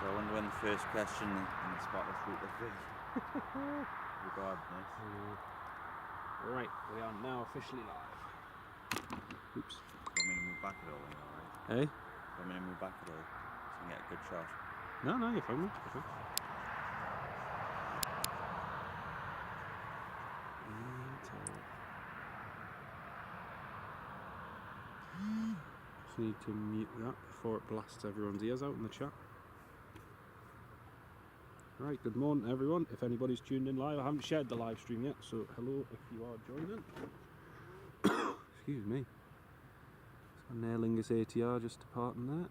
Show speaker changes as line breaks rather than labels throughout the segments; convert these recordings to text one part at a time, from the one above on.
So I wonder when the first question in the spotless route will be. Regardless.
Right, we are now officially live. Oops.
Do you want me to move back at all? Alright?
Hey?
Do you want me to move back at all? So I can get a good shot?
No, you're fine, mate. You're fine. Just need to mute that before it blasts everyone's ears out in the chat. Right, good morning everyone. If anybody's tuned in live, I haven't shared the live stream yet, so hello if you are joining. Excuse me. It's got an Aer Lingus ATR just departing there.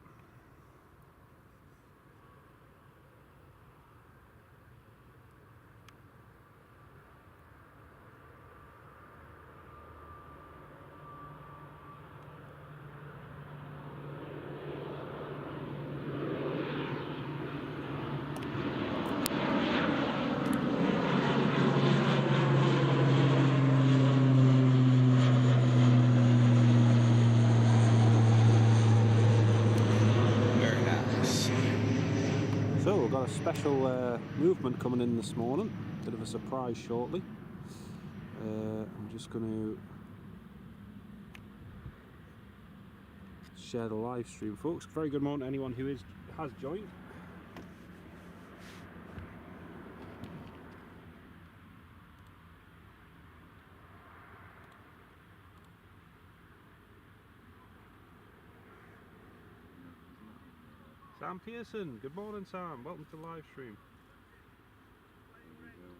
So we've got a special movement coming in this morning, bit of a surprise shortly. I'm just going to share the live stream, folks. Very good morning to anyone who has joined. Sam Pearson, good morning Sam, welcome to the live stream.
Here we go.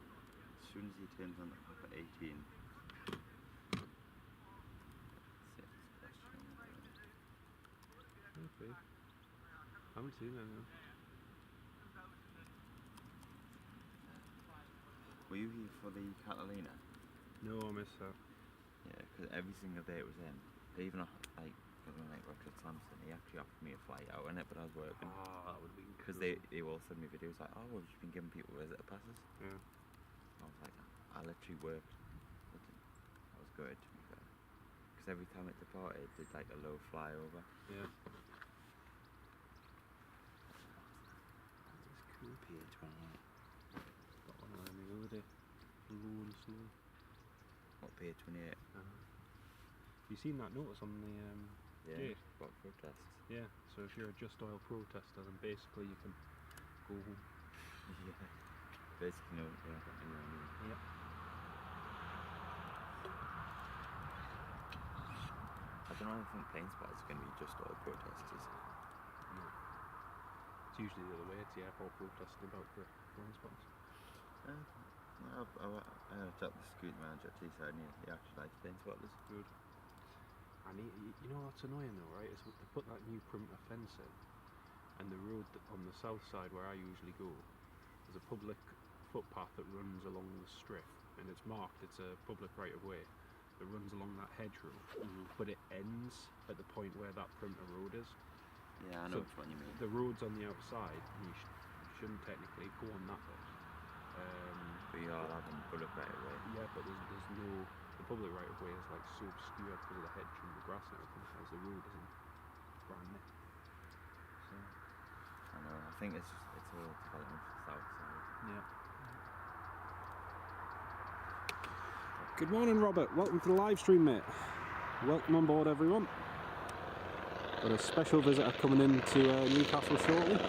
As soon as he turns on the clock at 18.
Okay. Haven't seen anyone.
Were you here for the Catalina?
No, I missed that.
Yeah, because every single day it was in. Even like Roger Thompson, he actually offered me a flight out in it, but I was working.
Oh, that would be cool.
Because they all send me videos like, oh, well, you've been giving people visitor passes.
Yeah.
I was like, I literally worked. That was good, to be fair. Because every time it departed, it did like a low flyover.
Yeah.
That's cool. Pier 28.
Got one around the other day. Low and slow.
What, Pier 28?
You seen that notice on the gate?
What protests?
Yeah, so if you're a Just Oil protester, then basically you can go home.
Yeah. Basically, no, yeah.
Yep.
I don't know, I think plane spotters are going to be Just Oil protesters.
No. It's usually the other way, it's the airport protesting about the plane spots.
I had a chat with the security manager at Teesside and he actually likes plane spotters.
Good. And you know what's annoying though, right? Is they put that new perimeter fence in, and the road on the south side where I usually go, there's a public footpath that runs along the strip, and it's marked, it's a public right of way that runs along that hedgerow, but it ends at the point where that perimeter road is.
Yeah, I know which one you mean.
The road's on the outside, and you shouldn't technically go on that bit.
But you are having public right of way.
Yeah, but there's no. The public right of way is like so obscured because of the hedge and the grass and everything, as the road isn't brand new. So
I know. I think it's all development for the south side.
yeah. Good morning, Robert. Welcome to the live stream, mate. Welcome on board, everyone. Got a special visitor coming in to Newcastle shortly.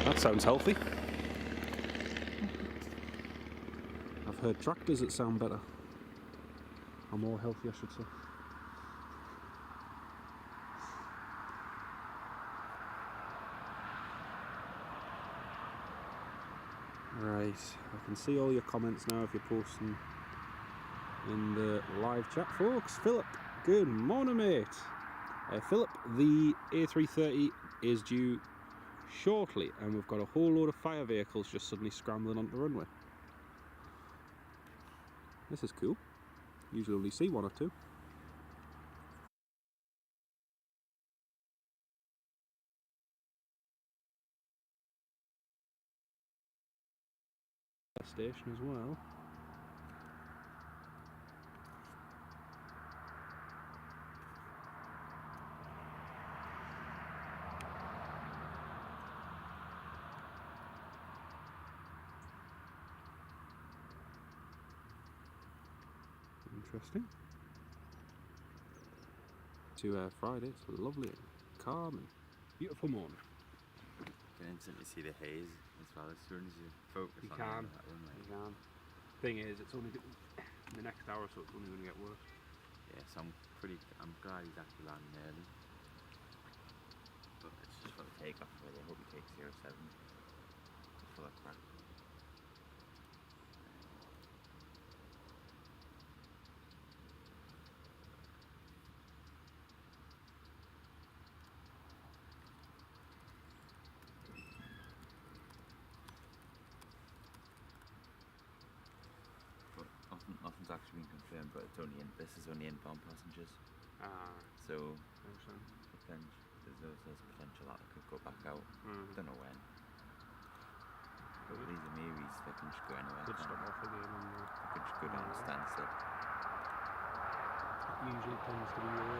That sounds healthy. I've heard tractors that sound better. Or more healthy, I should say. Right, I can see all your comments now if you're posting in the live chat, folks. Philip, good morning, mate. Philip, the A330 is due shortly, and we've got a whole load of fire vehicles just suddenly scrambling onto the runway. This is cool. Usually only see one or two. Station as well. Interesting. To Friday, it's lovely and calm and beautiful morning.
You can instantly see the haze as well as soon as you focus
You
on
can.
that runway.
You can. Thing is, it's only in the next hour or so. It's only going to get worse.
Yeah, so I'm glad he's actually landing early. But it's just for the takeoff really. I hope he takes 07 for the crack. Nothing's actually been confirmed, but this is only inbound passengers. So there's potential that it could go back out. Don't know when. But these Amiris, they can just go anywhere.
Could stop off again and
they could just go down the standstill.
It usually tends to be your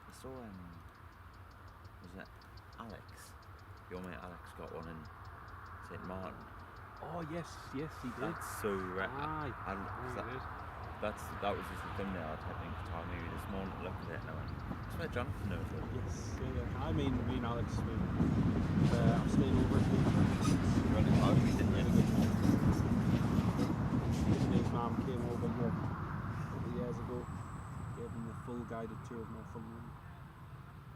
I saw was it Alex? Your mate Alex got one in St. Martin.
Oh yes, he did.
That's so rare.
That
was just the thumbnail I typed in Qatar maybe this morning. Look at it and I went, I swear Jonathan knows it.
Yes, yeah. I mean, me and Alex, I've stayed over at
Running hard, didn't you?
His mum came over here a couple of years ago, gave him the full guided tour of Northumberland.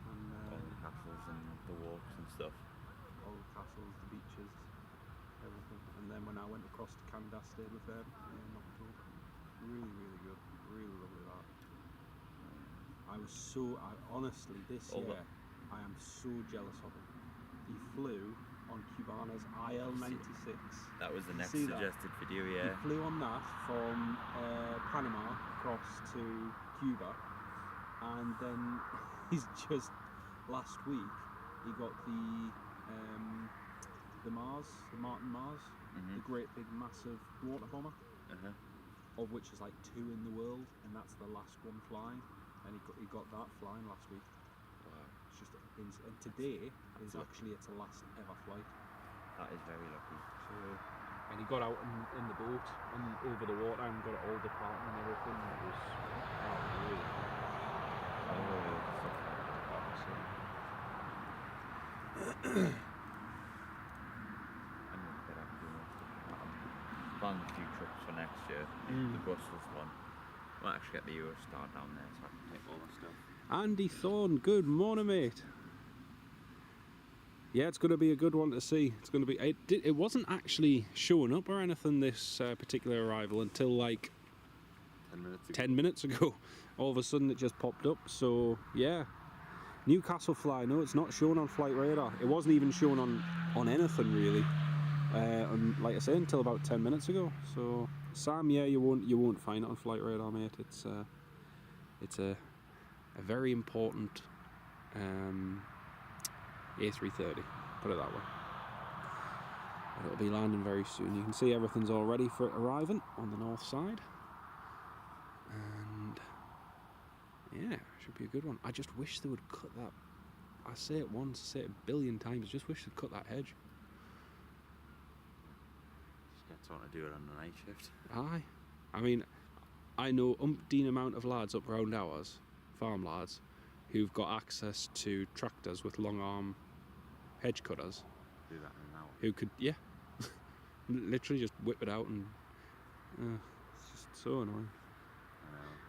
And
all the castles and the walks and stuff.
all the castles, the beaches, everything. And then when I went across to Canada, stayed with them in October. Really, really good. Really lovely that. Honestly, this year, I am so jealous of him. He flew on Cubana's IL-96.
That was the next suggested video, yeah.
He flew on that from Panama across to Cuba, and then he's just last week he got the Martin Mars, the great big massive water bomber, of which is like 2 in the world, and that's the last one flying, and he got that flying last week.
Wow.
It's just and today is actually its last ever flight.
That is very lucky.
So, and he got out in the boat and over the water and got it all departing and everything. It was really
Planned a few trips for next year. The Brussels one. Might actually get the Eurostar down there so I can take all the stuff.
Andy Thorne, good morning, mate. Yeah, it's going to be a good one to see. It's going to be. It wasn't actually showing up or anything, this particular arrival, until like 10 minutes ago. All of a sudden, it just popped up. So yeah, Newcastle fly. No, it's not shown on flight radar. It wasn't even shown on anything really. And like I say, until about 10 minutes ago. So Sam, yeah, you won't find it on flight radar, mate. It's a very important A330, put it that way. But it'll be landing very soon. You can see everything's all ready for it arriving on the north side. And yeah, should be a good one. I just wish they would cut that. I say it once, I say it a billion times, I just wish they'd cut that hedge.
Just get someone to do it on the night shift.
Aye. I mean, I know umpteen amount of lads up round ours, farm lads, who've got access to tractors with long arm hedge cutters.
Do that in an hour.
Who could, yeah, literally just whip it out and it's just so annoying.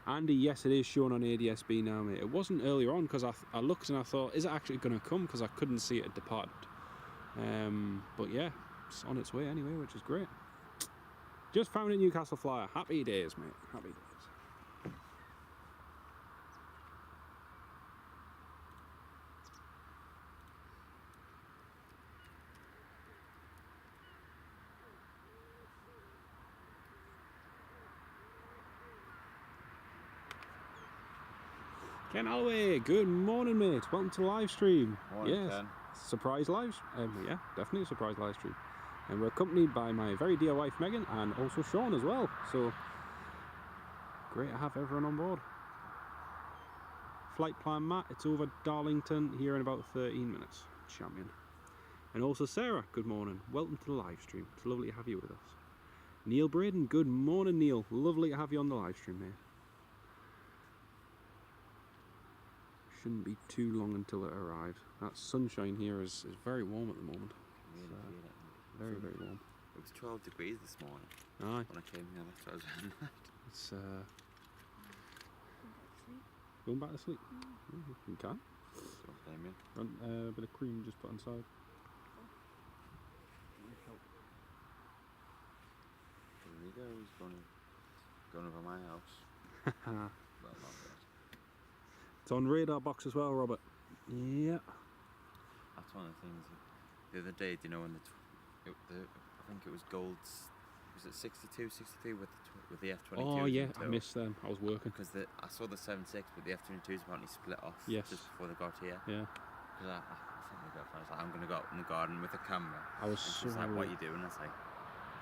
Andy, yes, it is shown on ADSB now, mate. It wasn't earlier on because I looked and I thought, is it actually going to come? Because I couldn't see it departed. But yeah, it's on its way anyway, which is great. Just found a Newcastle flyer. Happy days, mate. Happy days. Ken Holloway, good morning, mate. Welcome to the live stream.
Morning,
yes,
Ken.
surprise live. Yeah, definitely a surprise live stream. And we're accompanied by my very dear wife Megan and also Sean as well. So great to have everyone on board. Flight plan, Matt. It's over Darlington here in about 13 minutes. Champion. And also Sarah, good morning. Welcome to the live stream. It's lovely to have you with us. Neil Braden, good morning Neil. Lovely to have you on the live stream, mate. Shouldn't be too long until it arrives. That sunshine here is very warm at the moment.
Really feel it.
Very, very warm.
It was 12 degrees this morning.
Aye.
When I came here, that's what I was saying.
It's going back to sleep. You can.
Don't blame me.
Want a bit of cream just put inside.
Here he goes, going over my house. Well, not yet.
It's on radar box as well, Robert. Yeah.
That's one of the things. The other day, do you know when I think it was Gold's. Was it 62, 63 with the F-22?
Oh yeah, I missed them. I was working.
Because I saw the 7.6, but the F-22s apparently split off.
Yes.
Just before they got here.
Yeah.
Because I said to my girlfriend, I was like, I'm going to go out in the garden with a camera.
I was
and
so.
she's like, what are you doing? I was like,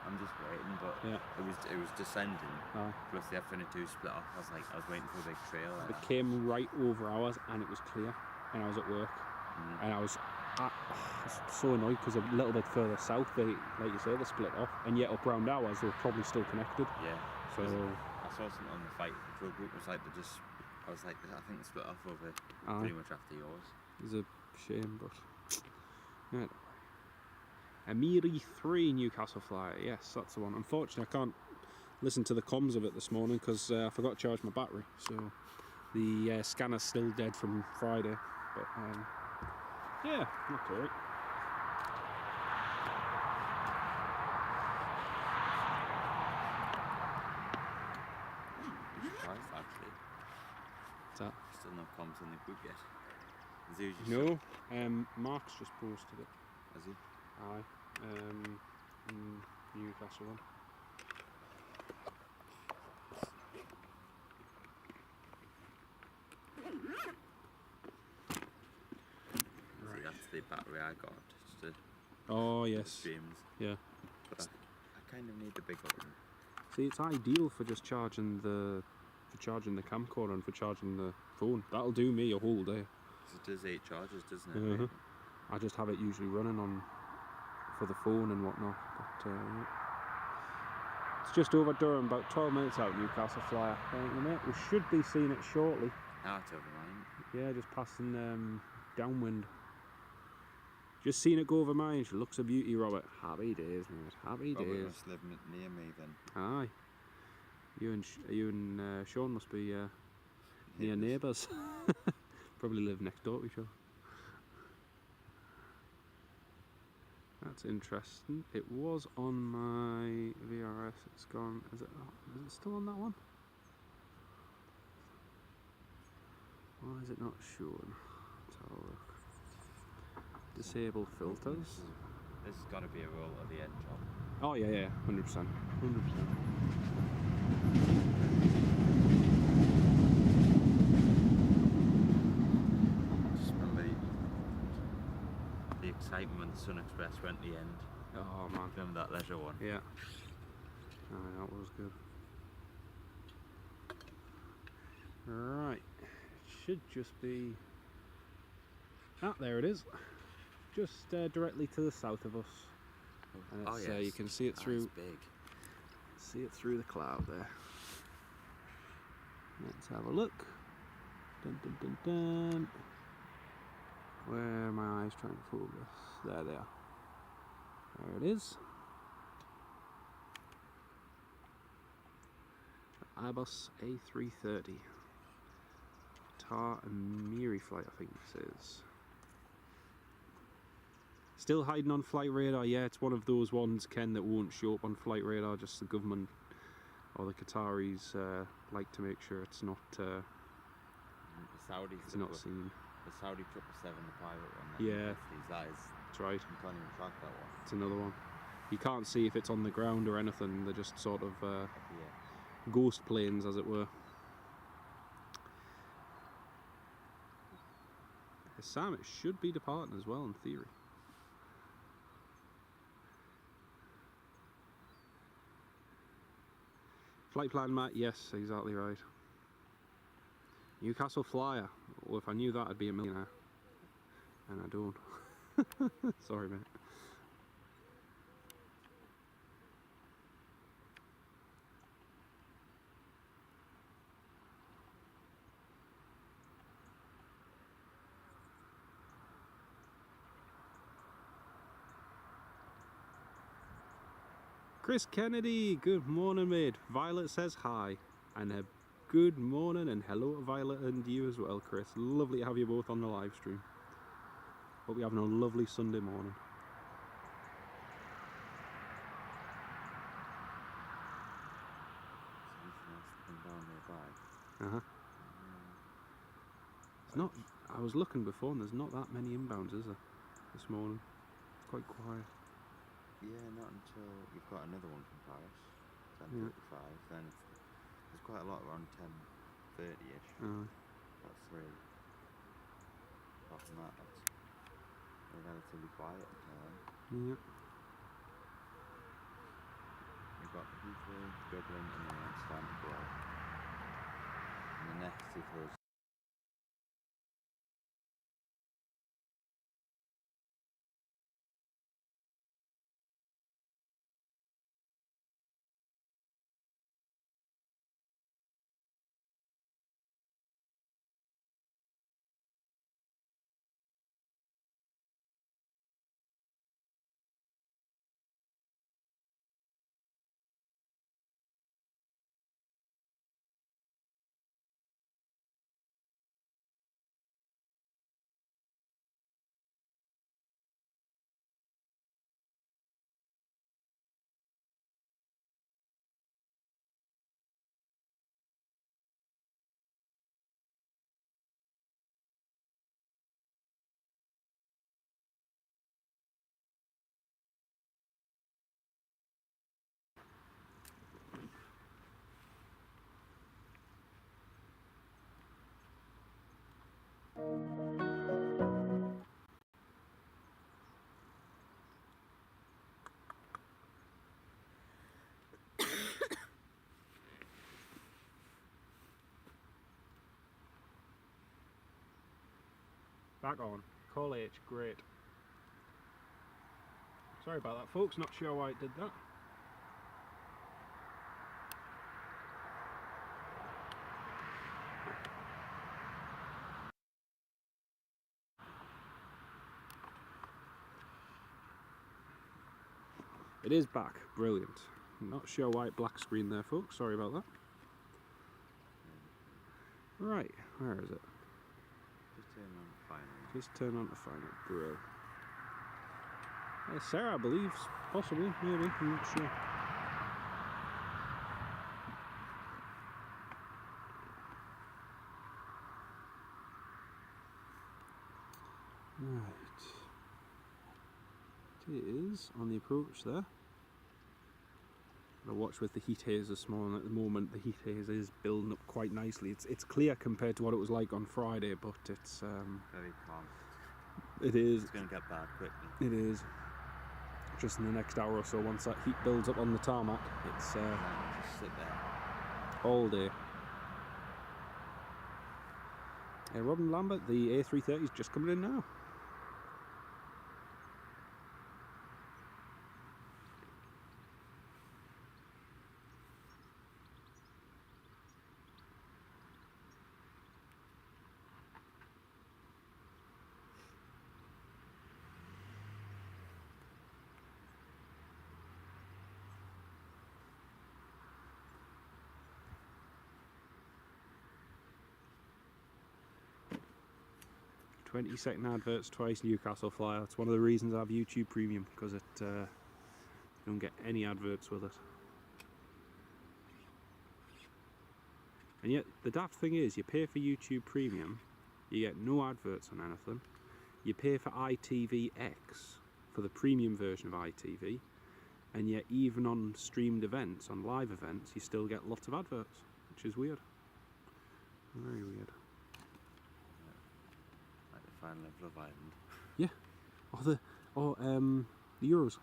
I'm just waiting, but
yeah.
it was descending.
Oh.
Plus the F-22 split off. I was waiting for a big trail.
It came right over ours, and it was clear, and I was at work, and I was so annoyed because a little bit further south, they, like you say, they split off, and yet up round ours, they were probably still connected.
Yeah.
So
I saw something on the fight control group. It was like I was like, I think they split off over pretty much after yours.
It's a shame, but yeah. Amiri 3 Newcastle Flyer, yes, that's the one. Unfortunately, I can't listen to the comms of it this morning because I forgot to charge my battery, so the scanner's still dead from Friday, but yeah, not alright.
Surprised, actually.
What's that?
Still no comms in the group yet.
No, Mark's just posted it.
Has he?
Aye, Newcastle one.
Right. That's the battery I got. Just to
Oh yes.
streams.
Yeah.
But I kind of need the bigger one.
See, it's ideal for just charging the camcorder and for charging the phone. That'll do me a whole day.
It does 8 charges, doesn't it?
I just have it usually running on for the phone and whatnot. But yeah. It's just over Durham, about 12 minutes out, Newcastle Flyer. Thank you, mate. We should be seeing it shortly.
Now it's over mine.
Yeah, just passing downwind. Just seen it go over mine. She looks a beauty, Robert. Happy days, mate. Happy
Robert
days.
must live near me then.
Aye. You and Sean must be near neighbours. Probably live next door to each other. That's interesting. It was on my VRS. It's gone. Is it still on that one? Why is it not showing? Let's have a look. Disable filters.
This has got to be a roll at the end job.
Oh yeah, 100%. 100%.
Just remember the excitement when the Sun Express went the end.
Oh man.
Remember that leisure one?
Yeah. Oh, that was good. Right. It should just be. Ah, there it is. Just directly to the south of us. And it's,
yes.
You can see it through.
It's big.
See it through the cloud there. Let's have a look. Dun, dun, dun, dun. Where are my eyes trying to focus? There they are. There it is. Airbus A330. Tar and Miri flight, I think this is. Still hiding on flight radar. Yeah, it's one of those ones, Ken, that won't show up on flight radar. Just the government or the Qataris like to make sure it's not.
The Saudis.
It's not seen.
The Saudi 777, the private one.
Yeah.
These eyes.
That's right.
You can't even track that one.
It's another one. You can't see if it's on the ground or anything. They're just sort of
Yeah.
ghost planes, as it were. Sam, it should be departing as well in theory. Flight plan, Matt. Yes, exactly right. Newcastle Flyer. Well, if I knew that, I'd be a millionaire. And I don't. Sorry, mate. Chris Kennedy, good morning, mate. Violet says hi, and a good morning and hello to Violet and you as well, Chris. Lovely to have you both on the live stream. Hope you're having a lovely Sunday morning. It's not. I was looking before, and there's not that many inbounds, is there? This morning, it's quite quiet.
Yeah, not until you've got another one from Paris, 10:35. Then there's quite a lot around 10:30ish. That's three. Apart from that, that's relatively quiet.
Yeah.
We've got Heathrow, Dublin, and then Amsterdam. And the next Heathrow's.
Back on. Call H, great. Sorry about that, folks. Not sure why it did that. It is back. Brilliant. Not sure why it black screen there, folks. Sorry about that. Right, where is it?
Just turn on to final.
Just turn on to final. Brill. Sarah, I believe, possibly, maybe. I'm not sure. Right. It is on the approach there. I watch with the heat haze this morning. At the moment, the heat haze is building up quite nicely. It's clear compared to what it was like on Friday, but it's
very calm.
It is.
It's going to get bad quickly.
It is. Just in the next hour or so, once that heat builds up on the tarmac, it's
just sit there
all day. Hey, Robin Lambert, the A330 is just coming in now. "20-second adverts twice, Newcastle flyer." That's one of the reasons I have YouTube Premium, because it you don't get any adverts with it. And yet the daft thing is, you pay for YouTube Premium, you get no adverts on anything. You pay for ITVX, for the premium version of ITV, and yet even on streamed events, on live events, you still get lots of adverts, which is weird. Very weird.
Like the final of Love Island.
Yeah. Or the Euros.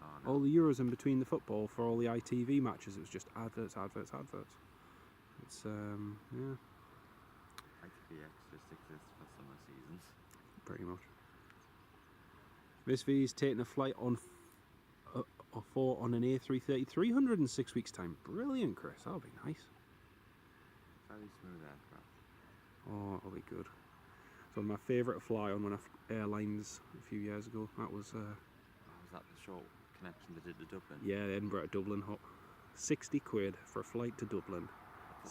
Oh, no.
All the Euros in between the football for all the ITV matches, it was just adverts, adverts, adverts. It's yeah.
ITVX just exists for summer seasons.
Pretty much. Miss V's taking a flight on an A330, 306 weeks time. Brilliant, Chris. That'll be nice.
Very smooth aircraft.
Oh, that'll be good. It's one of my favourite to fly on when I airlines a few years ago. That was
was that the short connection they did to Dublin?
Yeah, Edinburgh to Dublin hop. 60 quid for a flight to Dublin.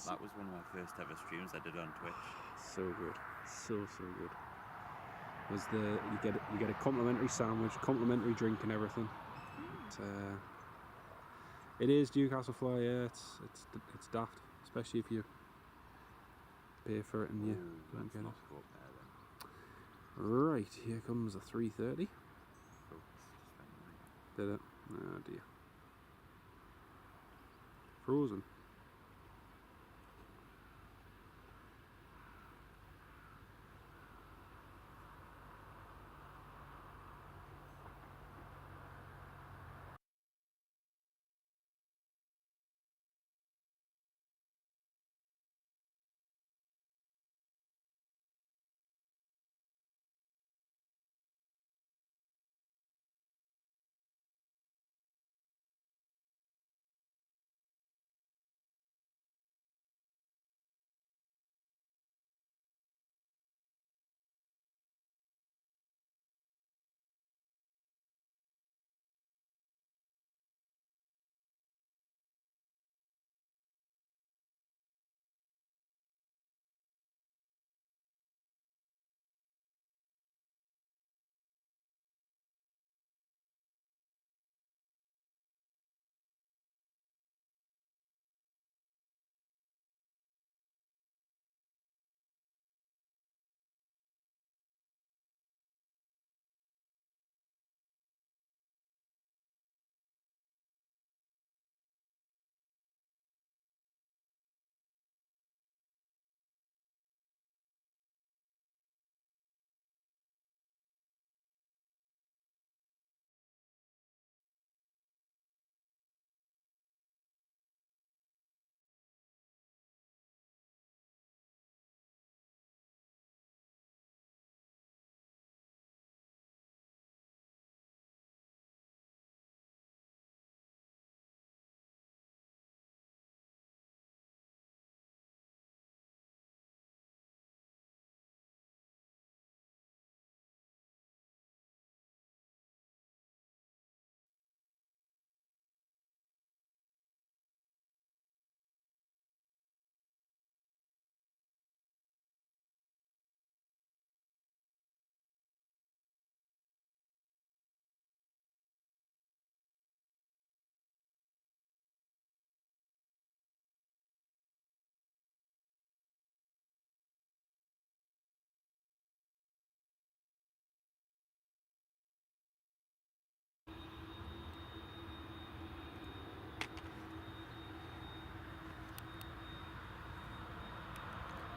That was one of my first ever streams I did on Twitch.
So good, so good. Was you get a complimentary sandwich, complimentary drink, and everything. It is Newcastle Fly. Yeah, it's daft, especially if you pay for it and you don't get it.
Go up there, then.
Right, here comes a 330. Did it? Oh dear. Frozen.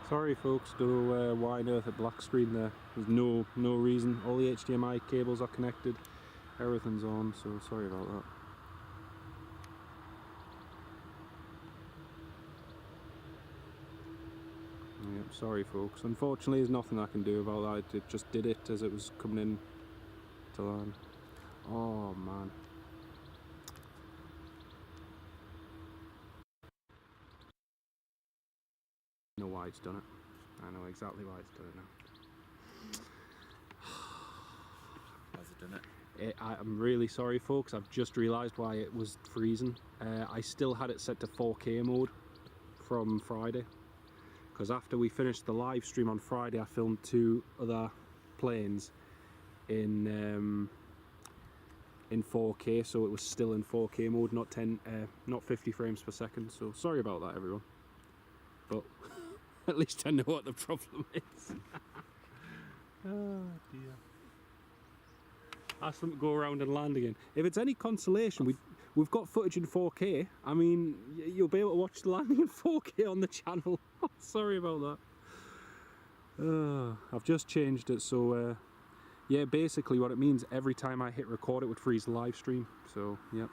Sorry folks, don't know why on earth a black screen there. There's no reason. All the HDMI cables are connected. Everything's on, so sorry about that. Yep, sorry folks. Unfortunately there's nothing I can do about that. It just did it as it was coming in to land. Oh man. I know why it's done it. I know exactly why it's done it now.
How's it done it?
I'm really sorry folks, I've just realised why it was freezing. I still had it set to 4K mode from Friday, because after we finished the live stream on Friday I filmed 2 other planes in 4K, so it was still in 4K mode, not 50 frames per second, so sorry about that everyone. But at least I know what the problem is. Oh dear. Ask them to go around and land again. If it's any consolation, we've got footage in 4K. I mean, you'll be able to watch the landing in 4K on the channel. Sorry about that. I've just changed it, so yeah, basically what it means, every time I hit record it would freeze the live stream. So, yep.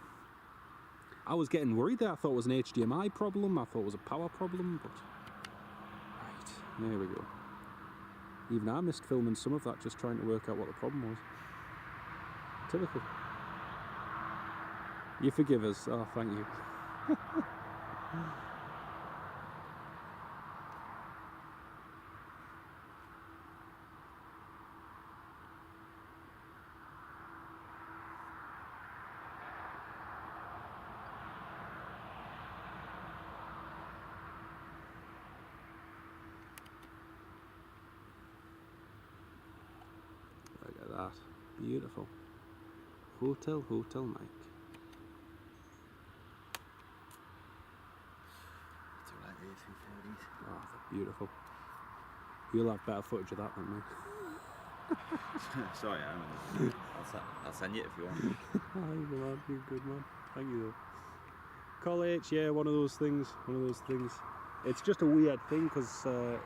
I was getting worried there. I thought it was an HDMI problem. I thought it was a power problem, but... Right, there we go. Even I missed filming some of that, just trying to work out what the problem was. Typical. You forgive us. Oh, thank you. Beautiful. Hotel Mike.
Do you like the A330s?
Oh, they're beautiful. You'll have better footage of that than me.
Sorry, I'll send you it if you want.
You're a good man. Thank you though. College, yeah, one of those things. It's just a weird thing because, oh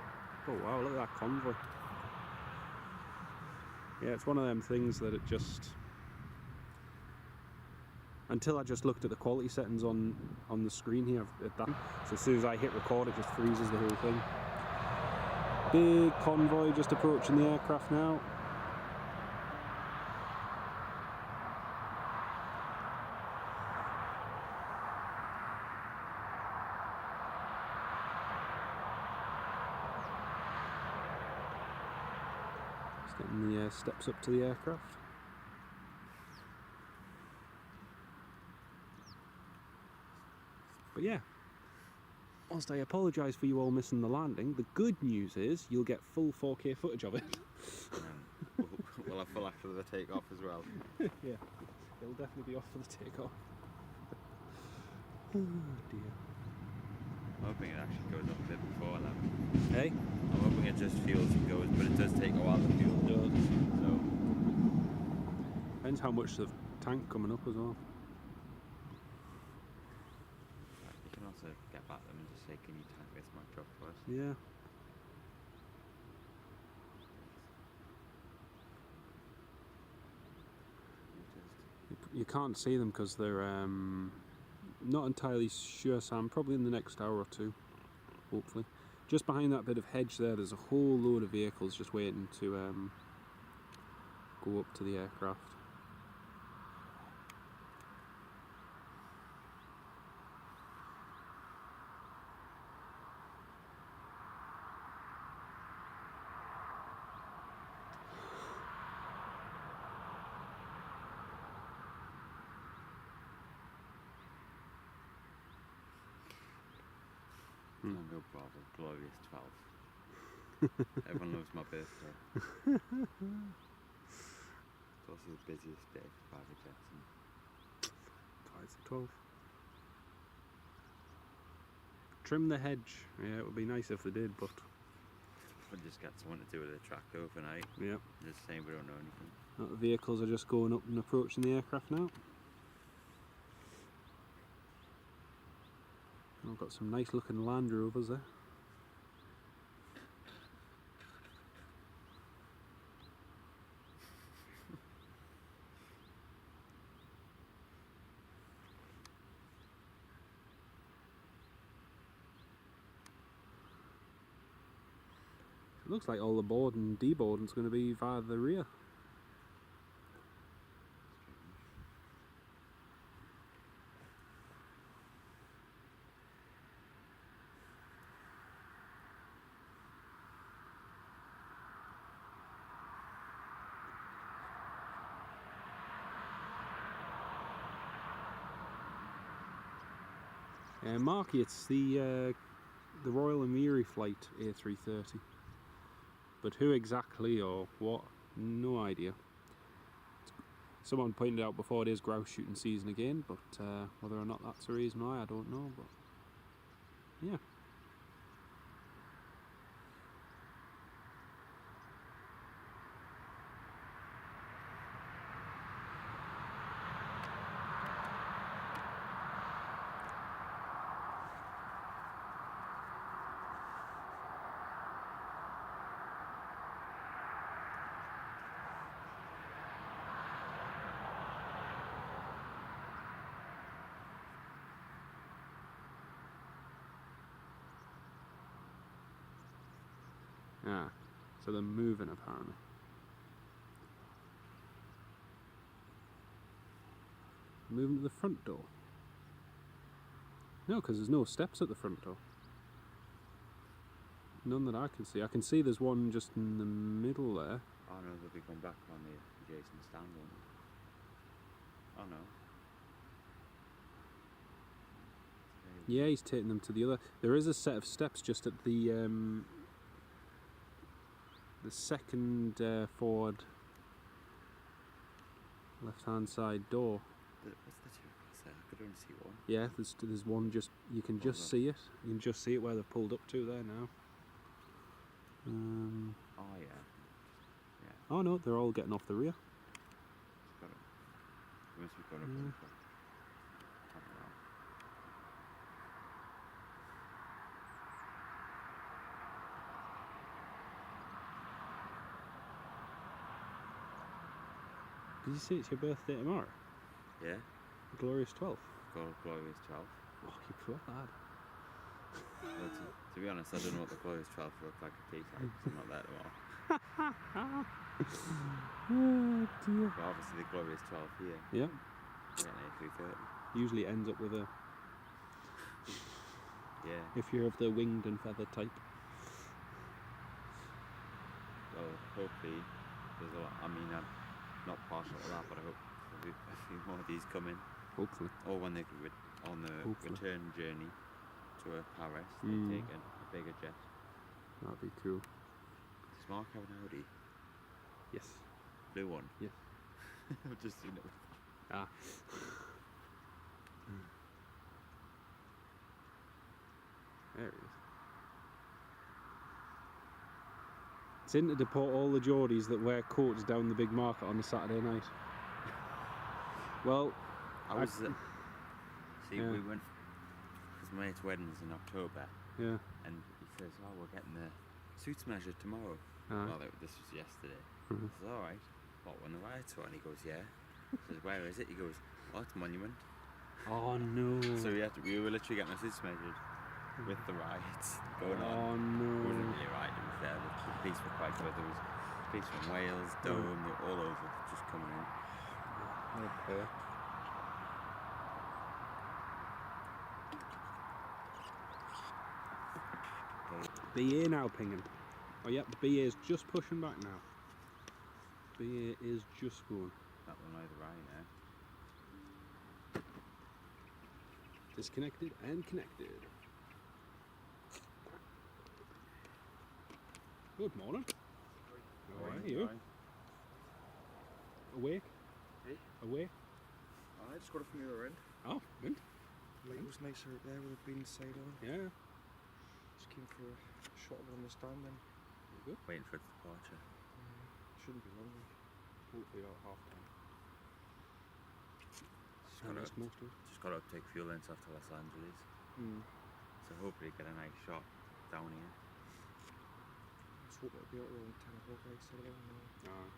wow, look at that convoy. Yeah, it's one of them things that it just, until I just looked at the quality settings on the screen here at that, so as soon as I hit record it just freezes the whole thing. Big convoy just approaching the aircraft now. Getting the steps up to the aircraft. But yeah, whilst I apologise for you all missing the landing, the good news is you'll get full 4K footage of it.
We'll have full after the takeoff as well.
Yeah, it'll definitely be off for the takeoff. Oh dear.
I'm hoping it actually goes up a bit before that.
Hey?
I'm hoping it just fuels and goes, but it does take a while to fuel.
It does.
So
depends how much the tank coming up as well.
you can also get back them and just say, can you tank this much up for us?
Yeah. You can't see them because they're not entirely sure, Sam. Probably in the next hour or two, hopefully. Just behind that bit of hedge there, there's a whole load of vehicles just waiting to go up to the aircraft.
Tango Bravo, glorious 12. Everyone loves my birthday. It's also the busiest day for private jets.
Flights at 12. Trim the hedge. Yeah, it would be nice if they did, but
We'll just get someone to do with the track overnight.
yeah.
Just saying we don't know anything.
The vehicles are just going up and approaching the aircraft now. We've got some nice looking Land Rovers there. It looks like all the board and deboarding is going to be via the rear. Marky, it's the Royal Emiri flight A330. But who exactly or what, no idea. Someone pointed out before it is grouse shooting season again, but whether or not that's the reason why, I don't know. But yeah. Ah, so they're moving apparently. Moving to the front door. No, because there's no steps at the front door. None that I can see. I can see there's one just in the middle there.
Oh no, they'll be going back on the adjacent stand, won't they? Oh no.
Yeah, he's taking them to the other. There is a set of steps just at the second forward Left-hand side door.
What's the two across there? I could only see one.
Yeah, there's one just, you can just see it. You can just see it where they've pulled up to there now.
Oh yeah.
Oh no, they're all getting off the rear.
Got it. Must be got it.
Did you say it's your birthday tomorrow?
Yeah.
The glorious 12th.
Glorious 12.
Oh, you poor lad.
Well, to be honest, I don't know what the glorious 12 looks like at Teesside because I'm not there tomorrow.
Oh dear.
But obviously the glorious 12 here.
Yeah.
Yeah, an A330.
Usually ends up with a...
Yeah.
If you're of the winged and feathered type.
Well, hopefully there's a lot. I mean, I'm not partial to that, but I hope a few more of these come in.
Hopefully.
Or when they on the return journey to Paris, they take a bigger jet.
That'd be cool.
Does Mark have an Audi?
Yes.
Blue one?
Yes.
I've just seen it.
Ah. There he is. It's in to deport all the Geordies that wear coats down the big market on a Saturday night. Well,
we went, because my mate's wedding's in October.
Yeah.
And he says, oh, we're getting the suits measured tomorrow. Well, this was yesterday. I says, alright. What, when the riots were on? He goes, yeah. I says, where is it? He goes, oh, it's Monument.
Oh no.
So we were literally getting our suits measured with the riots going on.
Oh no.
It wasn't really right, it was there. The police were quite good. There was police from Wales, Dome, they were all over, just coming in.
Okay. BA now pinging. Oh yep, BA is just pushing back now. BA is just going.
That one either right now.
Disconnected and connected. Good morning. How are you? Awake?
Hey?
Awake?
I just got it from the other end.
Oh, good.
Like, it was nicer up there with it being side on.
Yeah.
Just came for a shot of it on the stand then.
Good.
Waiting for its departure.
Shouldn't be long.
Hopefully about half time.
Just got to take fuel lengths off to Los Angeles. So hopefully get a nice shot down here.
Let's hope it'll be out around 10 o'clock like Saturday.
Alright.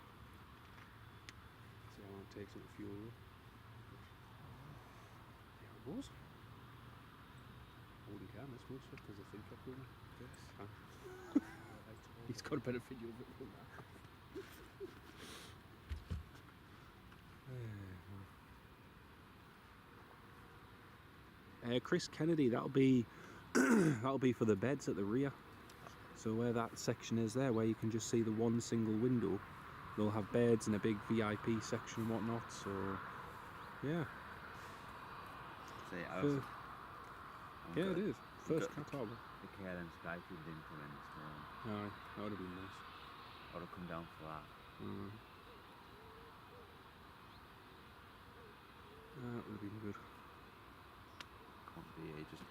See how long it takes with the fuel. There it goes. Holding can, this moves because the thing kept moving.
Yes.
He's got a better video of it than that. Chris Kennedy, that'll be that'll be for the beds at the rear. So where that section is there, where you can just see the one single window, they'll have beds and a big VIP section and whatnot. So yeah. Yeah, it is. First Qatar.
The KLM Skyfield didn't come in this morning.
Aye, that would have been nice.
I would have come down for that.
That would have been good.
Can't be just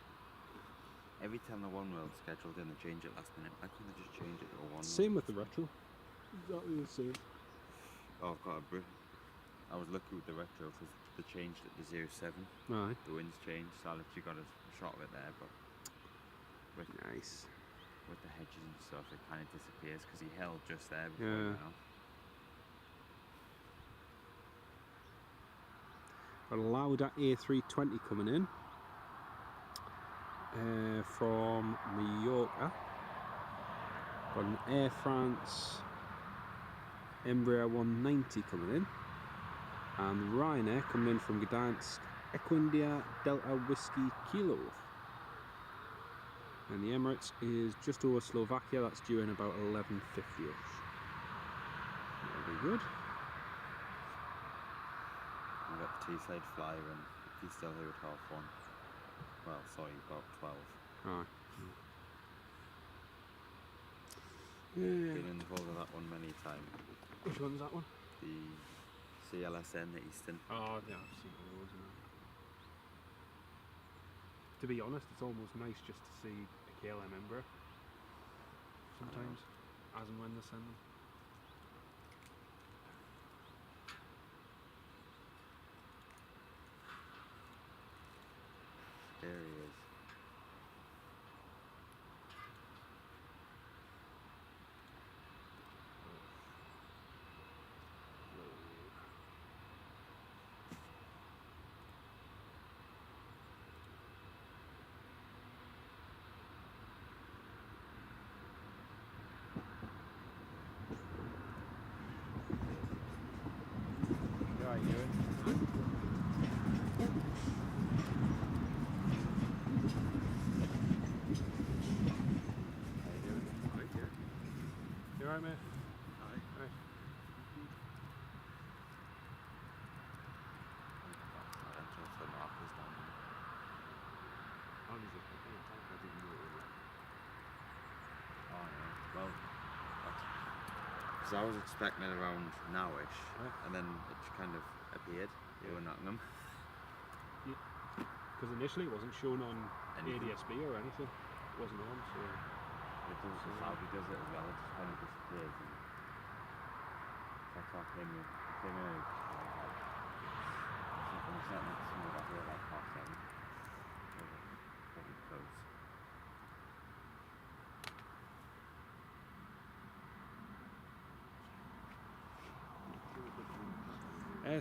every time the One World scheduled in, they change it last minute. Why can't they just change it to a One?
Same with the retro. Exactly the same.
Oh, I've got a I was lucky with the retro because they changed it to 07.
Aye.
The wind's changed, so I literally got a shot of it there, but
Nice.
With the hedges and stuff, it kind of disappears because he held just there before he went off.
Got a Lauda A320 coming in from Mallorca. Got an Air France Embraer 190 coming in, and the Ryanair coming in from Gdansk, Equindia Delta Whiskey Kilo. And the Emirates is just over Slovakia, that's due in about 11:50ish. That'll be good.
We've got the Teesside flyer and he's still here at 1:30. Well, sorry, about 12.
Alright.
Been in the hold of that one many times.
Which one's that one?
The CLSN at Easton.
Oh, yeah, I've seen loads of them. To be honest, it's almost nice just to see a KLM Embraer sometimes, as and when they send them.
There he is. How are you doing? How you doing?
Right, yeah. You alright, mate?
Hi.
Right.
Entrance for markers down there.
I was just thinking, I didn't know it was like.
Oh no. Well, because I was expecting it around nowish, and then it just kind of appeared. You were Nottingham.
Because initially it wasn't shown on
Anything.
ADSB or anything. It wasn't on, so.
It does, the Saudi does it as well. It just kind of disappears. And that's how I came in. I came in. I'm starting to see about here like 7:30. Pretty close.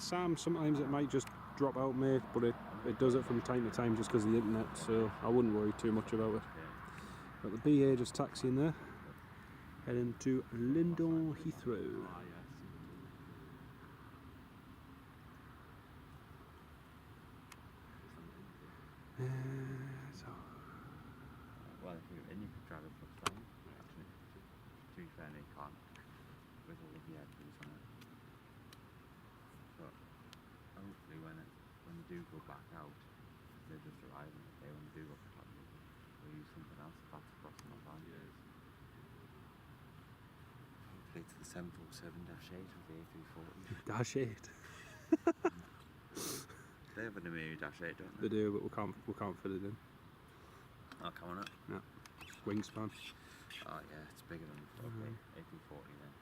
Sam, sometimes it might just drop out, mate, but it does it from time to time just because of the internet, so I wouldn't worry too much about it. Got the BA just taxiing there, heading to Lindon Heathrow. So,
Well, if you're in, you could drive it for fun, actually. To be fair, no, you can't. With all the VIPs on it. But hopefully when they do go back out, they just arrive on the day when they do go back out, we'll use something else if that's crossing our boundaries. Hopefully it's the 747-8 with the A340.
Dash 8.
They have an Emiri -8, don't
They
they?
do, but we can't fit it in.
Oh, come on up.
No. Wingspan.
Oh yeah, it's bigger than okay, A340 then.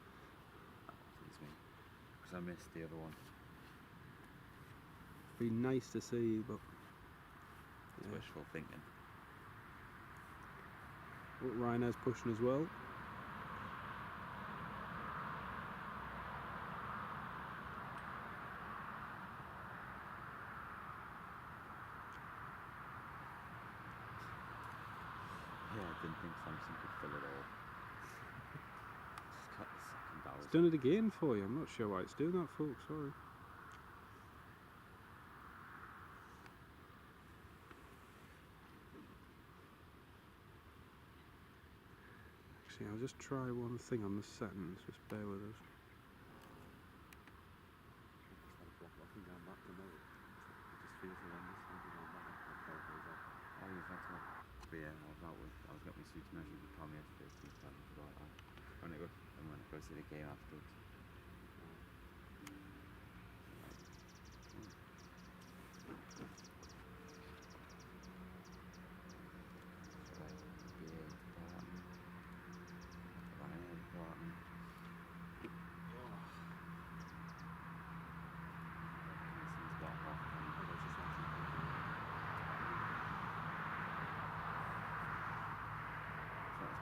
That pleases me. Because I missed the other one.
Be nice to see, but
It's wishful thinking.
But Ryanair's pushing as well.
Yeah, I didn't think Samsung could fill it all. Just cut the second barrel.
It's done it again for you. I'm not sure why it's doing that, folks. Sorry. Actually, I'll just try one thing on the settings. Just bear with us.
Oh, you've had to. But yeah, I was getting my suit measured with Tommy yesterday, so I forgot that. When I go see the game afterwards.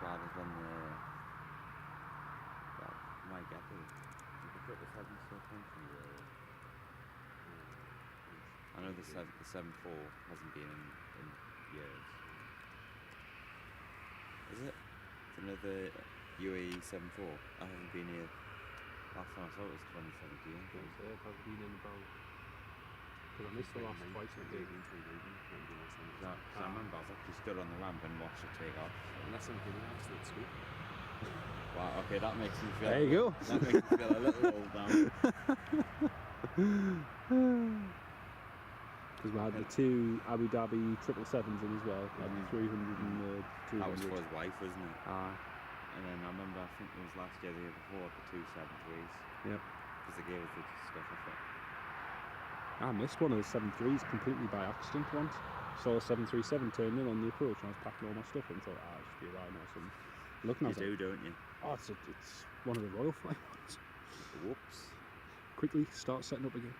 Bad as when well, might get them. You could put the 7 stuff in for you. I know the 7.4 hasn't been in years. Is it? It's another UAE 7.4. I haven't been here. Last time I saw it was 2017.
It has been in about. Because I missed the last twice I did.
I remember I was actually stood on the ramp and watched it take off.
Unless I'm giving absolute scoop.
Wow, okay, that makes me feel.
There you go.
That makes me feel a little old now.
Because we had the 2 Abu Dhabi 777s in as well, like the 300 and the 200.
That was for his wife, wasn't it?
Ah,
And then I remember, I think it was last year, the year before, the 2 7.3s.
yep.
Because they gave us the stuff off it.
I missed one of the 7.3s completely by accident once. Saw a 737 turn in on the approach and I was packing all my stuff and thought, it should be a Rhino or something. Looking, I was like,
don't you?
oh, it's one of the Royal Flight ones.
Whoops.
Quickly start setting up again.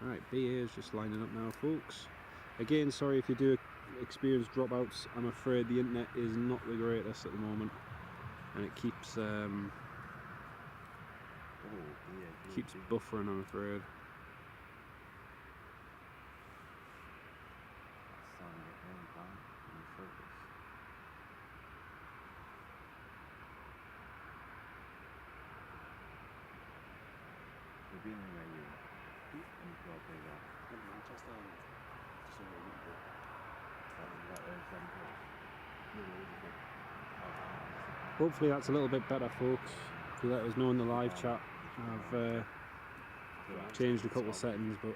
Alright, BA is just lining up now, folks. Again, sorry if you do experience dropouts. I'm afraid the internet is not the greatest at the moment, and it keeps buffering, I'm afraid.
Been anywhere you in the club as well.
Manchester Island. Just a little bit.
Hopefully that's a little bit better, folks. If you let us know in the live chat, I've changed a couple of settings, but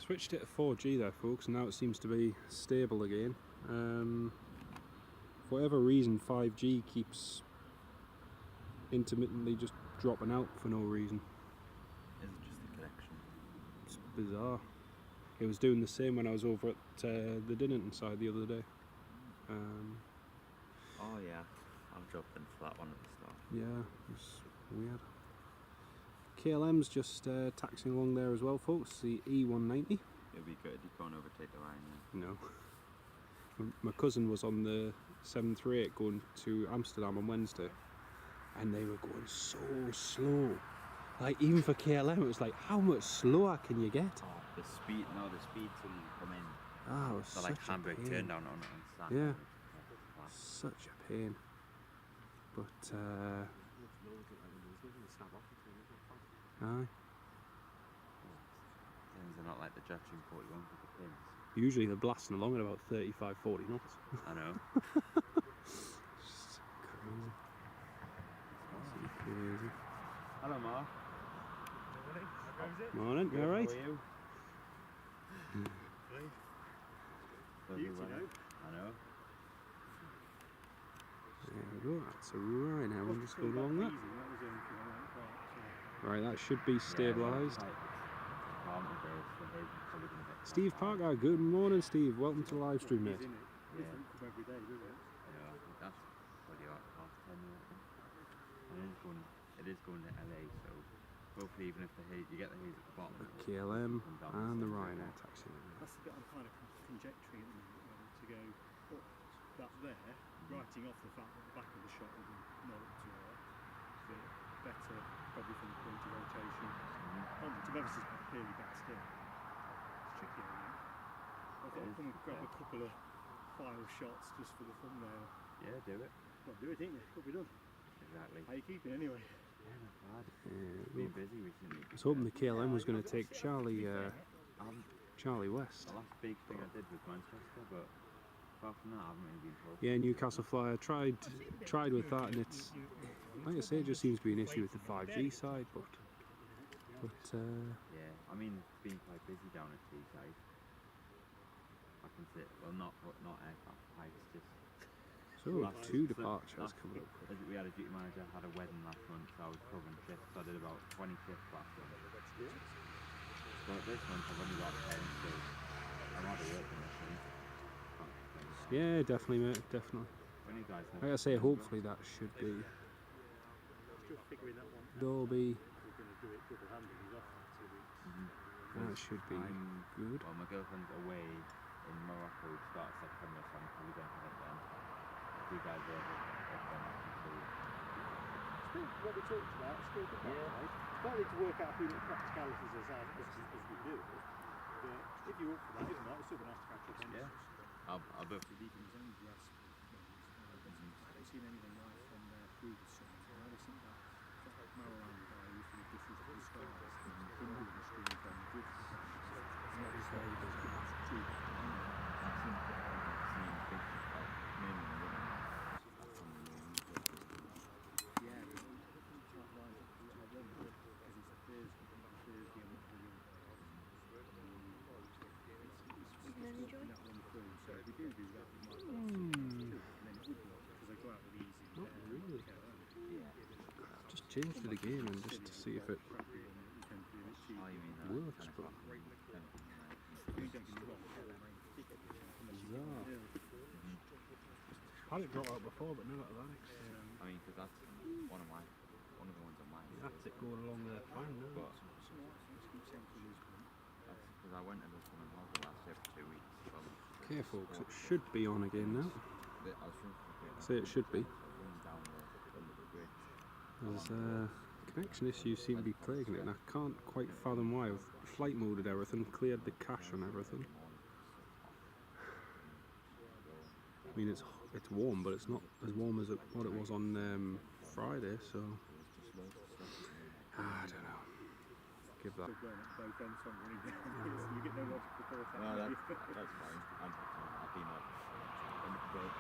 switched it to 4G there, folks, and now it seems to be stable again. For whatever reason, 5G keeps intermittently just dropping out for no reason.
Is it just the connection?
It's bizarre. It was doing the same when I was over at the Dinnington side the other day.
Oh yeah, I've dropped in for that one at the start.
Yeah, it's weird. KLM's just taxiing along there as well, folks. The E190.
It'd be good. You can't overtake the line.
No. My cousin was on the 738 going to Amsterdam on Wednesday, and they were going so slow. Like, even for KLM, it was like, how much slower can you get?
Oh, the speed till you come in.
Ah, it was
So like
such a
handbrake
pain.
turn down on it and stand.
Yeah. Such a pain. But, aye.
Things are not like the Jetstream 41 with the pins.
Usually they're blasting along at about 35, 40 knots.
I know.
Just crazy. Absolutely crazy.
Hello, Mark.
Morning, you alright?
How are you?
Beauty,
I know.
There we go, that's a right now. I'm just going along that. Right, that should be stabilised. Steve Parker, good morning, Steve. Welcome to the live stream, mate.
Different from every day, doesn't it?
Yeah, I think that's probably like half 10 years. And it is going to LA, so hopefully even if you get the haze at the bottom.
KLM and the Rhino taxi.
That's the bit I'm kind of conjecturing at the moment, whether to go up that there, writing off the fact that the back of the shot will be not up to R, but better probably from the point of rotation. To be honest, it's clearly better still. It's tricky, I think. I thought I'd come and grab a couple of file shots just for the thumbnail.
Yeah, do it.
Well, do it, ain't you? Got to be done.
Exactly.
How you keeping anyway?
Yeah, not bad. Been busy recently.
I was hoping the KLM was going to take Charlie West.
The last big thing I did was Manchester, but Apart from that, I haven't really been told.
Yeah, Newcastle Flyer tried with that, and it's like I say, it just seems to be an issue with the 5G side, but
Yeah, I mean, it's been quite busy down at Teesside. I can see it. Well, not aircraft flights, just.
so 2 departures coming up.
We had a duty manager had a wedding last month, so I was covering shifts. I did about 20 shifts last month. But this month I've only got 10, so I'm out of work in this month.
Yeah, definitely, mate, definitely.
When you guys have
Like I say, hopefully that should be.
Just figuring that one.
It'll be.
We're going to do it double-handed. He's off for 2 weeks.
That should be good.
Well, my girlfriend's away in Morocco start of September, so I'm probably going to have it then. If you guys are
Still, what we talked about, still good. Yeah. Right? It's quite need to work out a few little practicalities as we do it. But if you're up for that, if not, it's still going to have to catch up on
Yeah. I'll book.
Leaving his own grasp. I haven't seen anything like from their previous summit. I always think that Marouane guy used to be different to the stars. He moved the screen from the good. Not his way, but it's true. Yeah, because it's not like I wonder because it's Thursday and what we're doing. It's that one through. So if we do that, we might and then it would work because they go out with easy.
Not really.
Yeah.
Just change it again and just to see if it
Oh, you mean that?
works. But had it drop out before, but no Atlantics.
I mean, because that's one of the ones on mine.
That's it going along there fine now.
But that's because I went to this one in Malta last year for 2 weeks.
Okay, folks, it should be on again now.
I was thinking
Say it should be.
down the bridge.
There's connection issues seem to be plaguing it, and I can't quite fathom why. I've flight moded everything, cleared the cache on everything. I mean, it's warm, but it's not as warm as what it was on Friday, so I don't know. Give that.
You get no logical thought
No,
out of it.
that's fine. I've been up in the boat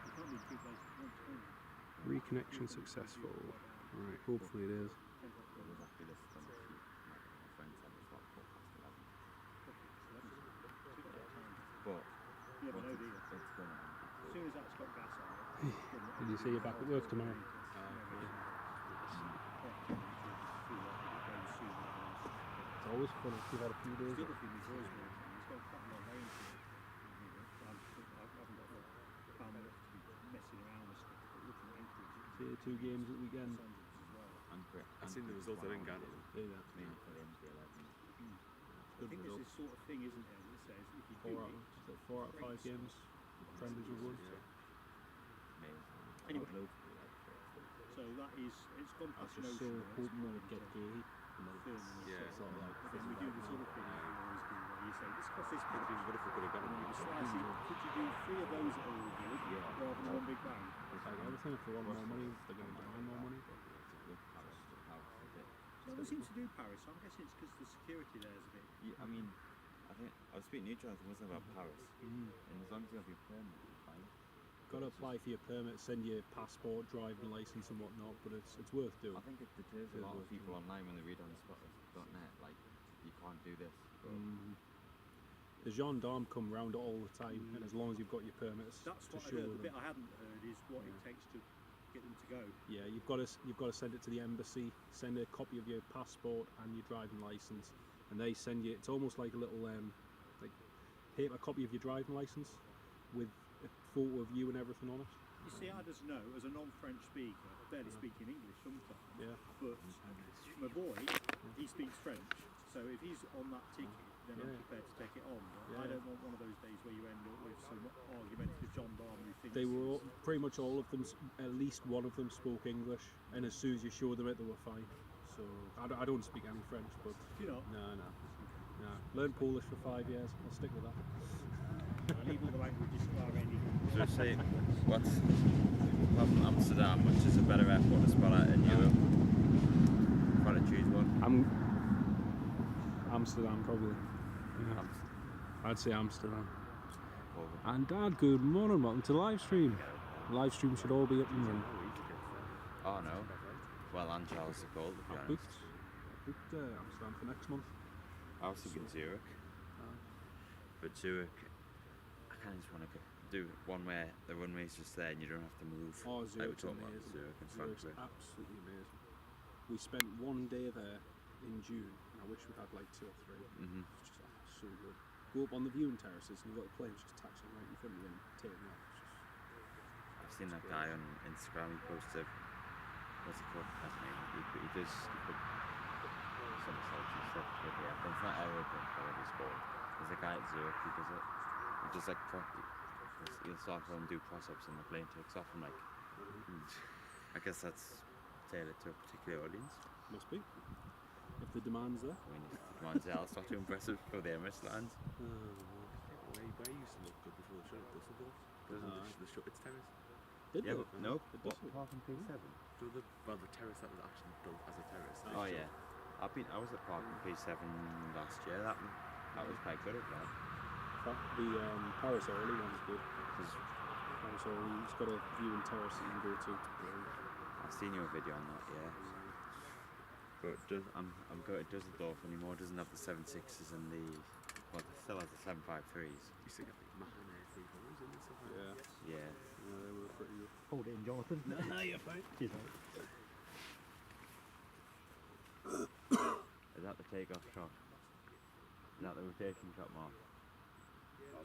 You can't really keep those at once, can you?
Reconnection successful. Right, hopefully it is.
But
You never know, do you?
it's gonna
As soon as that's got gas on it,
Did you see you back at work tomorrow? It's always fun if you've had a few days.
The other thing is always working. It's got quite a lot of rain to it. I haven't got the time enough to be messing around with stuff. But looking at Anchorage,
See the 2 games at the weekend.
Los Angeles as well.
I've seen the results. I didn't get it.
See that.
I
Good
think there's
result.
this sort of thing, isn't there, that says if you do
4 out,
it,
is it 4 out of 5 games. Friendlies have won.
anyway, so that is, it's gone
I was
past
just so
notion.
hoping they would get gay.
Yeah.
Sort of like,
But then we do this other thing that we always do where you say, let's cross this
What
bridge.
if we could have got
And
it?
you slice it, could you do 3 of those that are all good rather than one big bang?
it's like everything, if they want more money, they're going to demand more money.
So they seem to do Paris, so I'm guessing it's because the security there is a bit.
Yeah, I mean, I think I was speaking to you, it wasn't about Paris. And as long as you have your permit, it's fine.
Got to apply for your permit, send your passport, driving license and whatnot, but it's worth doing.
I think it deters a lot of people online when they read on spotters.net, like, you can't do this. But
The gendarme come round all the time, and as long as you've got your permits
That's
to
what I
show
heard. The
them.
bit I hadn't heard is what it takes to get them to go.
Yeah, you've got to send it to the embassy, send a copy of your passport and your driving license, and they send you. It's almost like a little like paper copy of your driving license with a photo of you and everything on it.
You see, I just know, as a non-French speaker, I barely speak in English sometimes,
Yeah.
but my boy, he speaks French, so if he's on that ticket, then I'm
Yeah.
prepared to take it on. But I
Yeah.
don't want one of those days where you end up with some argumentative gendarme who thinks
They were pretty much all of them. At least one of them spoke English, and as soon as you showed them it, they were fine. So I don't speak any French, but
you know,
no. Learned Polish for 5 years. I'll stick with that.
I leave all the languages to our Andy.
So say, what's apart from Amsterdam, which is a better airport to spell out in Europe? If I had to choose one.
Amsterdam probably. Yeah. I'd say Amsterdam.
Over.
And Dad, good morning, welcome to the live stream. The live stream should all be up and running.
Oh no. Well, and Charles de Gaulle, to be
I've
honest.
booked Amsterdam for next month.
I was thinking Zurich. But Zurich, I kind of just want to do one where the runway's just there and you don't have to move.
Oh,
Like we
Zurich's
talked about
amazing.
Zurich and
Zurich's
Frankfurt.
absolutely amazing. We spent one day there in June, and I wish we had like 2 or 3.
Mm-hmm.
It's just so good. Go up on the viewing terraces and you've got the plane just attaching right in front of you and taking off.
I've seen that guy on Instagram, he posted, what's he called? That's name. He does some sites and stuff with the airplanes. It's not aeroplane, whatever it's called. There's a guy at Zurich who does it. He does like he'll start and do press-ups and the plane takes off. I'm like, I guess that's tailored to a particular audience.
Must be. If the demand's there.
I mean, if the man's there, I'll start doing press-ups before the Emirates lands.
Where used to look good before the show, Dusseldorf. The Shoppers Terrace.
Did
Yeah,
they?
but no,
It
what,
doesn't.
Parking P7?
The terrace that was actually built as a terrace.
Oh yeah, I was at Parking P7 last year. That was quite good at that.
The Paris Orly one's good.
'Cause
Paris Orly, it's got a viewing terrace that you can go to.
I've seen your video on that, yeah. But I'm going to Dusseldorf anymore. It doesn't have the 7.6s and the, well, it still has the 7.53s.
You still get like Mahana 300s in and stuff like that.
Yeah.
They were pretty good.
Hold it in, Jonathan.
No, you're fine.
Cheers, mate.
Is that the takeoff shot? Is that the rotation shot, Mark?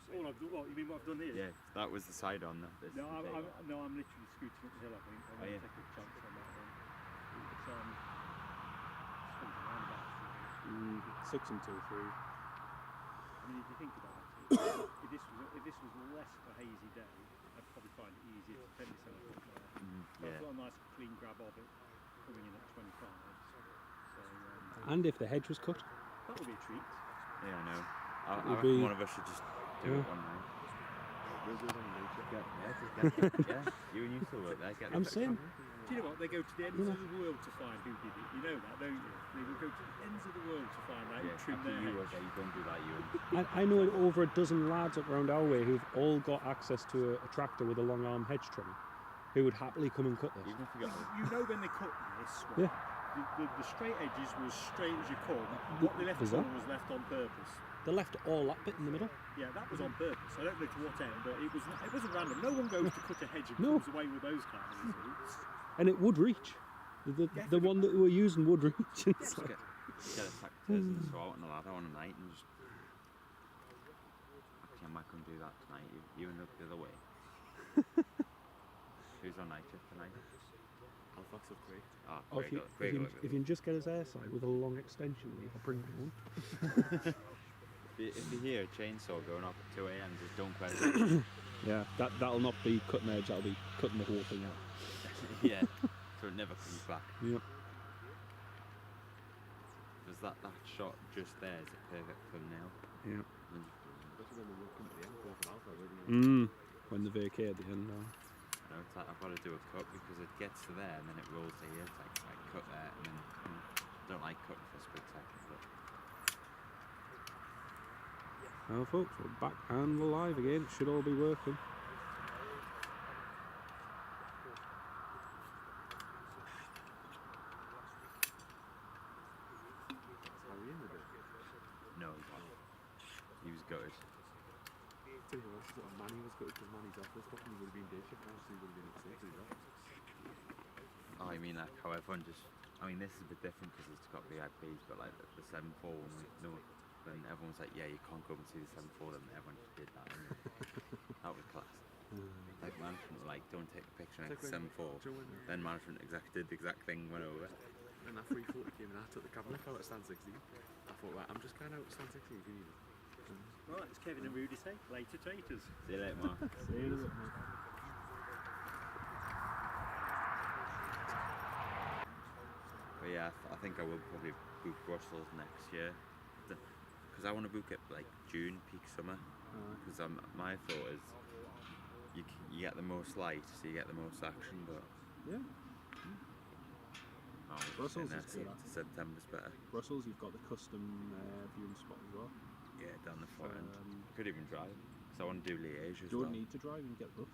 All I've done, what, you mean what I've done here?
Yeah, that was the side on that. This
No,
is the takeoff.
I'm literally scooting up the hill, I think. I'm going
yeah.
to take a chance on that one. It's, something around about
6 and 2, 3.
I mean, if you think about it, if this was less of a hazy day, I'd probably find it easier to take myself up there.
Yeah.
I've got a nice clean grab of it coming in at 25. So
And if the hedge was cut.
that would be a treat.
Yeah, I know. I
would
reckon
be-
one of us should just do
Yeah.
it one night.
We'll do it on the later.
Yeah, you and you still work there. Get
I'm
the
saying,
Do you know what? They go to the ends of the world to find who did it. You know that, don't you? They will go to the ends of the world to find out who
Yeah,
trimmed
after
their
you
hedge.
work there, you don't do that, you.
I know over a dozen lads up around our way who've all got access to a tractor with a long arm hedge trimmer who would happily come and cut this.
Even if you got
You know when they cut this one,
Yeah.
the straight edges was straight as you could. What they left
Bizarre.
on was left on purpose.
They left all that bit in the middle.
Yeah, that was on purpose. I don't know to what end, but it wasn't random. No one goes to cut a hedge and
No.
comes away with those kind of results.
And it would reach. The one that we were using would reach. It's
Just
like-
get a tractor and throw out on a ladder on a night and just. Actually, I might come do that tonight. You and look the other way. Who's on night shift tonight?
Halifax or Craig.
Oh,
Oh, if you can just get us airside with a long extension lead, I'll bring you one.
If you hear a chainsaw going off at 2 a.m, just don't question it.
Yeah, that'll not be cutting edge, that'll be cutting the whole thing out.
Yeah, so it never comes back.
Yep.
Because that shot just there is a perfect thumbnail.
Yeah.
Especially when they walk into the end, going from Alpha, really.
When the vacay at the end.
You know, it's like I've got to do a cut because it gets to there and then it rolls to here. It's like cut there and then don't like cutting for a split second. But
Well, folks, we're back and we're live again. It should all be working.
How are we in with it?
no, he was gutted.
Tell you what, Manny was good because Manny's off this fucking would have been day shift now, so he would have been at 6 off.
Oh, I mean, like how everyone just. I mean, this is a bit different because it's got VIPs, but like the 7.4 when everyone's like, yeah, you can't go up and see the 7.4, then everyone just did that. And that was class. Like management were like, don't take a picture next to 7.4. Then management did the exact thing, went over.
And that 340 came and I took the camera out at stand 16. I thought, right, I'm just going out at stand 16 if you need it.
Right, it's Kevin and Rudy say, later traitors.
See you later, Mark.
See you in a bit, man.
But yeah, I think I will probably book Brussels next year. Because I want to book it like June, peak summer. Because my thought is you get the most light, so you get the most action, but
Yeah.
oh,
Brussels
in
is good,
September's better.
Brussels, you've got the custom viewing spot as well.
Yeah, down the far end. I could even drive, because I want to do Liège as
You
well.
don't need to drive and get the bus.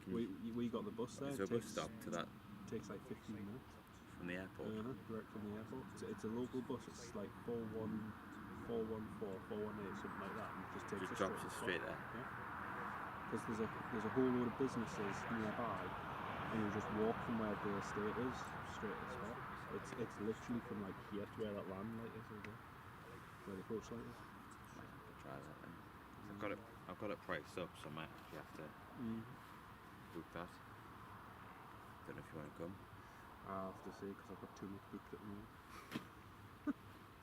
You
We got the bus there.
Is there a bus stop to that
Takes like 15 minutes.
from the airport?
Direct from the airport. It's a local bus. It's like 414, 418, something like that. And it just takes
Just
us
drops us straight there.
Yeah. Because there's a whole load of businesses nearby, and you just walk from where the estate is straight to the spot. It's literally from like here to where that land light is over there, where the coach light is.
Try that then. I've got it priced up, so I might actually have to book that. Don't know if you want to come.
I'll have to see, because I've got too much booked at the moment.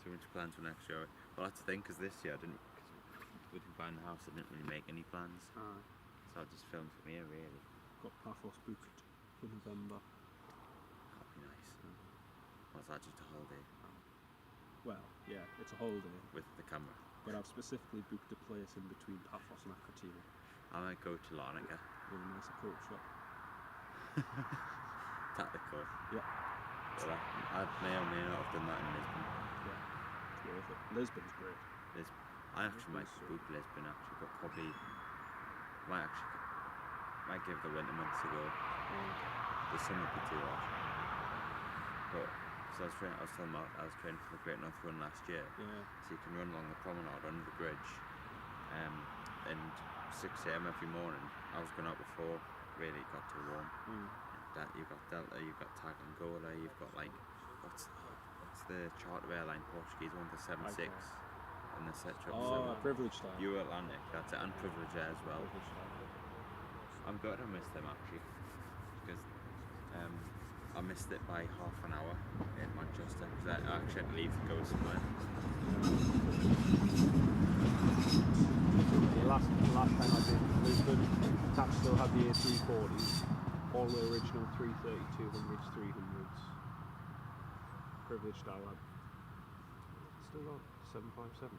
Too much plans for next year. Well, that's the thing, because this year I didn't. Cause with buying the house, I didn't really make any plans. So I just filmed from here, really.
Got Paphos booked for November.
That'd be nice. Or is that just a holiday
Well, yeah, it's a holiday,
with the camera?
but I've specifically booked a place in between Paphos and Akrotiri
I might go to Larnaca.
with a nice coat shop.
Tactical.
Yeah.
Well, I may or may not have done that in Lisbon.
Yeah, it's worth it. Lisbon's great.
I actually might book Lisbon actually, but probably might give the winter months a go. The summer would be too hot. But so I was telling Mark, I was training for the Great North Run last year.
Yeah.
So you can run along the promenade under the bridge, and 6 a.m. every morning. I was going out before really it got too warm. That you've got Delta, you've got Tag Angola, you've got like what's the charter airline Portuguese one, the 76, and the set up.
Privilege Star.
Euro Atlantic, that's it, and Privilege Air as well.
Privilege Star.
I'm glad I missed them actually, because I missed it by half an hour in Manchester, because I actually had to leave to go somewhere.
The last time I did Lisbon, Tap still had the A340s, all the original 330, 200s, 300s. Privilege Star had still got 757.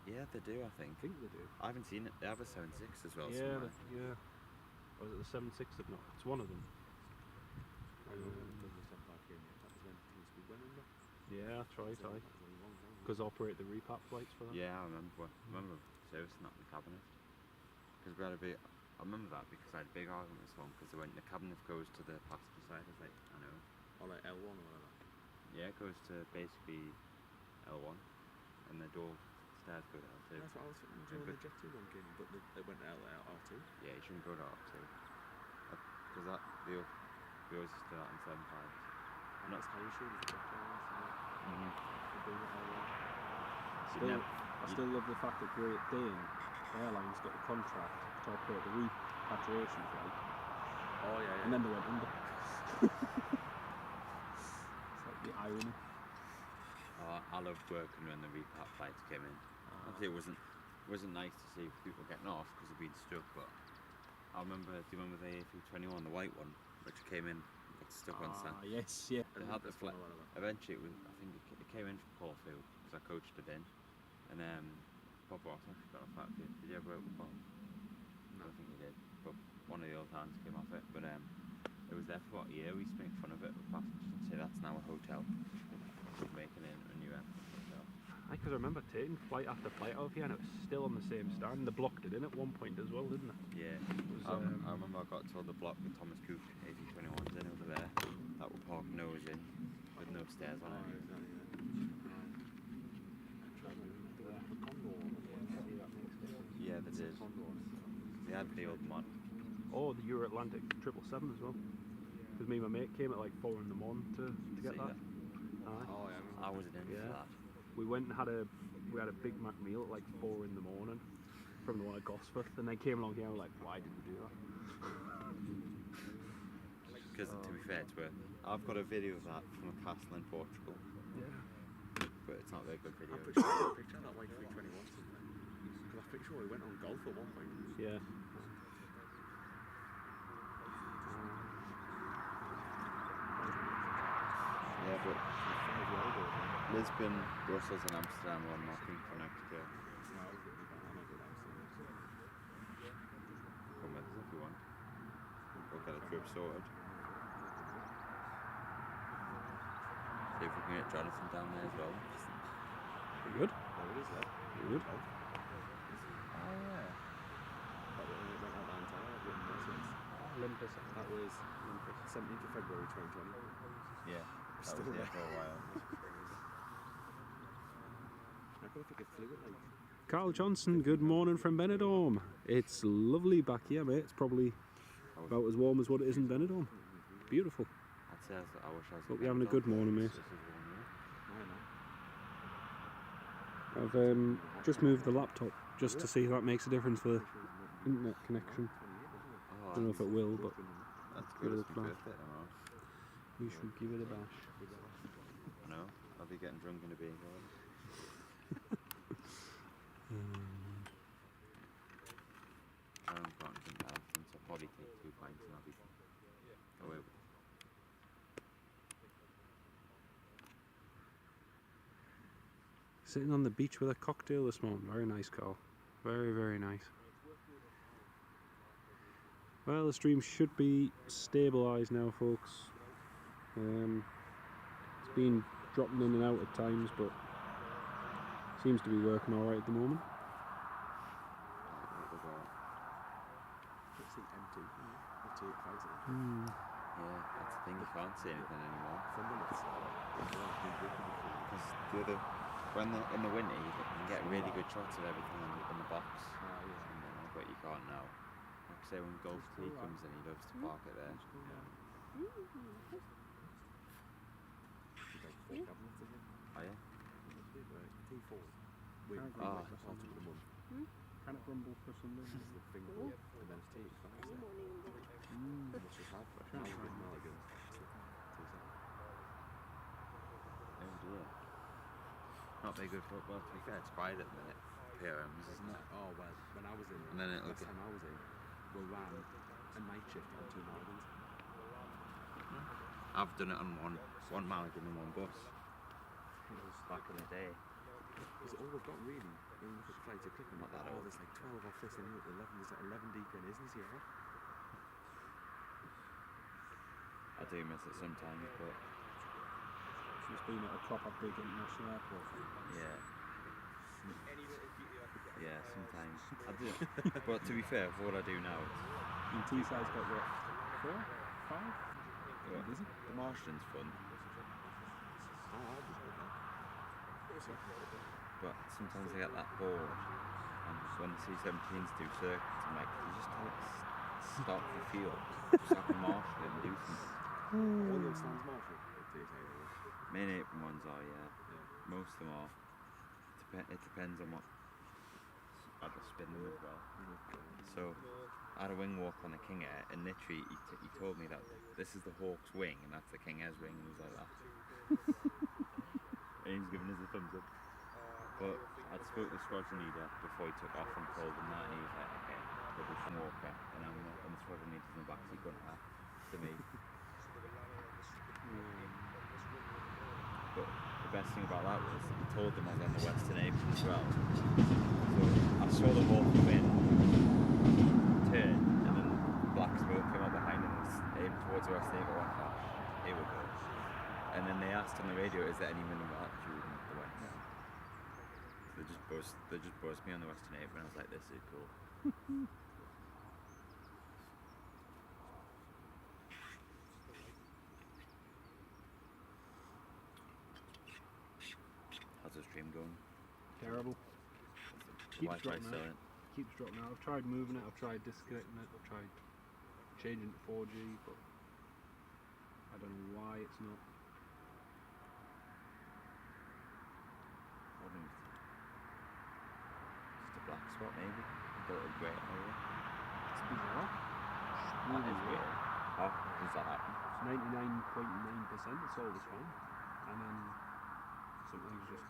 Yeah, they do, I think.
I think they do.
I haven't seen it. They have a 76 as well.
Yeah,
somewhere.
yeah. Or is it the 76 that not? It's one of them. Yeah, try. Because operate the repap flights for that.
Yeah, I remember servicing that in the cabinet. Because we had a big. I remember that because I had a big argument with someone because the cabinet goes to the passenger side. I was like, I know.
Or like L1 or whatever.
Yeah, it goes to basically L1, and the door stairs go to L2.
That's what I was thinking. When the Jet 2 one came in, but it went to R2.
Yeah, you shouldn't go to R2. Because we always used to do that in 75s.
And that's how you should have got
I still love the fact that Great Dane Airlines got the contract to operate the repatriation flight,
Oh yeah.
and then they went under. It's like the irony.
I loved working when the repap flights came in. Obviously, it wasn't nice to see people getting off because they'd been stuck. But I remember. Do you remember the A321, the white one, which came in, got stuck on sand?
Yes, yeah.
They had the flight. Eventually, I think it came in from Caulfield because I coached it in, and Bob Ross actually got off that. Did you ever work with Bob? No. I don't think he did. But one of the old hands came off it. But it was there for about a year. We used to make fun of it with passengers and say that's now a hotel. We're making it a new hotel.
Because I remember taking flight after flight out of here, and it was still on the same stand. They blocked it in at one point as well, didn't they?
Yeah.
Was,
I remember I got told the block with Thomas Cook A321s in over there that were parked nose in with no stairs on it. Yeah, they did. They had the old mod.
Oh, the Euro Atlantic 777 as well. Because me and my mate came at like 4 in the morning to get
See
that.
that?
Oh yeah.
I wasn't in for
Yeah.
that.
We went and had a Big Mac meal at like 4 in the morning from the one at Gosforth, and then came along here and we're like, why did we do that?
Because to be fair to her, I've got a video of that from a castle in Portugal,
Yeah.
but it's not a very good video.
I'm pretty sure I picture that white 321 something. Because I'm pretty sure we went on golf at one point.
Yeah.
Yeah, but
5 years ago.
Lisbon, Brussels and Amsterdam are knocking for next year. Come with us if you want. We'll get a trip sorted. See if we can get Jonathan down there as well.
Good.
There it is, there.
Good.
Oh yeah.
That went out that entire written message.
Olympus.
That was 17th of February 2020.
Yeah. That
Still
was there
there.
for a while.
I could have think it flew it like.
Carl Johnson, good morning from Benidorm. It's lovely back here, mate. It's probably about as warm as what it is in Benidorm. Beautiful.
I'd say I wish I was.
Hope you're having a good morning, mate.
This is warm,
I know.
I've just moved the laptop just to see if that makes a difference for the internet connection.
yeah.
Don't know if it will, but
That's
Good
good.
old
It's my
flat.
birthday tomorrow.
we should give it a bash.
I know. I'll be getting drunk in a beer garden. I can't drink that often, so I'll probably take 2 pints and I'll be away with it.
Sitting on the beach with a cocktail this morning. Very nice, Carl. Very, very nice. Well, the stream should be stabilised now, folks. It's been dropping in and out at times, but seems to be working alright at the moment.
What was that?
Let's see, empty. Let's see, fight it.
Yeah, that's the thing. You can't see anything anymore.
Because
Because the other, when in the winter, you can get really good shots of everything in the box. But you can't now. Like say when Golf T comes in, he loves to park it there. Oh yeah.
T4. Wait,
Can't
Ah.
the half of the month.
Can it rumble for some
This
reason?
is the thing, and then it's T5. Which is hard for
Sure.
Mulligan.
Oh dear. Not very good for, well to be fair, it's quiet at the minute. PRMs, isn't it?
Oh well, when I was in,
And then it
last
looks-
time I was in, we ran a night shift on 2 Mulligans.
I've done it on one Mulligan and one bus.
It was
Back in the day.
Because all we've got really, when we look at the flights of clipping,
Not that
oh,
old.
there's like 12 off this and here, 11, there's like 11 deep in, isn't it? Yeah?
I do miss it sometimes, but
So it's been at a proper big international airport.
yeah. Yeah, sometimes. I do. But to be fair, for what I do now,
And Teesside's got what? 4? 5?
it's the Martian's fun,
Oh, I was good at
but sometimes I get that bored. And just when the C-17s do circuits, I'm like, can you just tell it to stop the field? Just have a marshal and do something.
All those stands Marshall.
Main apron ones are, yeah.
Yeah.
Most of them are. It depends on what. I'd just spin them as well. So I had a wing walk on the King Air, and literally he told me that this is the Hawk's wing, and that's the King Air's wing, and he was like that. And he was giving us a thumbs up. But I spoke to the squadron leader before he took off and told him that, and he was like, okay, but there's some walker, and the squadron leader's in the backseat going like that to me. But the best thing about that was I told them I was on the Western Apron as well. So I saw the Hawk come in, turn, and then black smoke came up behind him and was aimed towards the Western Apron. I went, oh, here we go. And then they asked on the radio, is there any minimum altitude in the West? So they just buzzed me on the Western Apron. I was like, this is cool. How's the stream going?
Terrible.
The
Keeps
Wi-Fi
dropping
still
out.
in?
Keeps dropping out. I've tried moving it, I've tried disconnecting it, I've tried changing to 4G, but I don't know why it's not.
What is it? Just a black spot maybe? A little grey area?
It's bizarre.
That is weird. How does that happen?
It's 99.9%, it's always fine. And then something's just.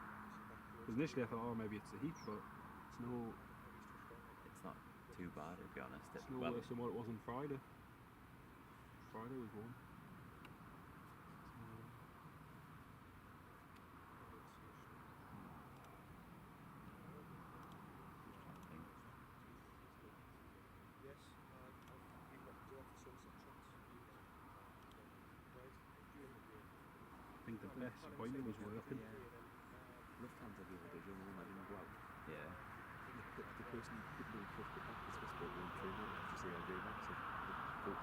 Because initially I thought, oh, maybe it's the heat, but it's no,
It's not too bad, to be honest.
it's no worse than what it was on Friday. Friday was warm. I think the best boiler was working.
Lufthansa the other day, you know, when I didn't go out.
Yeah.
The person who couldn't do first pick up was supposed to be on train now to say I'll go back, so they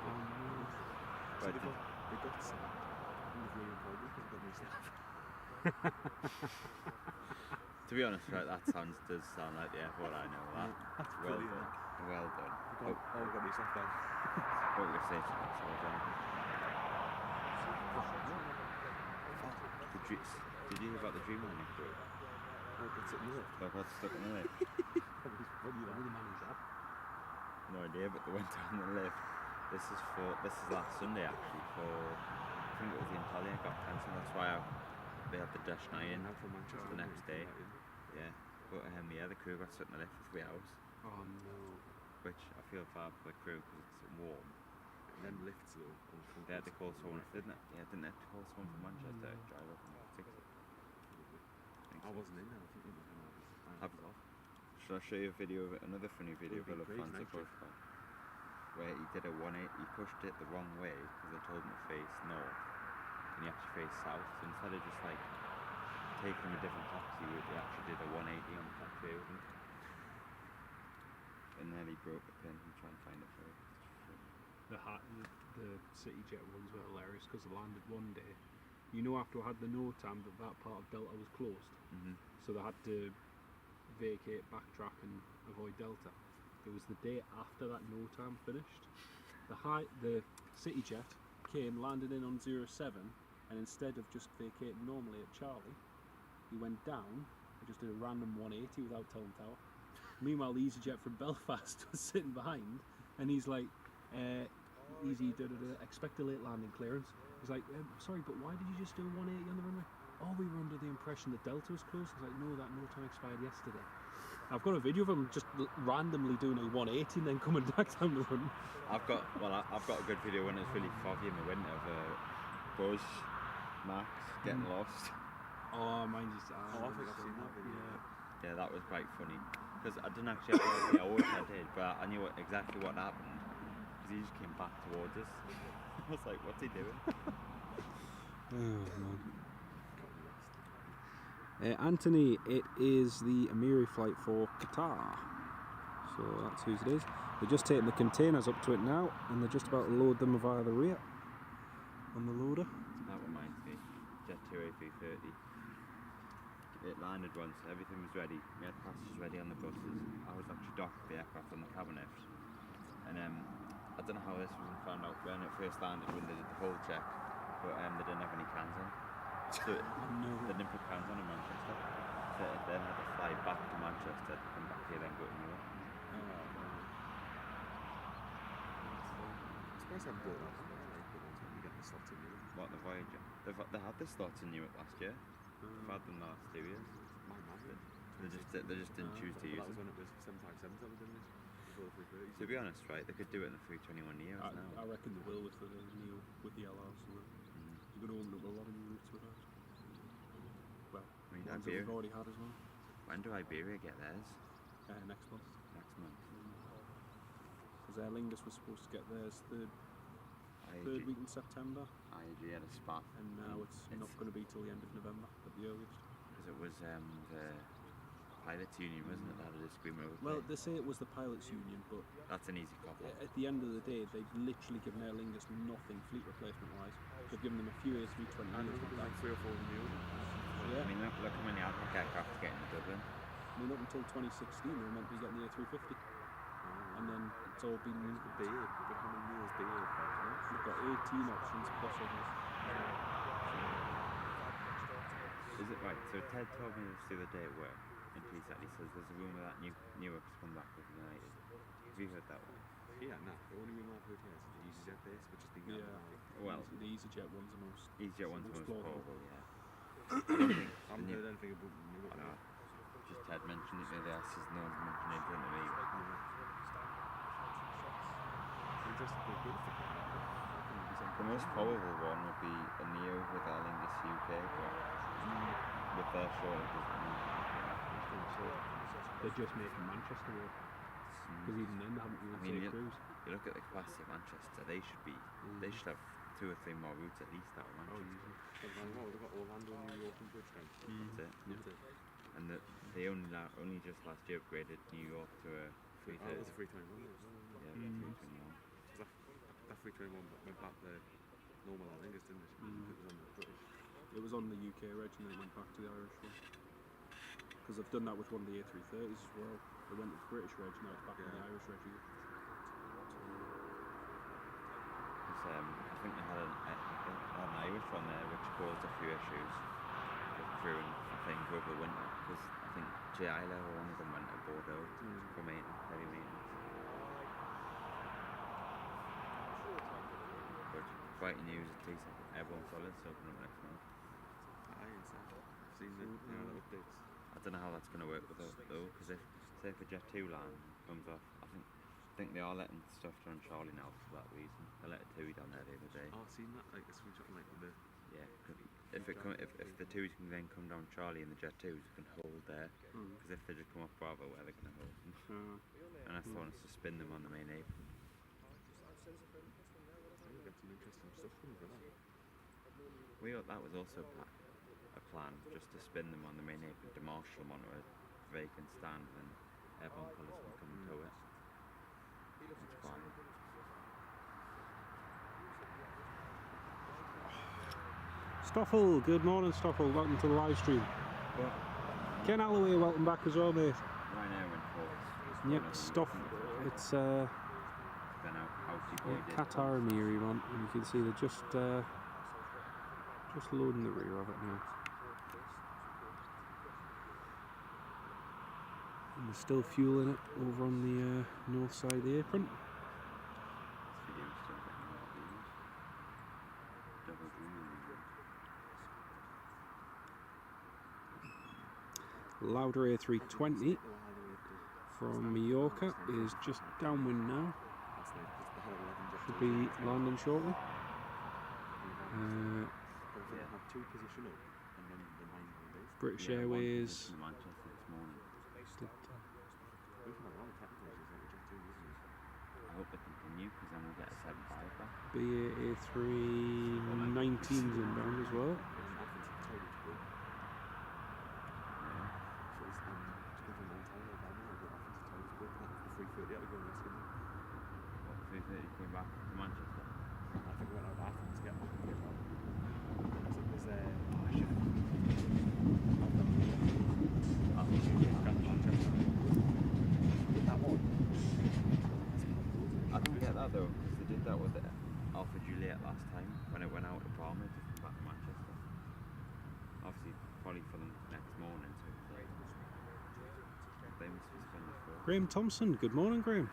Oh no.
so they got sacked. And they've re-employed them because they've got no staff.
To be honest, right, that does sound like the airport I know.
That's
Well
brilliant.
done. Well done.
They've got no staff then.
What were you going to say to that? So, did you hear about the Dreamliner crew?
Oh, got sitting in it.
That got stuck in the lift?
That was funny,
How
that.
many man is that?
No idea, but they went down the lift. This is last Sunday actually I think it was the Italian got cancelled, that's why they had the Dash 9 in
Out from Manchester
the next day.
United.
Yeah. But yeah, the crew got stuck in the lift for 3 hours,
Oh no.
which I feel bad for the crew because it's warm.
And then lifts though.
They had to call someone, didn't they? Yeah, didn't they have to call someone from Manchester to drive up and fix it?
I wasn't in there, I think it was when I was off.
Should I show you a video of it? Another funny video of a
It'd be
Lufthansa
crazy, night
protocol where he did a 180, he pushed it the wrong way because they told him to face north and he actually faced south, so instead of just like taking a different taxi route, they actually did a 180 on the taxi route and then he broke the pin and tried to find it for it.
The CityJet ones were hilarious because they landed one day. You know, after I had the NOTAM that part of Delta was closed, so they had to vacate, backtrack, and avoid Delta. It was the day after that NOTAM finished. The CityJet came, landed in on 07, and instead of just vacating normally at Charlie, he went down and just did a random 180 without telling Tower. Meanwhile, the EasyJet from Belfast was sitting behind, and he's like, easy, expect a late landing clearance. He's like, sorry, but why did you just do a 180 on the runway? Oh, we were under the impression that Delta was closed. He's like, no, that NOTAM expired yesterday. I've got a video of him just randomly doing a 180 and then coming back down the run.
I've got a good video when it's really foggy in the winter of Buzz, Max getting lost.
Oh, mine just.
Oh, I think I've seen that video.
Yeah, that was quite funny because I didn't actually have any idea. I wish I did, but I knew exactly what happened because he just came back towards us. I was like, what's he doing?
Oh, man. Anthony, it is the Amiri flight for Qatar. So that's whose it is. They're just taking the containers up to it now, and they're just about to load them via the rear on the loader.
That reminds me, Jet 2 A330. It landed once, everything was ready. We had passengers ready on the buses. I was actually docked the aircraft on the cabin lift. And I don't know how this wasn't found out when it first landed, when they did the whole check, but they didn't have any cans on. So they didn't put cans on in Manchester. So it then had to fly back to Manchester to come back here, then go to Newark.
I'm surprised I haven't bought that. Like the ones when you get the slots in Newark.
What, the Voyager? They had the slots in Newark last year. They've had them the last 2 years.
My man did.
They just didn't choose to use
That was
them.
when it was 757s that were doing it. Before the 330s.
To be honest, right, they could do it in the 321 years now.
I reckon they will with the new with the LRs. So you're going to open up a lot of new routes with that. Well,
I mean,
ones that we've already had as well.
When do Iberia get theirs?
Next month.
Next month.
Because Aer Lingus was supposed to get theirs third week in September,
IAG had a spat.
and now it's not going to be till the end of November at the earliest.
Because it was the pilots union, wasn't it, that had a disagreement with
Well, they say it was the pilots union, but
that's an easy cop off.
at the end of the day, they've literally given Aer Lingus nothing fleet replacement wise. They've given them a few A320s.
And there's like 3 or 4 new.
Yeah.
I mean, look how many ad hoc aircraft are getting to Dublin.
I mean, up until 2016, they were meant to be getting the A350, and then it's all been.
BA, but how many years BA have got?
We've got 18 options plus others.
Is it right? So Ted told me this the other day at work, and he said there's a rumour that Newark's come back with United. Have you heard that one?
Yeah, nah. The only room I've heard here is the EasyJet base, which has been going on.
Well,
the EasyJet one's the most.
EasyJet one's most
plausible.
probable, yeah. I
I haven't heard anything about Newark.
know. Just Ted mentioned it the other day. I says no one's mentioned it to me.
Interesting, good for
The most probable one would be a Neo with Aer Lingus UK, but with their shortages,
They're just making Manchester work. Because even then, they haven't
I
even
mean,
saved crews.
you look at the capacity of Manchester, they should have 2 or 3 more routes at least out of
Oh,
Manchester.
easy. We've got Orlando, New York, and Bridgetown.
That's it.
That's it.
And they only just last year upgraded New York to a
Oh, it was
330.
a 321.
Yeah, 321.
That 321 went back the normal, I think, didn't it? It was on the British.
It was on the UK reg and then it went back to the Irish one. Because they've done that with one of the A330s as well. They went to the British reg, now it's back on the Irish reg again.
I think they had an Irish one there which caused a few issues with crew and things over the winter, because I think J.I.L.A. or one of them went to Bordeaux for maintenance, heavy maintenance. But fighting news at least everyone's solid, so open up next month.
I've seen the updates.
I don't know how that's going to work with it though, because if the Jet 2 land comes off, I think they are letting stuff down Charlie now for that reason. They let a 2 down there the other day.
Oh, I've seen that, like a screenshot like the...
Yeah, cause if the 2s can then come down Charlie and the Jet 2s can hold there, because if they just come off Bravo, where they're going to hold them? And that's the one to spin them on the main apron.
We've got some interesting stuff coming for that.
That was also a plan, just to spin them on the main apron, to marshal them onto a vacant stand, and airborne colours can come and tow it. It's fine.
Stoffel, good morning Stoffel, welcome to the live stream. Ken Alloway, welcome back as well, mate.
Ryanair and Force.
Yep, it's Qatar Emiri one, and you can see they're just loading the rear of it now. And there's still fuel in it over on the north side of the apron. Lauder A320 from Mallorca is just downwind now. Should be landing shortly. British Airways.
I hope they continue, because then we'll get a 7.5 back.
BA A319's inbound as well.
What, 330 coming back to Manchester?
I think we went out after to get back and get back. So
I don't get that though, because they did that with the Alpha Juliet last time when it went out to Palma to come back to Manchester. Obviously, probably for the next morning, so they must be spending for.
Graham Thompson, good morning, Graham.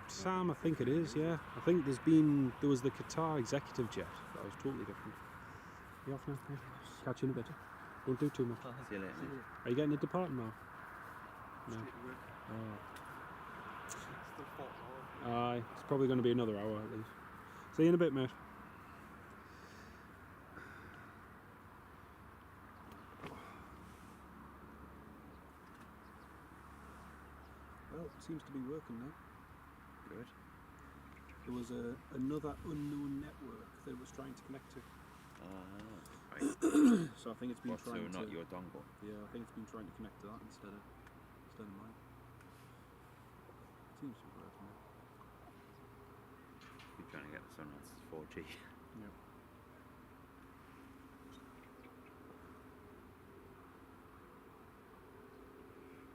Sam, I think it is, yeah. I think there was the Qatar executive jet. That was totally different. You off now? Yeah. Catch you in a bit. Don't do too much.
See you later, mate.
Are you getting a departing now? No. Oh. Aye, it's probably going to be another hour at least. See you in a bit, mate. Well, it seems to be working now.
Good.
There was another unknown network that it was trying to connect to.
Right.
So I think it's been trying to...
So not your dongle?
Yeah, I think it's been trying to connect to that instead of mine. Seems to be working now.
You're trying to get the Sunrise 4G.
Yep.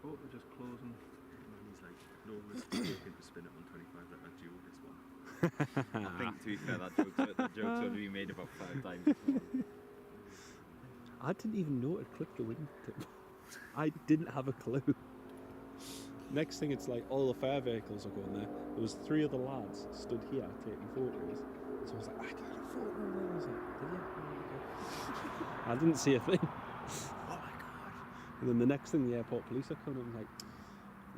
Oh, they're just closing.
And he's like, no risk taken to spin it on 25 like that dual this one.
I think, to be fair, that joke's only been made about 5 times.
I didn't even know it clipped the wingtip. I didn't have a clue. Next thing, it's like all the fire vehicles are going there. There was 3 other lads stood here taking photos. So I was like, I got a photo of them. I was like, did you? Oh, okay. I didn't see a thing. Oh my god. And then the next thing, the airport police are coming and like,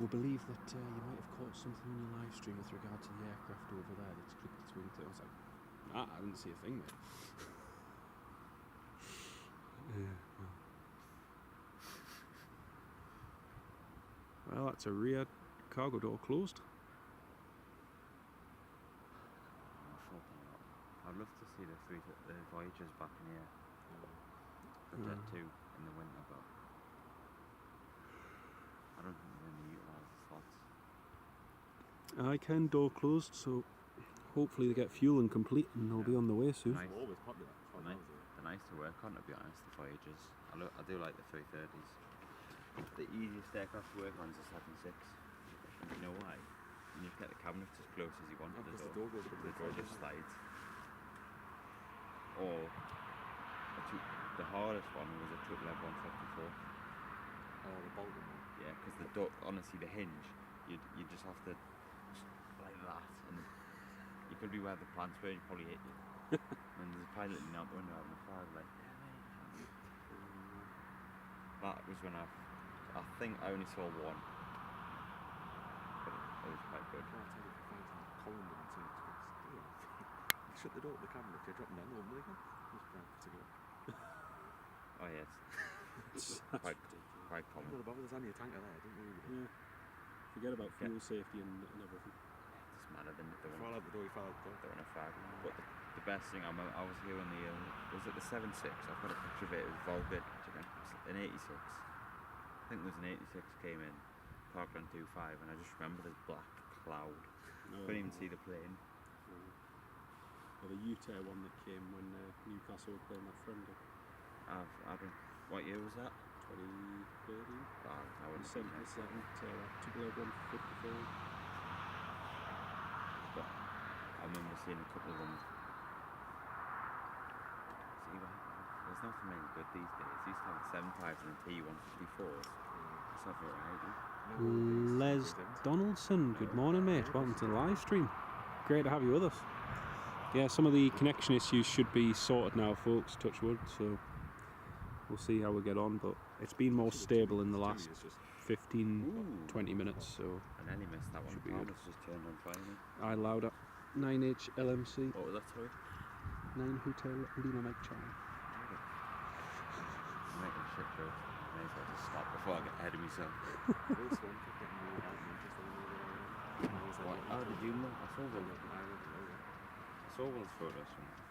we believe that you might have caught something on your live stream with regard to the aircraft over there that's clipped its wingtip. I was like, nah, I didn't see a thing, mate. Well, that's a rear cargo door closed.
Oh, love to see the Voyagers back in here. But they're too in the winter, but I don't think they're going to utilise the slots.
I can, door closed, so hopefully they get fuel and complete and they'll be on the way soon.
Nice.
Always popular.
They're nice to work on, to be honest, the Voyagers. I do like the 330s. The easiest aircraft to work on is the 76. And you know why? You get the cabinets as close as you want to the door. The door just slides. Or the hardest one was a 154.
Oh, the Bolton one.
Yeah, because the door, honestly, the hinge, you just have to like that, and you could be where the plants were, and you probably hit you. And there's a pilot leaning out the window having a fire, like, yeah, mate. That was when I think I only saw one, but it was quite good.
Well, I'll tell you, if you find some colander and some you shut the door at the cabinet, you're dropping down home, there you go. Just trying to go.
Oh yes, it's quite common.
Not about there's only a tanker there, don't worry about it.
Yeah. Forget about fuel safety and everything.
It's matter than the
Fall out the door, you fall out the door.
they're on a fag. But the best thing, I was here when was it the 76? I've got a picture of it. It was Volga, an 86. I think it was an 86 came in, parked on 25, and I just remember this black cloud. Couldn't even see the plane.
Or the Utah one that came when Newcastle were playing that friendly.
What year was that?
2013.
I wouldn't
December
know.
7th, 154.
But I remember seeing a couple of them. See, there's nothing many good these days. They used to have the 75s and the T154s. It's a variety.
Les Donaldson, good morning, mate. Welcome to the live stream. Great to have you with us. Yeah, some of the connection issues should be sorted now, folks. Touch wood. So we'll see how we get on, but it's been more stable in the last 15-20 minutes. So
I nearly missed that one.
Should be
Palmer's
good.
just turned on fire.
I allowed it. 9H LMC.
What was that, sorry?
9 Hotel Lima Mike Charlie.
I'm making shit jokes. I may as well just stop before I get ahead of myself. What? Oh, did you know? I saw Will's photos from that.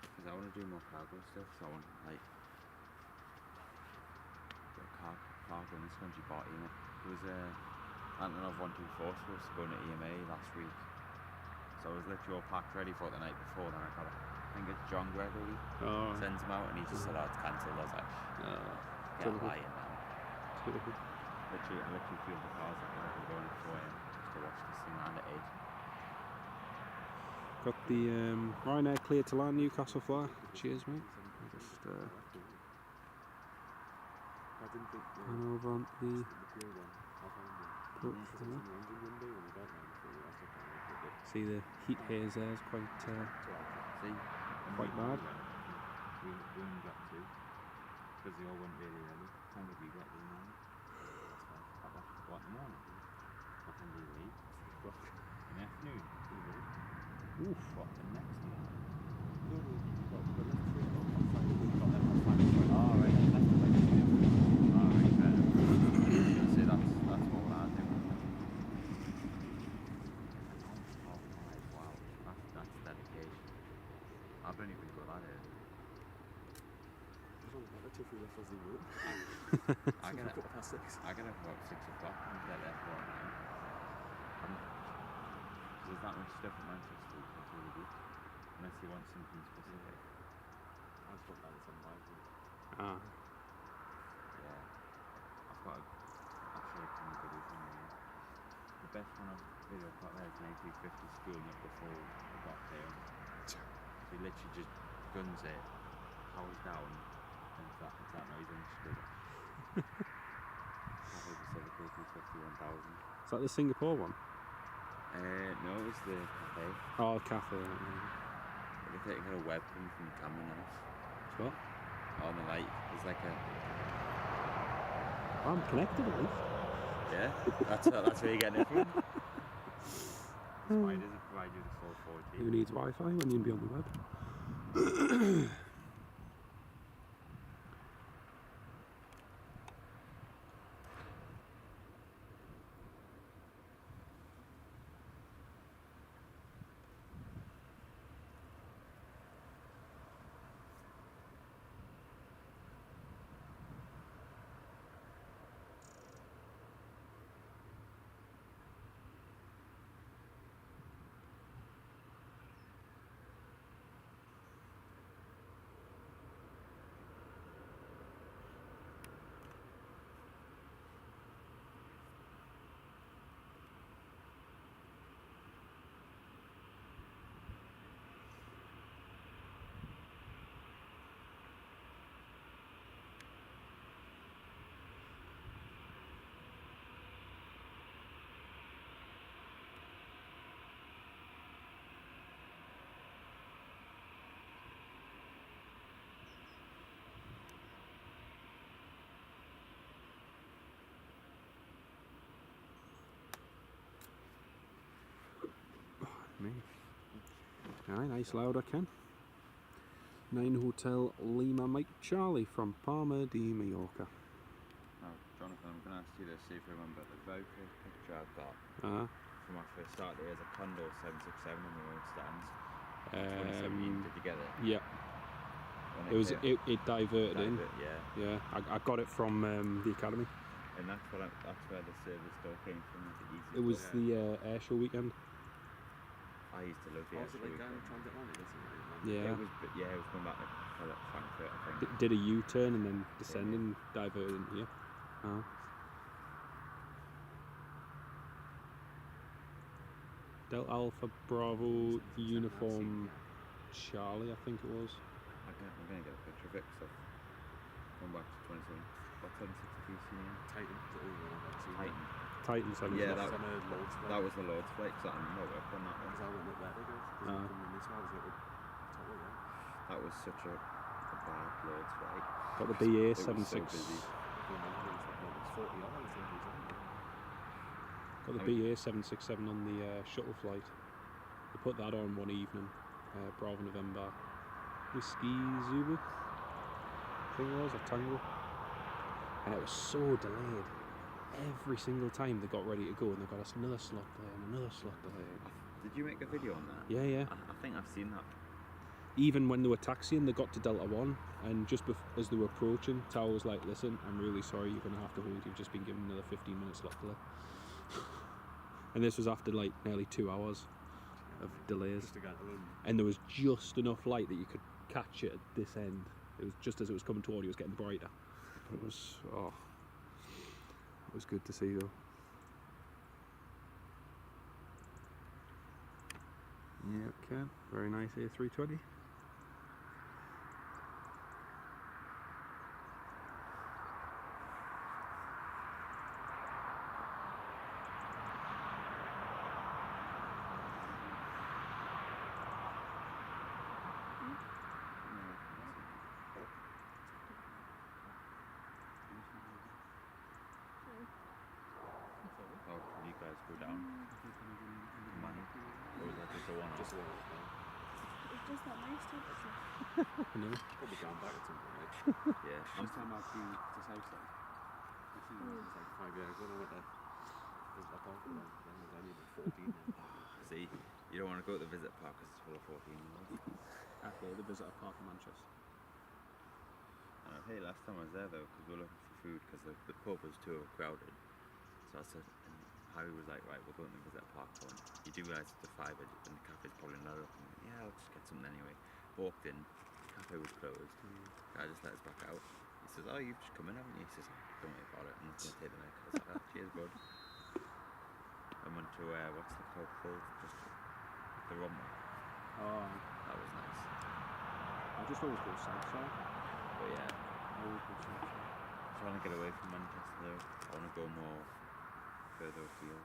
Because I want to do more cargo stuff, so I want like the cargo in this country bought in it. There was a Antonov 124 supposed to go into EMA last week. So I was literally all packed ready for it the night before, then I got it. I think it's John Gregory sends him out and he just said, oh, it's cancelled. I was like, get lying now. I literally feel the cars like that. We're going at 4 AM just to watch this thing land at 8.
Got the Ryanair cleared to land, Newcastle fly. Cheers, mate. Just and over on the see the heat haze there is quite bad.
Because they all went really early. Time have you got in the morning? That's fine. What in the morning? What time do you leave? 6 o'clock. In the afternoon?
Oof.
What, the next morning? See, that's what I do. Wow, that's dedication. I don't even go that early. I get up about 6 o'clock and get there for 9. There's that much stuff in Manchester you can really do, unless you want something specific. I just want that some live.
Ah.
Yeah. I've got actually a kind of good evening. The best one I've got there is an A330 spooling up before I got there. So he literally just guns it, powers down, and it's that noise and screw it. I hope it's over A350 1000.
Is that the Singapore one?
No, it's the cafe.
Oh, cafe.
They take a webcam from the camera now.
What?
On the light, there's like a...
I'm connected at least.
Yeah, that's where you're getting it from. Why does it provide you the full 4G?
Who needs Wi-Fi when you can be on the web? Me. Aye, nice louder, Ken. 9 Hotel Lima Mike Charlie from Palma de Mallorca.
Now, Jonathan, I'm going to ask you to see if you remember the very first picture I've got
Uh-huh.
from my first start there is a Condor 767 in the road stands.
Um,
2017, did you get it?
Yeah.
When
It diverted in.
Yeah.
Yeah, I got it from the academy.
And that's where the service door came from.
It was the air show weekend.
I used to love the
Oh, is it like
weekend.
transatlantic or something?
Yeah.
It was going back to Frankfurt, I think.
Did a U-turn and then descended and diverted in here. Delta Alpha Bravo Uniform Charlie, I think it was.
I'm going to get a picture of it because I've gone back to 27. What 760 CM?
Titan.
Titan.
Titan 7.
Yeah,
that was on a Lord's flight.
That was the Lord's flight because I didn't work on that one.
Because I went up there to go. Because this one was like
That was such a bad Lord's flight.
Got the BA
It was so
76.
busy.
Got the BA 767 on the shuttle flight. They put that on one evening. Bravo November Whiskey Zulu, I think it was, or Tango. And it was so delayed. Every single time they got ready to go, and they got us another slot there and another slot there.
Did you make a video on that?
Yeah.
I think I've seen that.
Even when they were taxiing, they got to Delta 1, and just as they were approaching, Tower was like, listen, I'm really sorry, you're going to have to hold, you've just been given another 15 minutes slot delay. And this was after like nearly 2 hours of delays. And there was just enough light that you could catch it at this end. It was just as it was coming toward you, it was getting brighter. But it was, it was good to see though. Yeah, okay, very nice A330.
Oh, can you guys go down? Money? Or was that just a one-off?
Just a one-off.
It's just that nice temperature.
No.
Probably going back at some point, right?
Yeah.
Last time I've been to Southside, I think it was like 5 years ago. I went to visit park with them. Then I was only about 14 then.
See, you don't want to go to the visit park because it's full of 14-year-olds.
Okay, the visitor park in Manchester.
Hey, last time I was there though, because we were looking for food because the pub was too overcrowded. So I said, and Harry was like, right, we're going to the visitor park point. You do realise it's the 5 and the cafe's probably not open. Yeah, I'll just get something anyway. Walked in, the cafe was closed. Guy just let us back out. He says, oh, you've just come in, haven't you? He says, don't worry about it, I'm not going to take the mic. I was like, oh, cheers, bud. I went to, what's the pub called? Just the Rumble.
Oh,
That was nice.
I just always go Southside.
But yeah,
Always go Southside.
trying to get away from Manchester though. I want to go more further afield.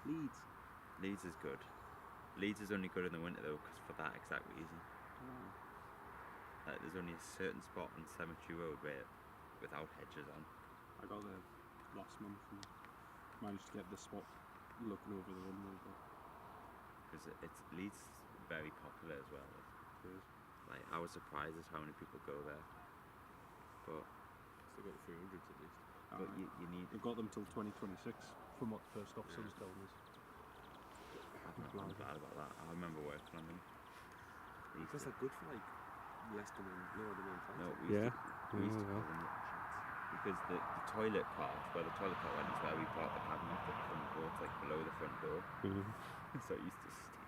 Leeds.
Leeds is good. Leeds is only good in the winter though, because for that exact reason. There's only a certain spot on Cemetery Road where without hedges on.
I got there last month and managed to get the spot looking over the runway.
Because it's Leeds is very popular as well. Like I was surprised at how many people go there. But
Still got the 300s at least.
you need.
They've got them till 2026 from what the first officer's told us.
I'm not bad about that. I remember working on them.
Because they're good for like less than lower than one
No,
flight.
we used
Yeah.
to, we used to call them little shits. Because the toilet part, where the toilet part went, is where we parked the cabin at the front door. It's like below the front door. So it used to stink.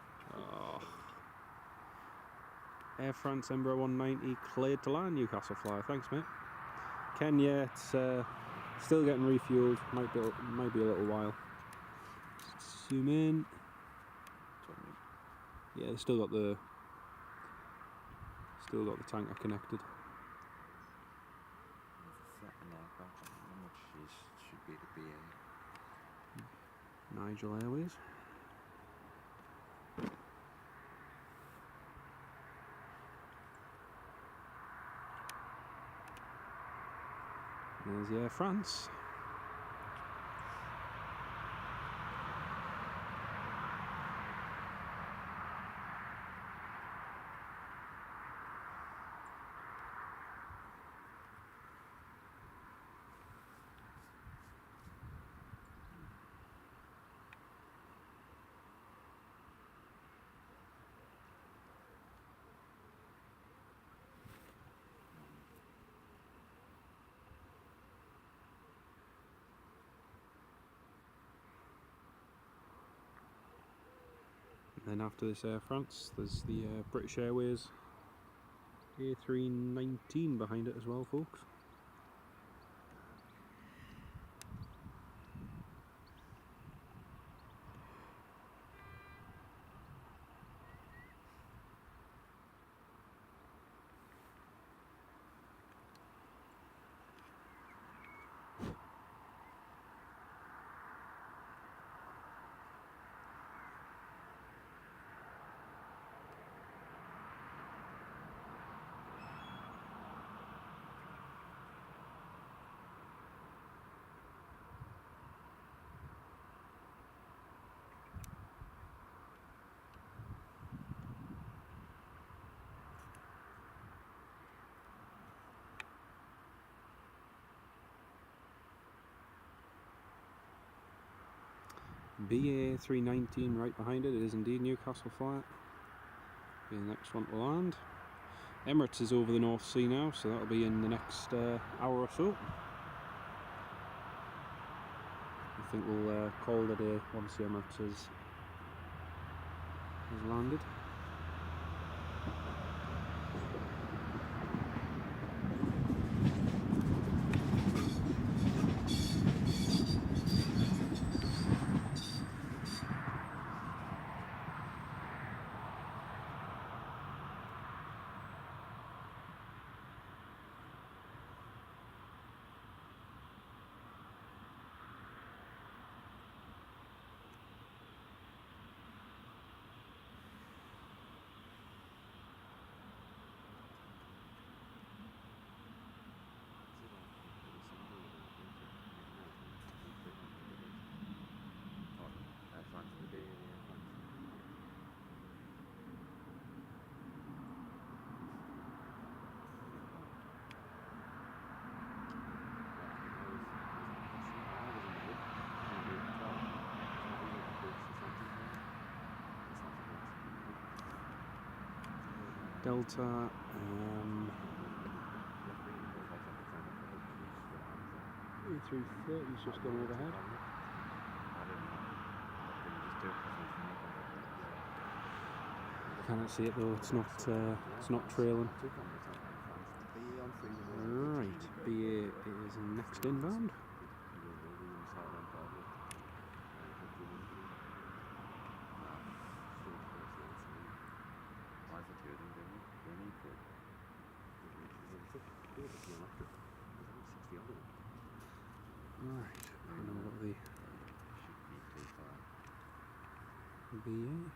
Air France Embraer 190 cleared to land, Newcastle flyer. Thanks, mate. Ken, yeah, it's still getting refueled. Might be a little while. Zoom in. Yeah, they still got the tanker connected.
There's a set in aircraft. I don't know how much should be the BA.
Nigel Airways. There's the Air France. And then after this Air France, there's the British Airways A319 behind it as well, folks. BA 319 right behind it. It is indeed Newcastle flight. Be the next one to land. Emirates is over the North Sea now, so that'll be in the next hour or so. I think we'll call it a day once the Emirates has landed.
Air France would be Air France.
Delta, A330's just gone overhead.
I don't know. They just do it because
Cannot see it though. It's not trailing. Right, BA is next inbound.
why is the two of them doing it? They need to.
Right, I know what the
Shouldn't be too far.
BA.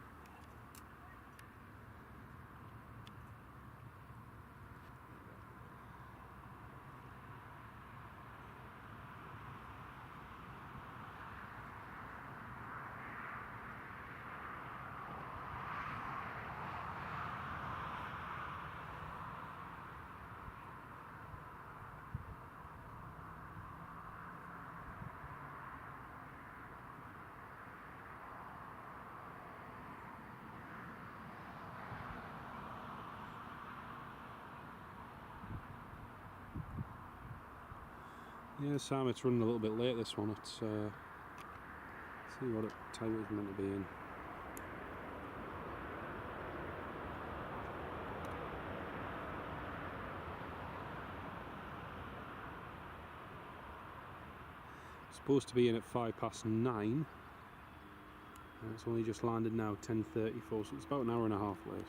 Yeah, Sam, it's running a little bit late this one. It's see what time it was meant to be in. It's supposed to be in at 9:05, and it's only just landed now, 10:34, so it's about an hour and a half late.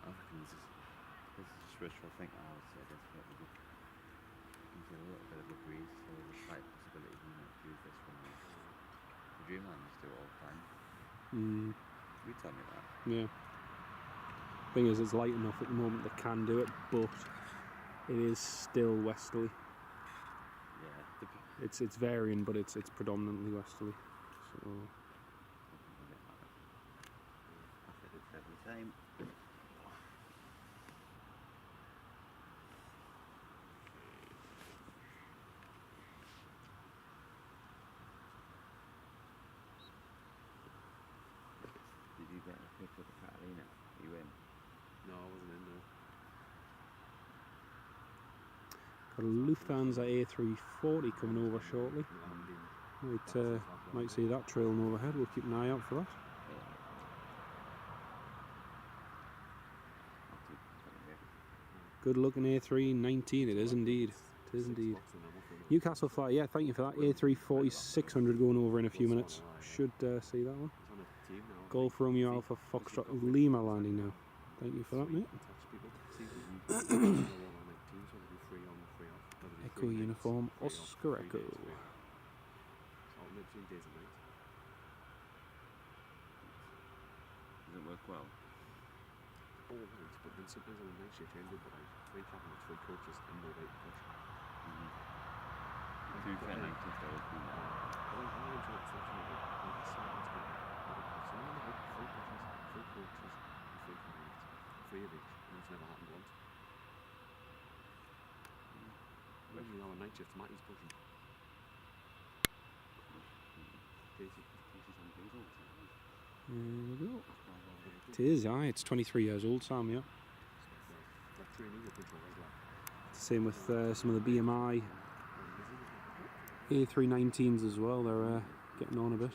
I reckon this is just wishful thinking. I would say this, but we can get a little bit of a breeze, so there's a slight possibility we might use this one. The Dreamliners do it all the time. You tell me that.
Yeah. Thing is, it's light enough at the moment they can do it, but it is still westerly.
Yeah.
It's varying, but it's predominantly westerly. So.
I said it's every time. picked up the Catalina? Are you in?
No, I wasn't in there.
Got a Lufthansa A340 coming over shortly. Might see that trailing overhead. We'll keep an eye out for that. Good looking A319 it is indeed. It is indeed. Newcastle flight, yeah, thank you for that. A340 600 going over in a few minutes. Should see that one. Golf Romeo Alpha Foxtrot Lima landing now. Thank you for that, mate. Echo uniform Oscar Echo.
Does it work well?
All right, but then sometimes on the night shift you end up with like 3 cabin with 3 coaches and no weight push.
To be fair, night shift always been that.
I enjoy it such a lot. Like the Saturday time, some of them have 3 pushes, 3 coaches, and 3 cabins. 3 of each, and it's never happened once. Usually on a night shift, Matty's pushing. Casey pushes on things all the time.
There we go. It is, aye, it's 23 years old, Sam, yeah. Same with some of the BMI A319s as well, they're getting on a bit.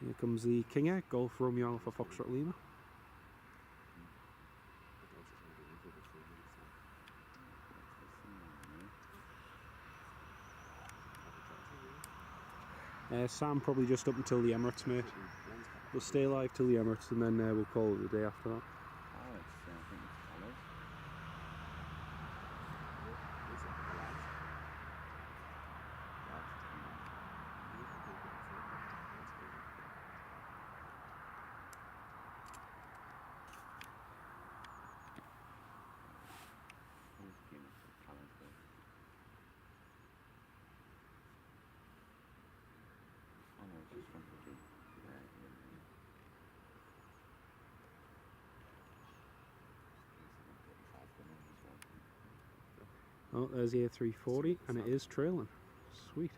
Here comes the King Air, Golf Romeo Alpha Foxtrot Lima. Sam probably just up until the Emirates, mate. We'll stay live till the Emirates and then we'll call it the day after that.
Oh, I think it's solid.
Oh, there's the A340 and it is trailing. Sweet.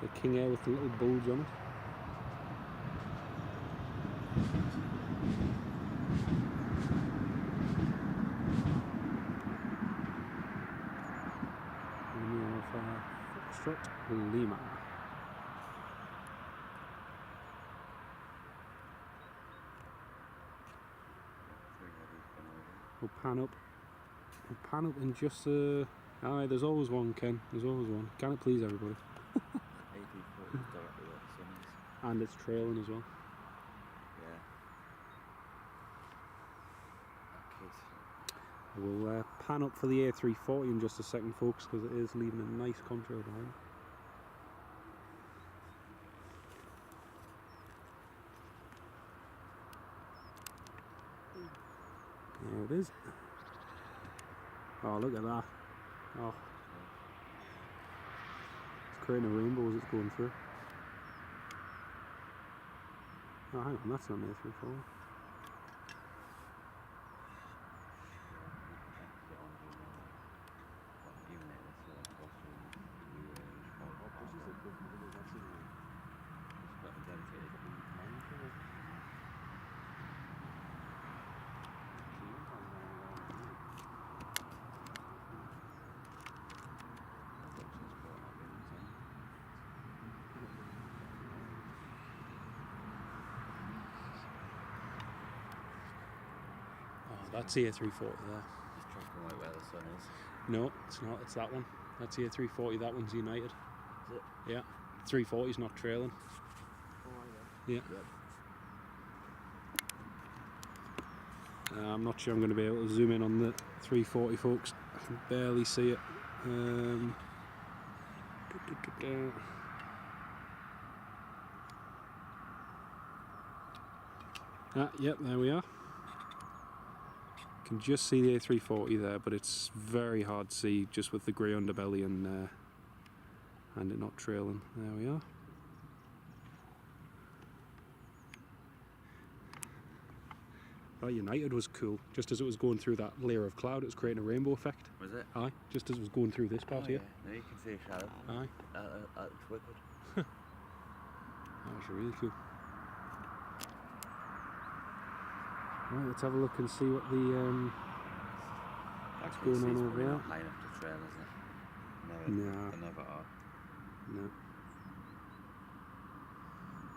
It's a King Air with a little bulge on it. Foxtrot Lima. We'll pan up. We'll pan up in just aye, there's always one, Ken. There's always one. Can it please everybody? And it's trailing as well.
Yeah. Okay, so
We'll pan up for the A340 in just a second, folks, because it is leaving a nice contrail behind. There it is. Oh, look at that. Oh. It's creating a rainbow as it's going through. Oh, hang on, that's not an A340. That's the A340 there.
just tracking right where the sun is.
No, it's not. It's that one. That's the A340. That one's United.
Is it?
Yeah. 340's not trailing.
Oh,
Yeah.
Yep.
I'm not sure I'm going to be able to zoom in on the 340, folks. I can barely see it. Yep, there we are. Can just see the A340 there, but it's very hard to see just with the grey underbelly and it not trailing. There we are. Right, United was cool. Just as it was going through that layer of cloud, it was creating a rainbow effect.
Was it?
Aye, just as it was going through this part here.
Yeah. Now you can see a shadow.
Aye,
That looks wicked.
that was really cool. Right, let's have a look and see what the
What's
going on over there?
Not high enough to trail, is it? Never,
No.
They never are.
No.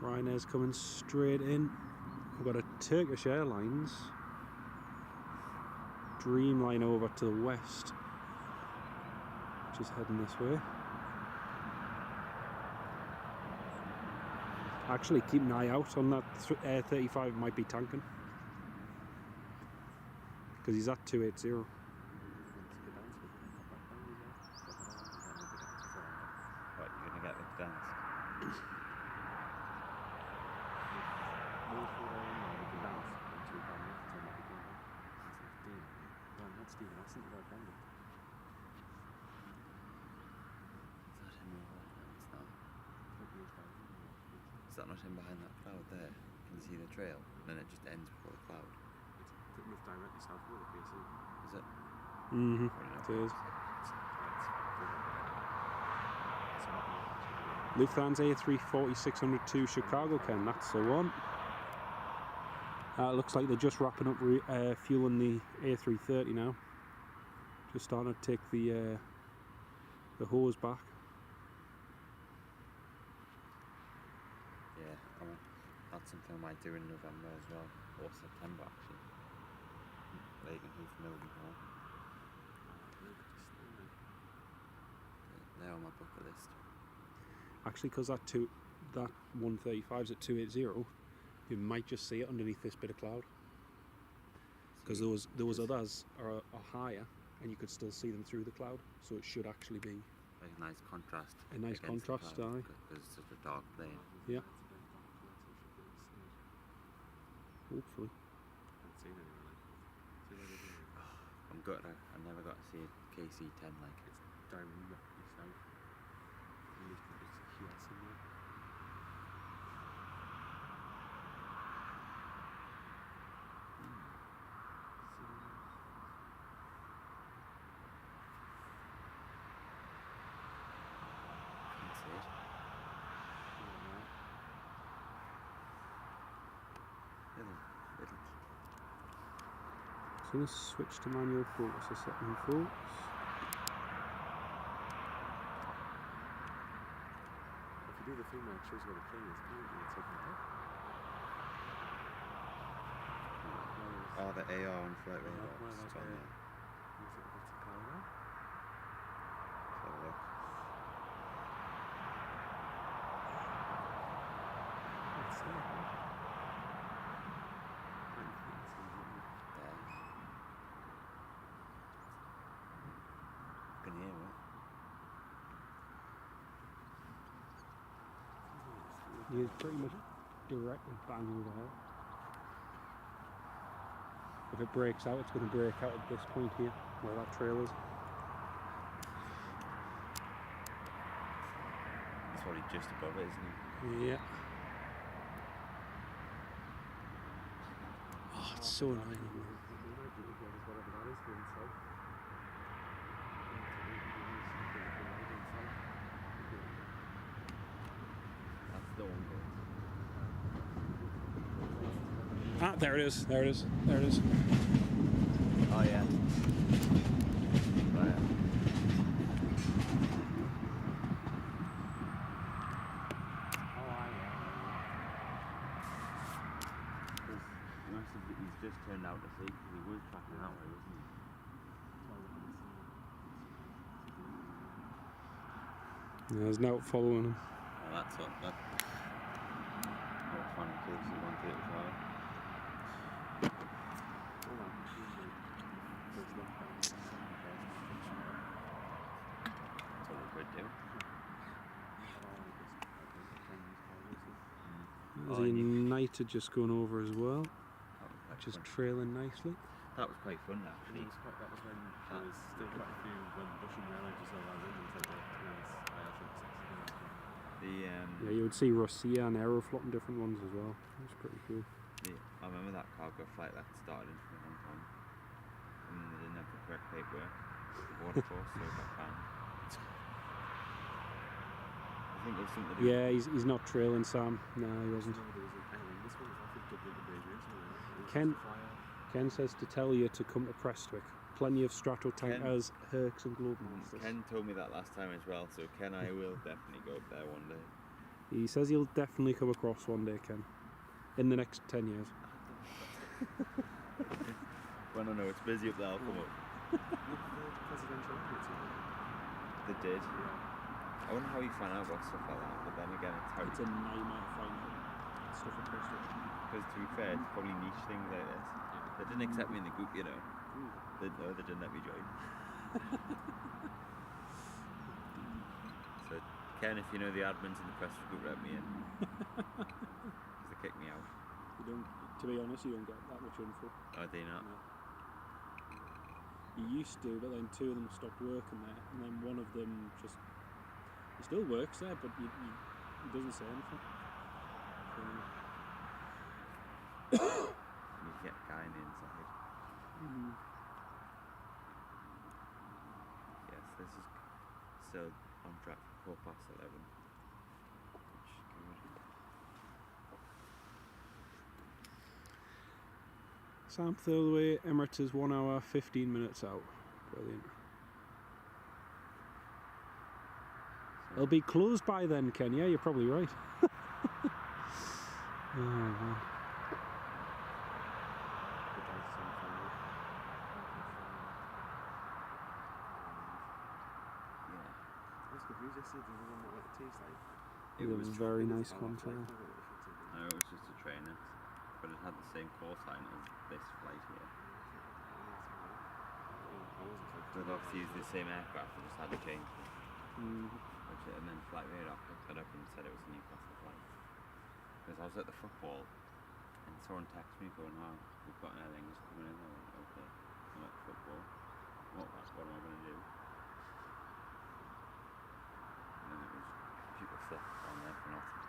Ryanair's coming straight in. We've got a Turkish Airlines Dreamline over to the west, which is heading this way. Actually, keep an eye out on that A330, might be tanking. Because he's at 280.
What, you're going to get the dance? Is that not him behind that cloud there? Can you see the trail? And then it just ends before the cloud.
It's moved directly southward, basically.
Is it?
Mm-hmm.
Probably not.
It is. Lufthansa A340-602 Chicago, Ken, that's the one. It looks like they're just wrapping up fueling the A330 now. Just starting to take the hose back.
Yeah, that's something I might do in November as well, or September actually. Leighton Heath, Mildenhall. They're on my bucket list.
Actually, because that 135's at 280, you might just see it underneath this bit of cloud. Because those others are higher, and you could still see them through the cloud. So it should actually be
Like a nice contrast.
a nice
against the
contrast,
cloud,
aye.
because it's such a dark plane.
Yeah. Hopefully.
I'm gutted. I never got to see a KC-10 like it.
It's directly south. And it's a US in there.
Can't see it. Little.
So let's switch to manual focus a second, folks.
If you do the thing where it shows where the plane is, apparently it's over there.
Oh, the AR on flight radar.
Well,
It's
like
on
a-
there.
what's the colour now?
Let's have a look.
Let's see.
There. Can you hear me?
He's pretty much directly banging there. If it breaks out, it's going to break out at this point here, where that trail is.
It's probably just above it, isn't it?
Yeah. Oh, it's so annoying.
That's the one.
Ah, there it is. There it is. There it is.
Oh yeah. Right. He's just turned out to sea because he was tracking that way, wasn't he?
Yeah, there's no following him.
Oh, that's up. That. Oh, funny case of 135.
All that usually goes left down the second place.
That's all we could do.
There's
Oh,
a
and you-
United just going over as well,
That was quite
just
fun.
trailing nicely.
That was quite fun actually.
That was when there was still quite a few when Bush and Railway just allowed in until the IR36 again.
The
Yeah, you would see Russia and Aeroflot and different ones as well. It was pretty cool.
I remember that cargo flight that started in from Hong Kong, and they didn't have the correct paperwork. The border force, so it got banned. I think it was something to do.
Yeah, he's not trailing Sam. No, he wasn't.
No, there was an airline. This one was offered double the aviation.
Ken- Ken says to tell you to come to Prestwick. Plenty of Strato tankers, Hercs and Globemasters.
Ken told me that last time as well, so Ken, I will definitely go up there one day.
He says he'll definitely come across one day, Ken. In the next 10 years.
When I know it's busy up there, I'll come up.
Presidential airport.
They did. I wonder how you find out about stuff like that, but then again, it's how
It's a nightmare to find out stuff at Prestwick.
because to be fair, it's probably niche things like this. They didn't accept me in the group, you know. They didn't let me join. So, Ken, if you know the admins in the press group, let me in. Because they kicked me out.
You don't, to be honest, you don't get that much info.
Oh, they not?
No. You used to, but then two of them stopped working there, and then one of them just, he still works there, but he doesn't say anything. So,
You get a guy on the inside. Yes, this is still on track for 11:15. Which is good.
Sam Thirlway, Emirates is 1 hour 15 minutes out. Brilliant. They'll be closed by then, Ken. Yeah, you're probably right. Oh, man.
It was
very nice contrail.
No, it was just a trainer, but it had the same call sign as this flight here. But obviously used the same aircraft, it just had to change it. And then flight radar picked it up and said it was a Newcastle flight. Because I was at the football and someone texted me going, "Oh, we've got an Aer Lingus coming in." I went, "Okay, I'm at football. What am I going to do?" And then it was people flipped on there for nothing.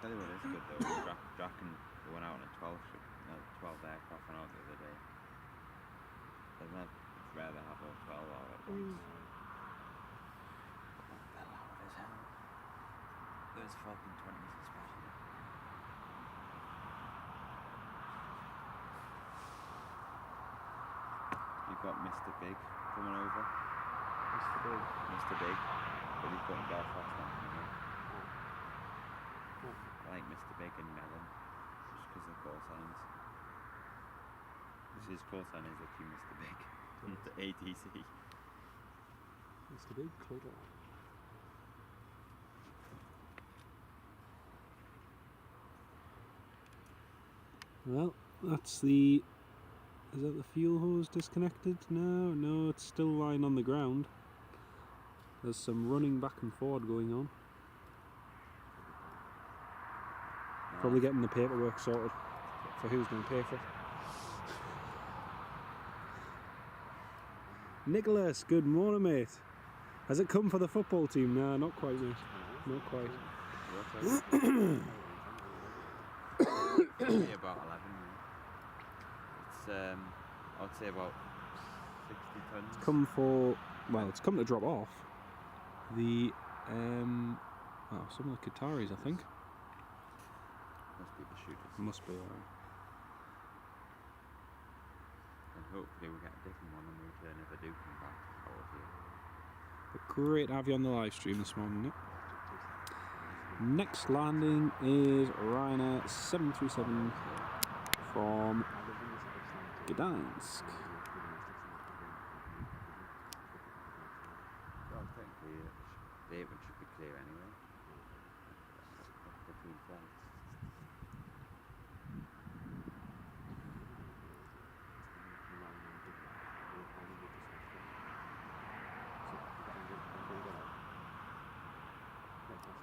Tell you what is good though, Jack and went out on a 12 aircraft went out the other day. I'd rather have all 12 out at once. They're loud as hell. Those Falcon 20s especially. You've got Mr. Big coming over. Mr. Big. But he's got in Belfast now. I like Mr. Big and Melon. Just because of call signs. His call sign is actually Mr. Big. The ATC.
Mr. Big Clutter. Well, that's the... Is that the fuel hose disconnected? No, it's still lying on the ground. There's some running back and forward going on. Probably getting the paperwork sorted for who's going to pay for it. Nicholas, good morning, mate. Has it come for the football team? No, not quite, mate. Not quite.
Probably about 11. It's I'd say about 60 tons.
It's come for, well, it's come to drop off the some of the Qataris, I think.
Must be the shooters.
Must be, alright.
And hopefully we'll get a different one in return if I do come back out here.
But great to have you on the live stream this morning, Nick. Next landing is Ryanair 737 from Gdansk.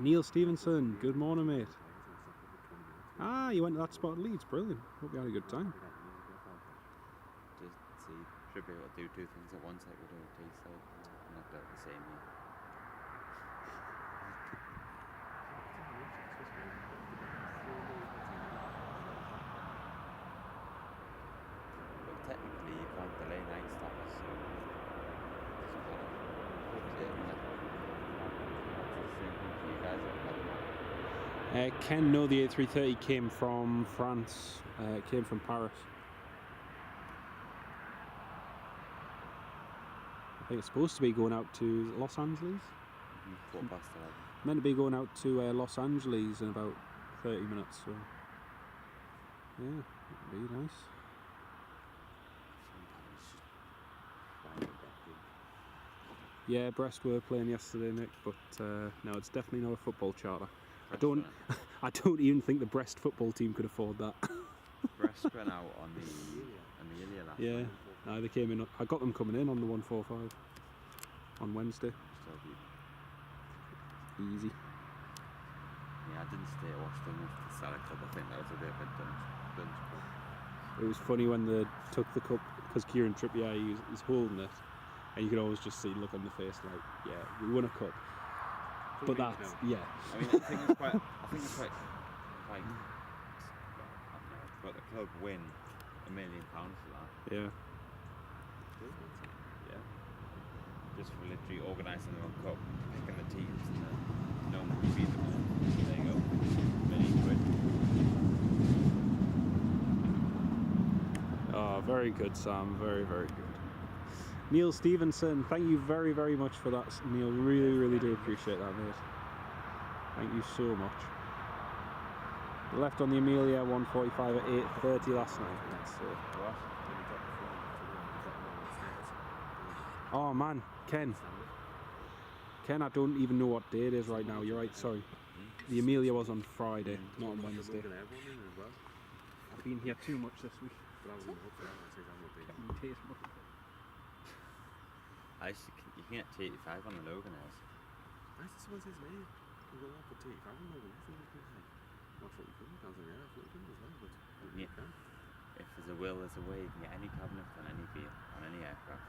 Neil Stevenson, good morning, mate. Ah, you went to that spot at Leeds, brilliant. Hope you had a good time.
Just see, should be able to do two things at once like we do at Teesside. Not about the same year. But technically you can't delay night stops, so it doesn't matter. That's the same thing for you guys at Melbourne.
Ken, no, the A330 came from France, it came from Paris. I think it's supposed to be going out to Los Angeles.
11:15.
Meant to be going out to Los Angeles in about 30 minutes, so yeah, it'd be nice. Yeah, Brest were playing yesterday, Nick, but no, it's definitely not a football charter. I don't even think the Brest football team could afford that.
Brest went out on the Amelia last
Yeah,
night.
they came in. I got them coming in on the 145 on Wednesday.
So
Easy.
yeah, I didn't stay to watch them with the Salah Club. I think that was a bit of a dunce club.
It was funny when they took the cup, because Kieran Trippier he's holding it, and you could always just see the look on the face like, yeah, we won a cup. But that's, yeah.
I mean, I think it's quite like, but the club win £1 million for that.
Yeah.
Yeah. Just for literally organising their own cup, picking the teams, and then no one could beat them all. There you go. £1 million.
Oh, very good, Sam. Very, very good. Neil Stevenson, thank you very, very much for that, Neil. Really, really do appreciate that, mate. Thank you so much. We left on the Amelia 145 at 8:30 last night. Oh man, Ken, I don't even know what day it is right now. You're right, sorry. The Amelia was on Friday, not on Wednesday. I've been here too much this week.
You can get T85 on the Logan Airs. If there's a will, there's a way. You can get any cabinet on any vehicle, on any aircraft.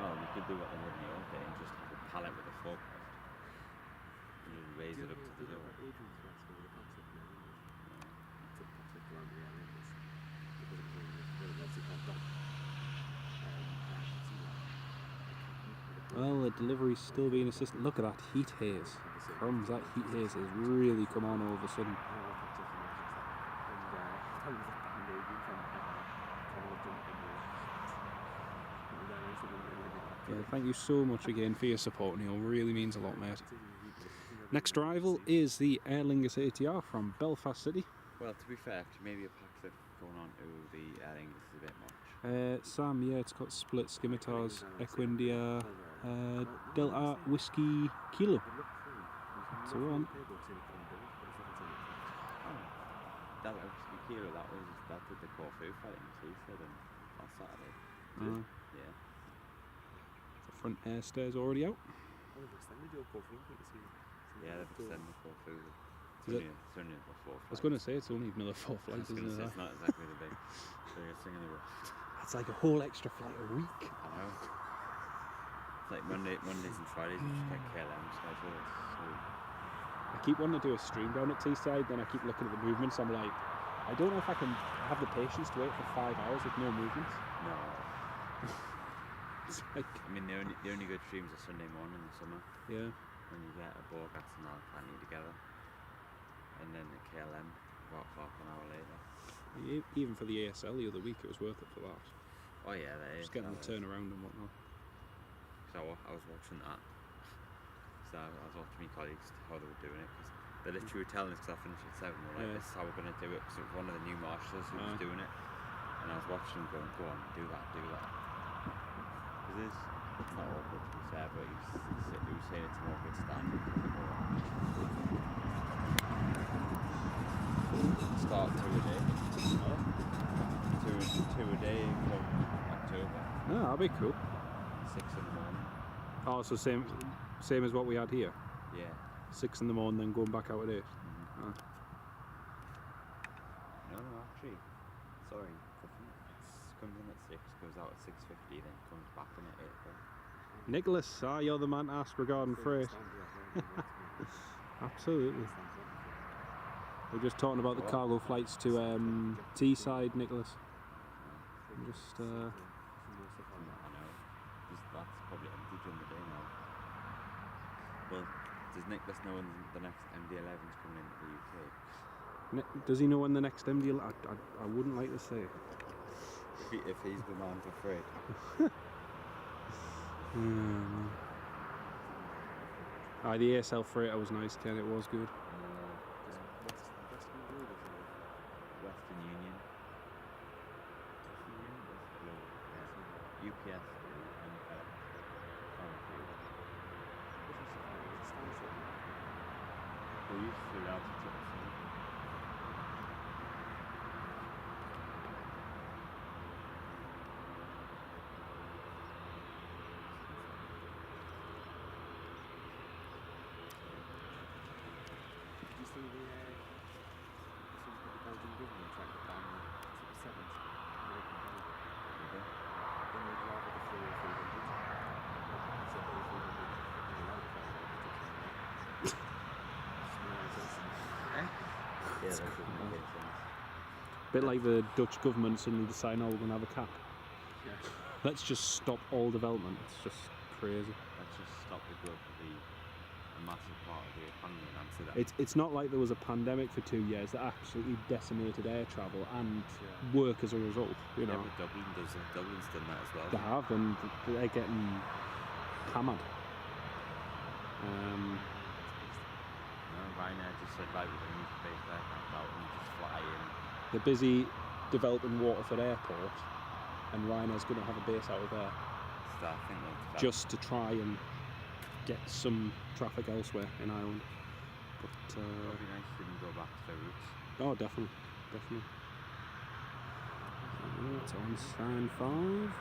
Well, you could do what they would in the old day and just have a pallet with a forklift. You just raise it up to the door.
Well, the delivery's still being assisted. Look at that heat haze. Crumbs, that heat haze has really come on all of a sudden. Yeah, thank you so much again for your support, Neil. Really means a lot, mate. Next arrival is the Aer Lingus ATR from Belfast City.
Well, to be fair, actually, maybe a packlift going on to the Aer Lingus is a bit much.
Sam, yeah, it's got split scimitars, Equindia, Delta Whiskey Kilo. So on.
That Whiskey Kilo, that did the Corfu fighting, he said, on Saturday. Yeah.
The front air stairs already out.
Yeah, they've extended the Corfu. It's only the 4 flights.
I was going to say it's only another 4 flights, isn't it?
It's not exactly the biggest thing in the world.
That's like a whole extra flight a week.
I know. It's like Mondays and Fridays, you just get KLM schedule. So
I keep wanting to do a stream down at Teesside, then I keep looking at the movements. I'm like, I don't know if I can have the patience to wait for 5 hours with no movements.
no.
It's like,
I mean, the only good streams are Sunday morning in the summer.
yeah.
When you get a Borgas and Alpani together. And then the KLM about half an hour later.
Even for the ASL the other week, it was worth it for that.
Oh yeah, that is.
Just getting the turnaround and whatnot.
So I was watching that. So I was watching my colleagues how they were doing it, because they literally were telling us, because I finished at 7, we're like, this is how we're going to do it, because it was one of the new marshals who was doing it. And I was watching him going, go on, do that. Because it's not awkward to be fair, but he was saying it's an awkward standard. Start 2 a day. Two a day from October.
Oh, that'll be cool.
6 in the morning.
Oh, so same as what we had here.
Yeah.
6 in the morning, then going back out at 8.
Mm-hmm.
Oh.
No, actually, sorry. It comes in at 6, goes out at 6:50, then comes back in at 8.
Nicholas, you're the man to ask regarding freight. Absolutely. We're just talking about the cargo flights to Teesside, Nicholas. Just
I know. That's probably empty during the day now. Well, does Nicholas know when the next MD-11's coming into the UK?
Does he know when the next MD? I wouldn't like to say.
If he's the man for freight.
The ASL freighter was nice, Ken. It was good.
Western Union. UPS. We used to allow to take the phone.
Did you see the Belgian government trying to ban 7s? Then they go out with the 300. So 300
Yeah, that doesn't make any sense.
Bit like the Dutch government suddenly deciding, oh, we're going to have a cap.
Yeah.
Let's just stop all development. It's just crazy.
Let's just stop the growth of a massive part of the economy and answer that.
It's not like there was a pandemic for 2 years that absolutely decimated air travel and work as a result. You know,
but Dublin's done that as well.
they have, and they're getting hammered.
Ryanair just said, right, we're going to use the base aircraft out and just fly in.
They're busy developing Waterford Airport, and Ryanair's going to have a base out of there
So I think they'll
just to try and get some traffic elsewhere in Ireland. But
it'll be nice to go back to their roots.
oh, definitely. It's on stand 5.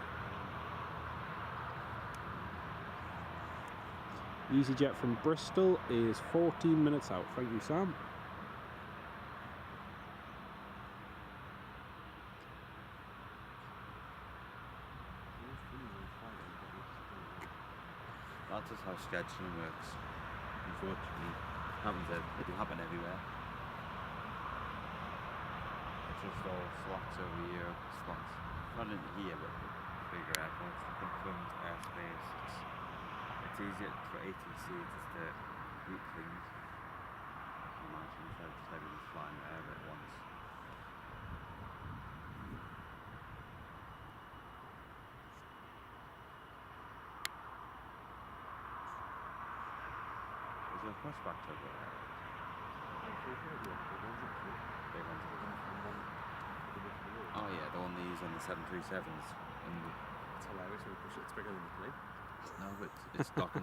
EasyJet from Bristol is 14 minutes out. Thank you, Sam.
That's just how scheduling works. Unfortunately, it'll happen everywhere. It's just all slots over here, slots. Not in here, but bigger airports. I think from airspace, it's easier for ATC just to route things. I imagine instead of just everyone flying wherever at once. Is there a prospect over there? Big ones. Oh yeah, the one they use on the 737s.
It's hilarious when we push it, it's bigger than the plane.
No, but it's docking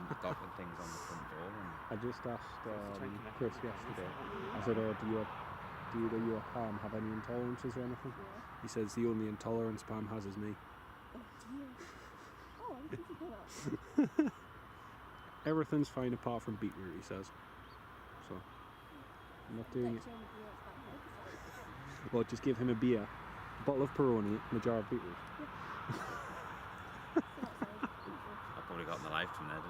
things on the front door.
I just asked Chris yesterday. I said, "Oh, do either you or Pam have any intolerances or anything?"
Yeah.
He says the only intolerance Pam has is me.
Oh dear. Oh, I didn't think of that.
Everything's fine apart from beetroot, he says. So I'm not doing it. Well, just give him a beer, a bottle of Peroni, and a jar of beetroot.
I probably got my life from there,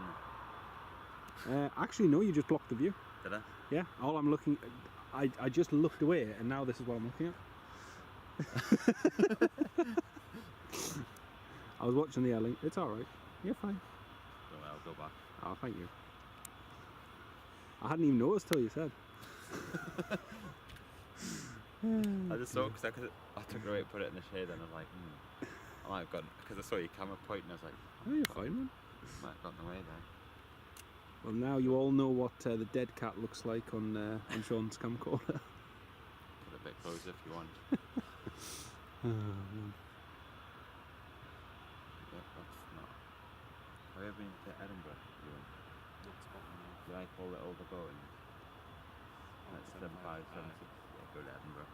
didn't
Actually, no, you just blocked the view.
I? Did I?
Yeah, all I'm looking, I just looked away, and now this is what I'm looking at. I was watching the airline. It's all right. You're fine.
Don't worry, I'll go back.
Oh, thank you. I hadn't even noticed till you said.
I just saw it because I took it away, put it in the shade, and I was like, I might have gotten, because I saw your camera pointing, I was like,
Oh, you're fine, man.
might have gotten away there.
Well, now you all know what the dead cat looks like on Sean's camcorder.
Put it a bit closer if you want.
Oh, man.
Yep, that's not. Have you ever been to Edinburgh? You like all the older going? That's 75, 76. Yeah, go to Edinburgh.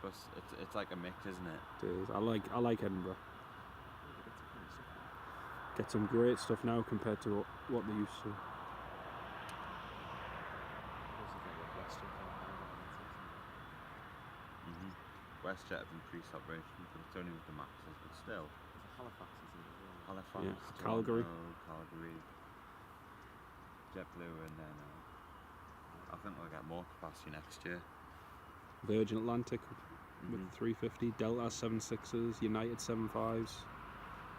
Plus, it's like a mix, isn't it?
It is. I like Edinburgh. Get some great stuff now compared to what they used to.
WestJet have increased operations, but it's only with the Maxes, but still.
Halifax is in as well.
Halifax,
Yeah,
Toronto,
Calgary.
Calgary, JetBlue, and then I think we'll get more capacity next year.
Virgin Atlantic with 350, Delta 76s, United 75s.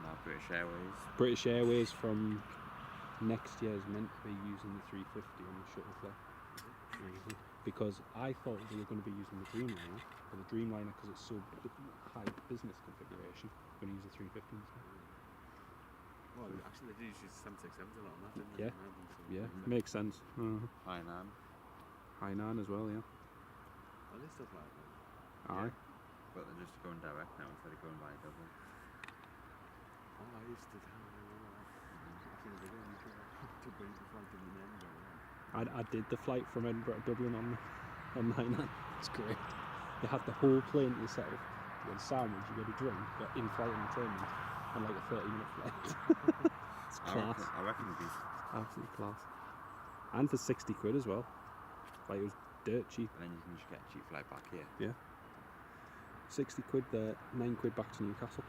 Now British Airways.
British Airways from next year is meant to be using the 350 on the shuttle flight. Because I thought they were going to be using the Dreamliner, but the Dreamliner, because it's so high business configuration, going to use the 350 instead.
Well, actually, they do use 767s a lot on that, didn't
Yeah.
they? So
Yeah, makes sense.
Hainan.
Hainan as well, yeah.
Are they still flying?
Aye.
But they're just going direct now instead of going by Dublin.
Oh, I used to. I think they're going to bring the flight in the end.
I did the flight from Edinburgh to Dublin on Hainan. It's great. You have the whole plane to yourself. You get a sandwich, you get a drink, you got in-flight entertainment, and like a 30-minute flight. It's class.
I reckon it'd be.
Absolutely class. And for 60 quid as well. Like, it was dirt cheap.
And then you can just get a cheap flight back here.
Yeah. 60 quid there, 9 quid back to Newcastle.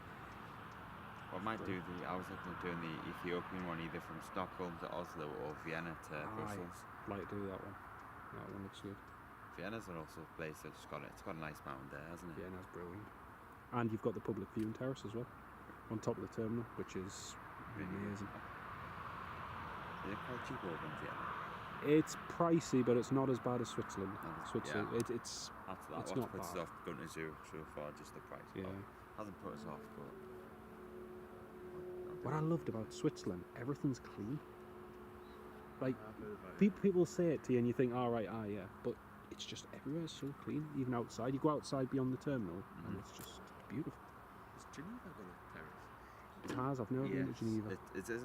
Well, I was looking at doing the Ethiopian one either from Stockholm to Oslo or Vienna to Brussels.
Like to do that one. That one looks good.
Vienna's also a place that's got a nice mountain there, hasn't it?
Vienna's brilliant. And you've got the public viewing terrace as well, on top of the terminal, which is amazing.
Is it quite cheap over in Vienna?
It's pricey, but it's not as bad as Switzerland. Switzerland,
Yeah.
it's
That's
not
what puts us
bad.
off going to Zurich so far, just the price.
Yeah.
Hasn't put us off, but.
What I loved about Switzerland, everything's clean. Like, people say it to you and you think, yeah, but it's just everywhere is so clean, even outside. You go outside beyond the terminal and it's just beautiful.
Has Geneva got a terrace?
It has, I've never been to Geneva.
Is it? I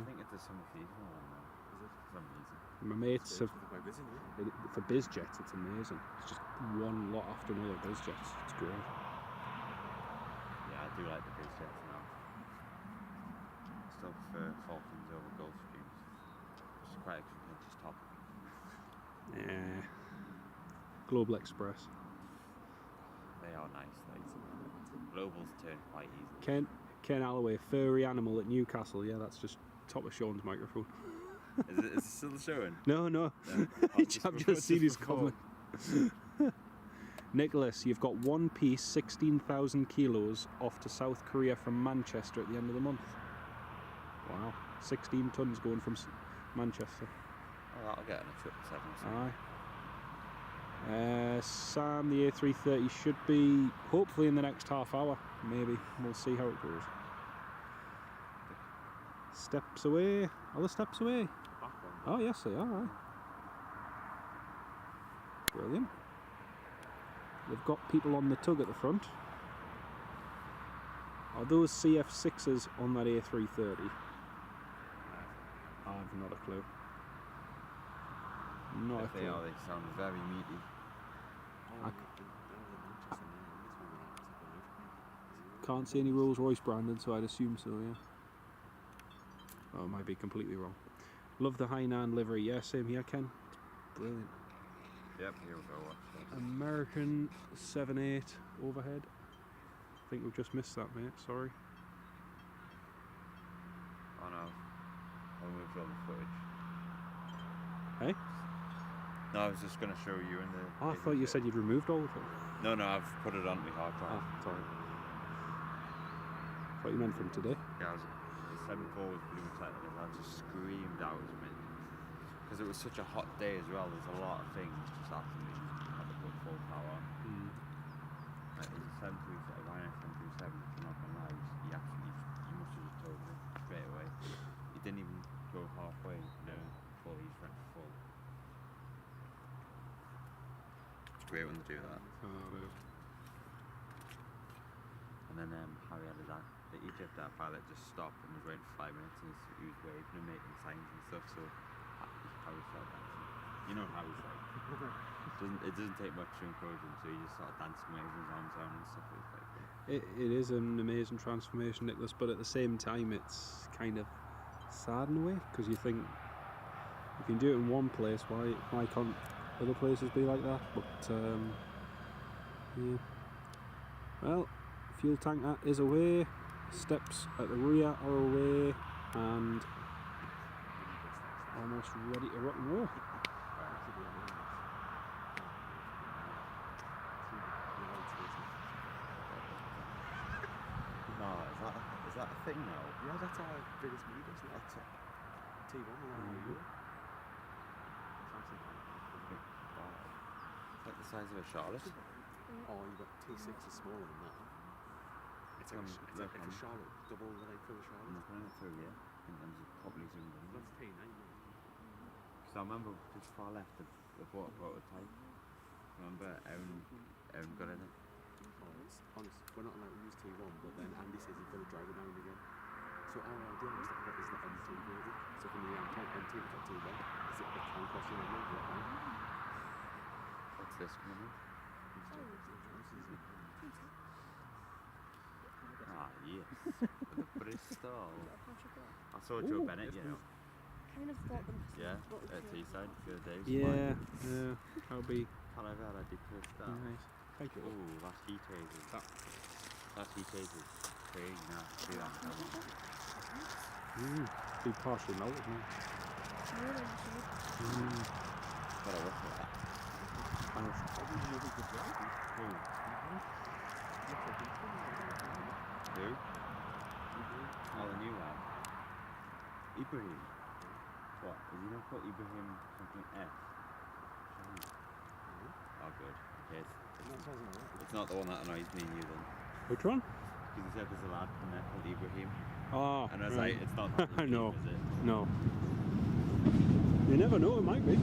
think it's a summer season one now. Is it? For some reason.
My mates have,
Quite busy,
for biz jets, it's amazing. It's just one lot after another biz jets. It's great.
Yeah, I do like the biz jets now. Still prefer Falcons over Gulfstreams. It's quite a contentious topic.
Yeah. Global Express.
They are nice. Globals turn quite easily.
Ken Alloway, furry animal at Newcastle. Yeah, that's just top of Sean's microphone.
Is it still showing?
No. I've just seen his comment. Nicholas, you've got one piece, 16,000 kilos off to South Korea from Manchester at the end of the month. Wow, 16 tons going from Manchester.
Oh, that'll get on a 777.
Aye. Sam, the A330 should be hopefully in the next half hour. Maybe we'll see how it goes. Steps away. Are the steps away? Oh yes, they are. Aye. Brilliant. They've got people on the tug at the front. Are those CF6s on that A330? I've not a clue. Not a
If they
clue.
are, they sound very meaty.
Can't see any Rolls Royce branded, so I'd assume so, yeah. Oh, I might be completely wrong. Love the Hainan livery. Yeah, same here, Ken. It's brilliant.
Yep, here we go. Watch that.
American 7.8 overhead. I think we've just missed that, mate. Sorry.
Oh no. I'll move all the footage.
Hey?
No, I was just going to show you in the...
Oh, I thought you said you'd removed all of it.
No, I've put it on my hard drive.
Sorry. Thought you meant from today.
Yeah, the 7.4 was blue tight and I just screamed out as a minute. Because it was such a hot day as well, there's a lot of things just absolutely had to put full power on. Like it was a 737, Ryanair 737, I'm not gonna lie, you must have just told me straight away. You didn't even go halfway before you went full. It's great when they do that. And then Harry had the Egypt pilot just stopped and was waiting for 5 minutes and he was waving and making signs and stuff, so Harry's like that. You know Harry's like. doesn't take much to encourage him, so he just sort of dances waves his arms around and stuff. It's quite cool.
It is an amazing transformation, Nicholas, but at the same time it's kind of sad in a way, because you think if you can do it in one place, why can't other places be like that? But yeah. Well, fuel tanker is away, steps at the rear are away, and almost ready to rock and roll.
No, is that a thing now?
Yeah, that's our biggest move, isn't it?
That's it.
T1 around the Euro.
It's like the size of a Charlotte.
Oh, you've got T6 is smaller than that. It's like a Charlotte, double the length of a Charlotte.
I'm looking at it through, yeah. I think there's probably zoomed in.
That's T9.
Because I remember just far left of the prototype. Remember, Aaron got in it.
Oh, it's honest. We're not allowed to use T1, but then Andy says he's going to drive it down again. So our idea is that is the M2 version. So from the M2 we've got T1. Is it the tank crossing on the right?
What's this coming in? Ah, yes. The Bristol. I saw Joe Bennett, you know.
Kind of thought them.
Yeah, at Teesside the other day.
Yeah, that'll be
Calavera di Cristal.
nice. Thank you.
Oh, that heat raises. That heat raises. Crazy now. See that now.
Be partially melted now.
Got a whiff of that. Who? Oh, the new lad. Ibrahim. What? Is he not called Ibrahim something F? Oh, good. Okay, it's not the one that annoys me and you then.
Which one?
Because he said there's a lad in there called Ibrahim.
Oh,
And I was
right.
like, it's not that deep,
No.
is it?
No. You never know, it might be.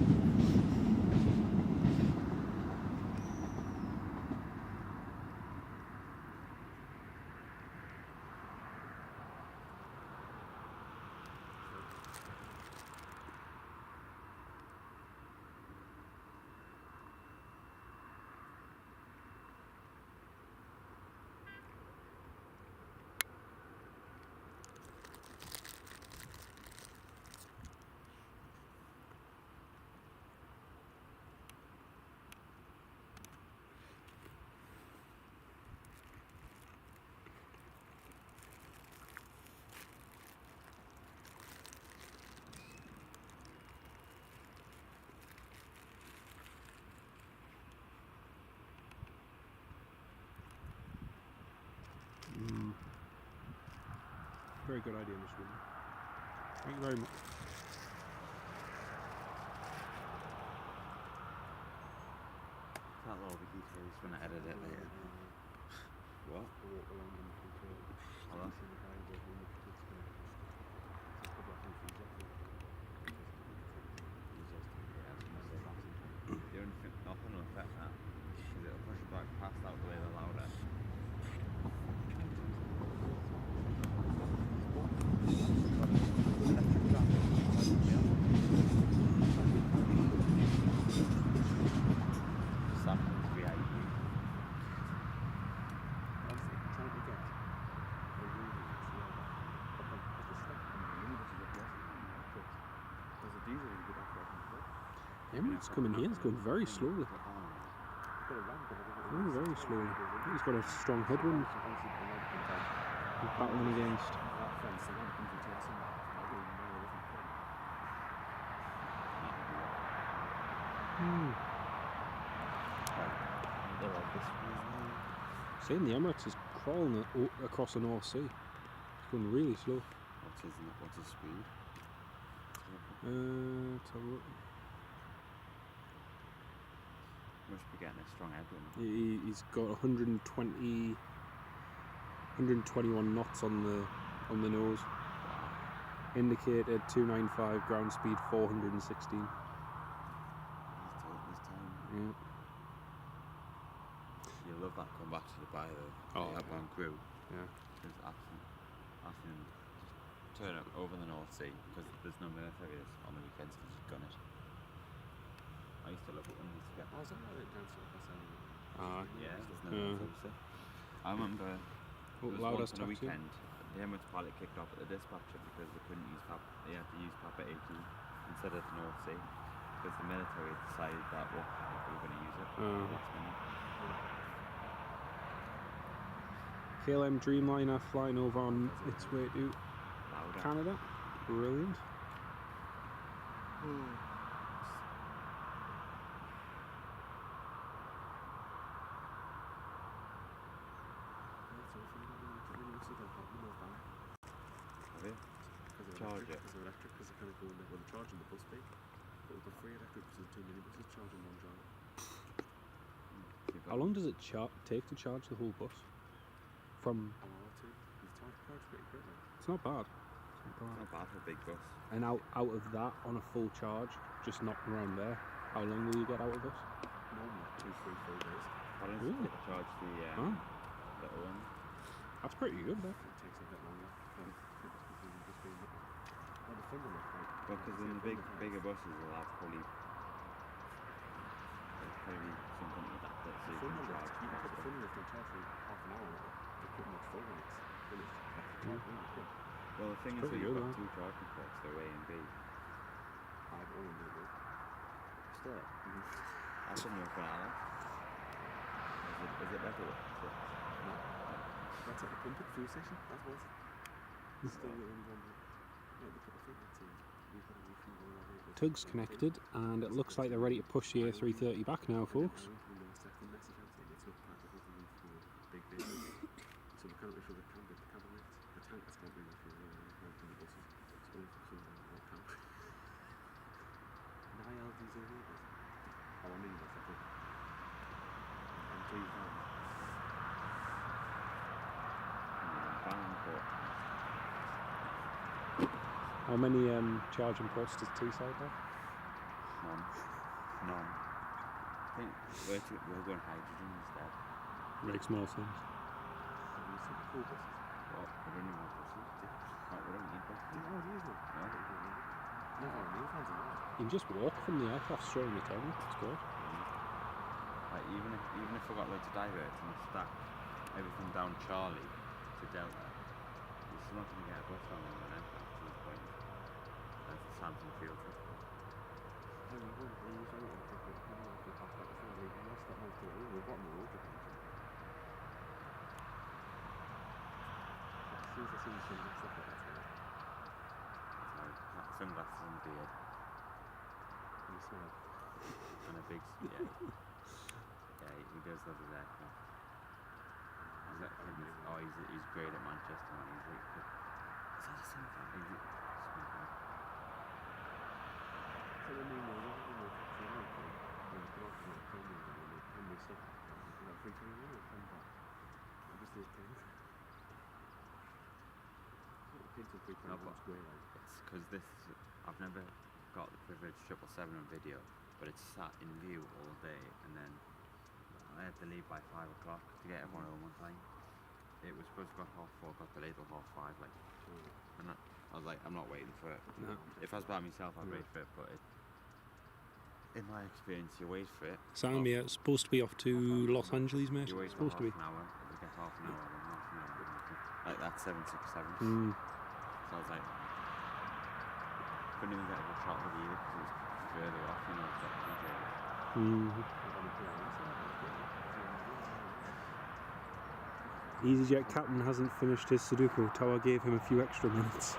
Very good idea, Mr. Woodman. Thank you very much.
That little bit heat when I edit it later. What? Hello? The only thing, nothing will affect that, because it'll push it back past out the way the louder. Something's behind you.
Emirates coming here, it's going very slowly. Very, very slowly. I think he's got a strong headwind he's battling against. Seeing the Emirates is crawling across the North Sea. It's going really slow.
What's his speed?
Let's have a look.
Must be getting a strong headwind.
He's got 121 knots on the nose. Indicated 295, ground speed 416.
He's taking his time.
Yeah.
You love that come back to Dubai though.
Oh,
that one crew.
Yeah.
It's asking just turn up over the North Sea because there's no military on the weekends to just gun it. I used to love it when we used to get.
I was on like down to
Yeah, there's no
Yeah.
one closer. I remember
What
there was
loud
once
as
on a
taxi?
weekend, the Emirates pilot kicked off at the dispatcher because they couldn't use they had to use Papa 18 instead of the North Sea because the military had decided that they were going to use it last minute.
KLM Dreamliner flying over on its way to
Louder.
Canada. Brilliant.
Have you? Charge it.
Because of electric, because they're kind of going there. Well, they're charging the bus fee. But we've got 3 electric buses and 2 minibuses charging 1 driver.
How long does it take to charge the whole bus? From.
An hour or 2. You've charged pretty quickly.
It's not bad.
It's not bad for a big bus.
And out of that, on a full charge, just knocking around there, how long will you get out of this?
Normally 2, 3, 4 days.
How long
Really?
does it charge the little one?
That's pretty good, though.
It takes a bit longer. Well, the fun of it, like,
Because in the bigger buses will have probably something like that so you can charge.
You can put the fun lift on charge for half an hour. They're pretty much full when it's finished. Charge really quick.
Well, the thing is that
pretty
you've
good,
got 2 charging ports, they're A and B.
I've only done it.
Still, I didn't know for Alex. Is it better?
No. That's at the pump at the fuel station. That's what. Still the only one. Yeah, they put the thing that's in. We've got a refuel or whatever it is.
Tug's connected, and it looks like they're ready to push the A330 back now, folks.
So we can't refill the cabin lift. The tankers can't be refilled from the buses. It's only for fuel and not tank. And IL diesel vehicles. Oh, I mean that's a bit.
How many charging ports does Teesside have?
None. I think we're going hydrogen instead.
Makes more sense.
Have you seen the cool buses?
What? We don't need more buses. We don't need buses.
Do you know use them?
No.
Never on Newcastle International.
You can just walk from the aircraft straight in the terminal. It's good.
Like even if we got loads of diverts and we stack everything down Charlie to Delta, you're still not going to get a bus on an aircraft to this point. That's the Samsung field trip.
Oh, we won't use it. We don't have to talk about the family. We lost that most of it. We've got no road connection. As soon as I see the sunglasses, I thought that's it.
Sunglasses and a beard
And you smile.
and a big he does love his aircraft. He's great at Manchester, man. He's like, is that a Sunfire?
So when we know what we know, so when we go off and when we stop, we got 321 or come back. It was this thing. Into 321's great, like.
It's because I've never got the privilege 777 on video, but it's sat in view all day, and then I had to leave by 5 o'clock to get everyone home on time. It was supposed to go at 4:30, got delayed till 5:30, like. And I was like, I'm not waiting for it.
No.
If I was by myself, I'd wait for it, but in my experience, you wait for it.
Sam, yeah, it's supposed to be off to Los Angeles, mate.
You wait
It's
for
supposed to be.
half an hour, you get half an hour, then half an hour. Like that's 767. So I was like, couldn't even get a good shot of it either because it was further off, you know. It's like,
EasyJet captain hasn't finished his Sudoku. Tower gave him a few extra minutes.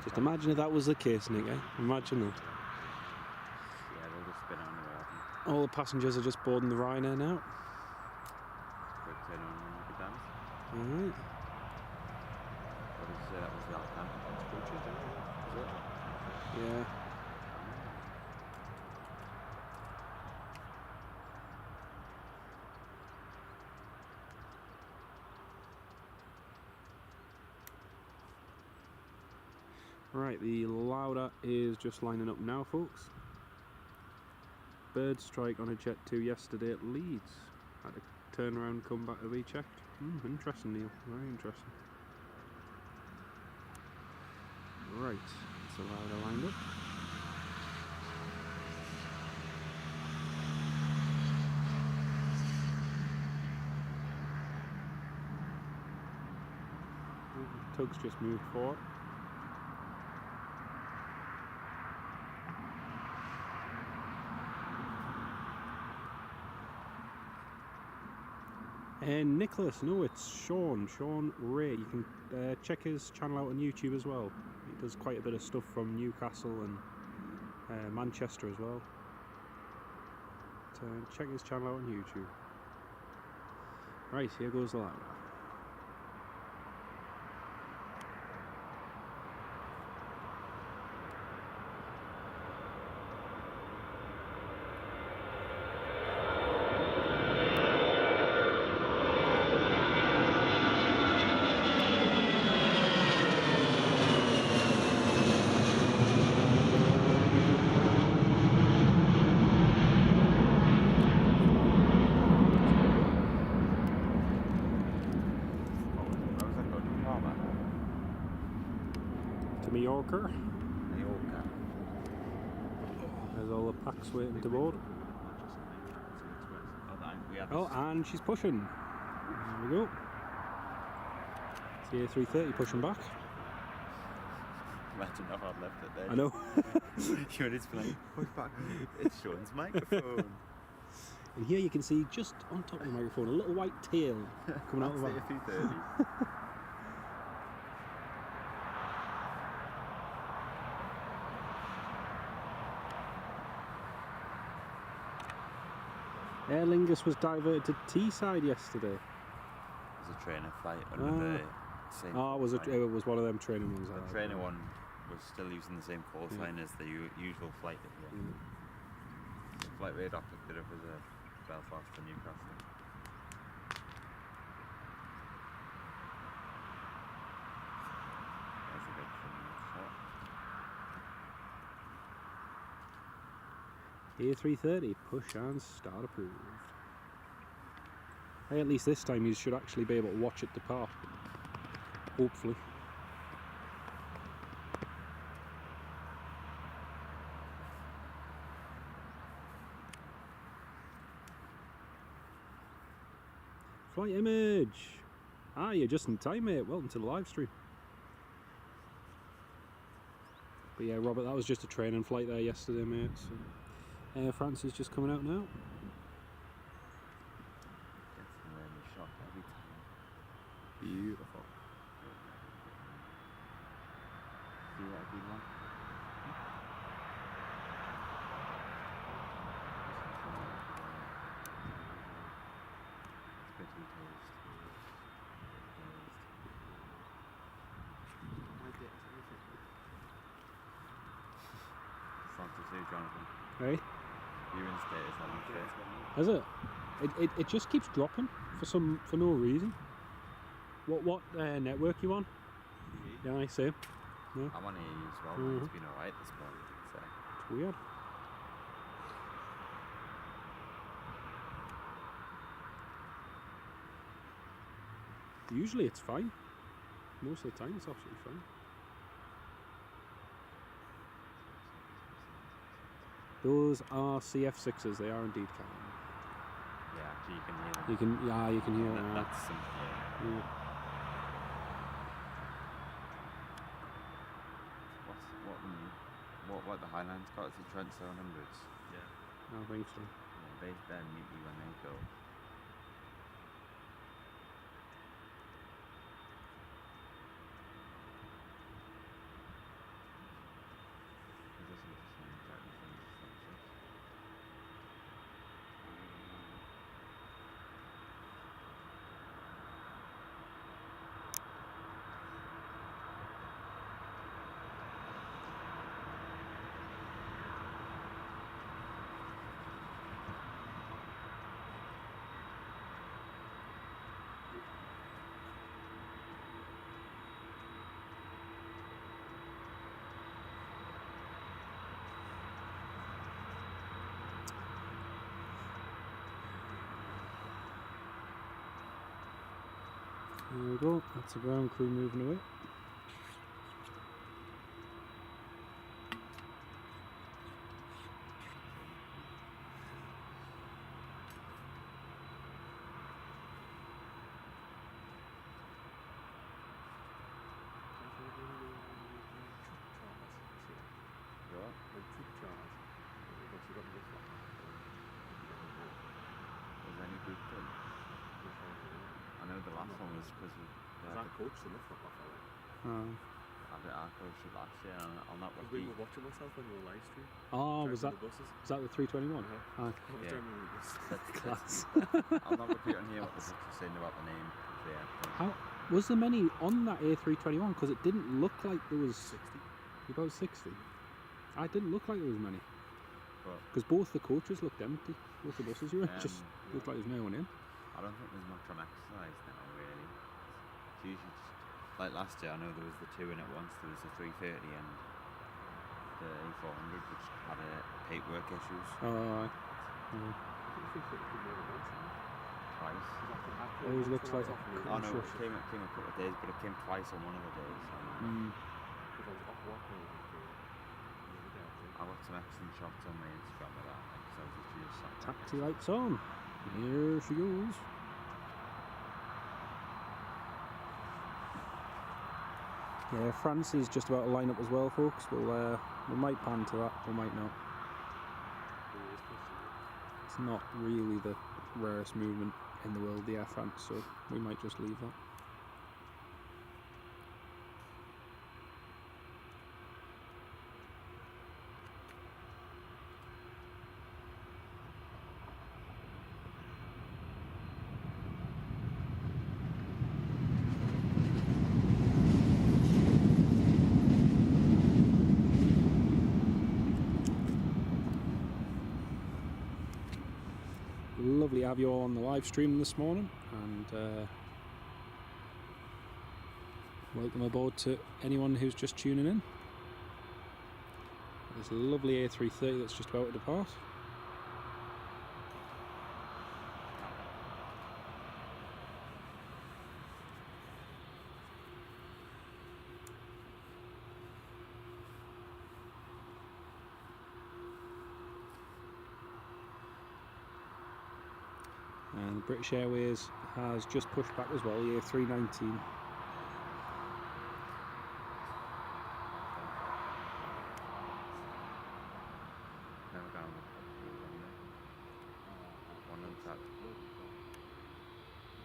Just imagine if that was the case, Nick, eh? Imagine that.
Yeah, they'll just spin on the way.
All the passengers are just boarding the Ryanair now.
Quick turn on and look at dance.
Alright.
What did you say that was the Alcan?
Yeah. Right, the Lauda is just lining up now, folks. Bird strike on a Jet 2 yesterday at Leeds. Had a turn around, come back to be checked. Interesting, Neil. Very interesting. Right, it's a Lauda lined up. tug's just moved forward. And Nicholas, no, it's Sean Ray. You can check his channel out on YouTube as well. He does quite a bit of stuff from Newcastle and Manchester as well. So check his channel out on YouTube. Right, here goes the louder. To Mallorca. There's all the packs waiting to board. Oh, and she's pushing. There we go. It's the A330 pushing back.
Imagine if I'd left it there.
I know.
You would just be like, push back. It's Sean's microphone.
And here you can see just on top of the microphone a little white tail coming out of the
That's
back.
the A330.
Aer Lingus was diverted to Teesside yesterday.
It was a trainer flight under the same.
Oh, it was one of them training ones.
The trainer one was still using the same call sign as the usual flight that we had. The flight radar picked it up as a Belfast to Newcastle. That's a good shot.
A330 push and start approved. Hey, at least this time you should actually be able to watch it depart. Hopefully. Flight image! Ah, you're just in time, mate. Welcome to the live stream. But yeah, Robert, that was just a training flight there yesterday, mate. So Air France is just coming out now.
Gets an early shot every time.
Beautiful.
See that good one? It's pretty toast. Something to say, Jonathan.
Hey?
You're in status, haven't you?
Is it? It just keeps dropping for no reason. What network you on? Yeah, I see. Yeah.
I'm on AE as well.
Mhm.
It's been alright this morning. So.
It's weird. Usually it's fine. Most of the time it's absolutely fine. Those are CF6s, they are indeed counting.
Yeah, actually you can hear them.
You can hear it.
That's some,
Yeah.
What the Highlands got? It's the Trent 700s.
I think so.
Yeah, they're neatly when they go. It doesn't sound exactly the same as the 76.
There we go, that's the ground crew moving away.
the last one was because we
Because I coached in the football for it.
I coached it last year, and I'll not
Because we
repeat.
were watching myself on your live stream.
Oh, was
driving
that
the buses.
the 321?
Uh-huh.
Ah,
I was
Yeah.
driving the bus.
class.
I'll not repeat on here what the book was saying about the name. Yeah.
How was there many on that A321? Because it didn't look like there was
60.
about 60. I didn't look like there was many.
But
Because both the coaches looked empty. Both the buses were just looked like there's no one in.
I don't think there's much on exercise now, really. It's usually just like last year. I know there was the two in at once. There was the 330 and the A400, which had paintwork issues
Oh,
I think 350 could be more than once.
twice.
always looks like
Oh no, it came a couple of days, but it came twice on one of the days. And
Because I was off work and everything the other day, I think.
I got some excellent shots on my Instagram of that, because I was literally just sat there.
taxi lights on. Here she goes. Yeah, France is just about to line up as well, folks. We might pan to that, we might not. It's not really the rarest movement in the world, the Air France, so we might just leave that. Lovely to have you all on the live stream this morning, and welcome aboard to anyone who's just tuning in. There's a lovely A330 that's just about to depart. And British Airways has just pushed back as well, the A319.
Never down the one on that.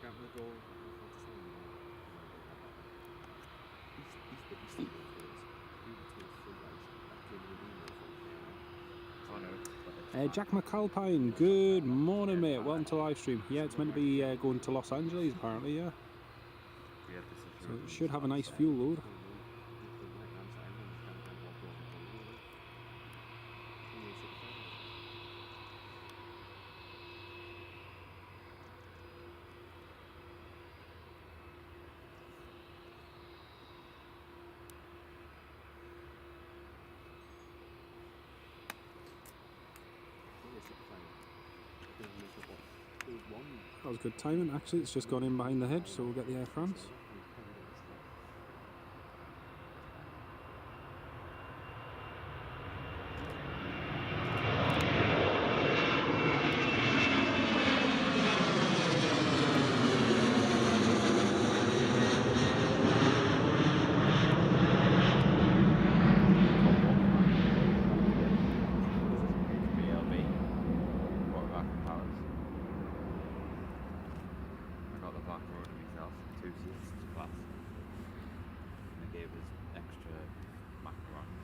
Grab the door. East.
Oh no.
Jack McAlpine, good morning, mate. Welcome to live stream. Yeah, it's meant to be going to Los Angeles apparently. Yeah,
We had this
so
issue.
it should have a nice fuel load. That was good timing. Actually, it's just gone in behind the hedge, so we'll get the Air France.
BLB. Quarterback in Paris. I got the back row to myself, 2 seats, class. And they gave us extra macarons.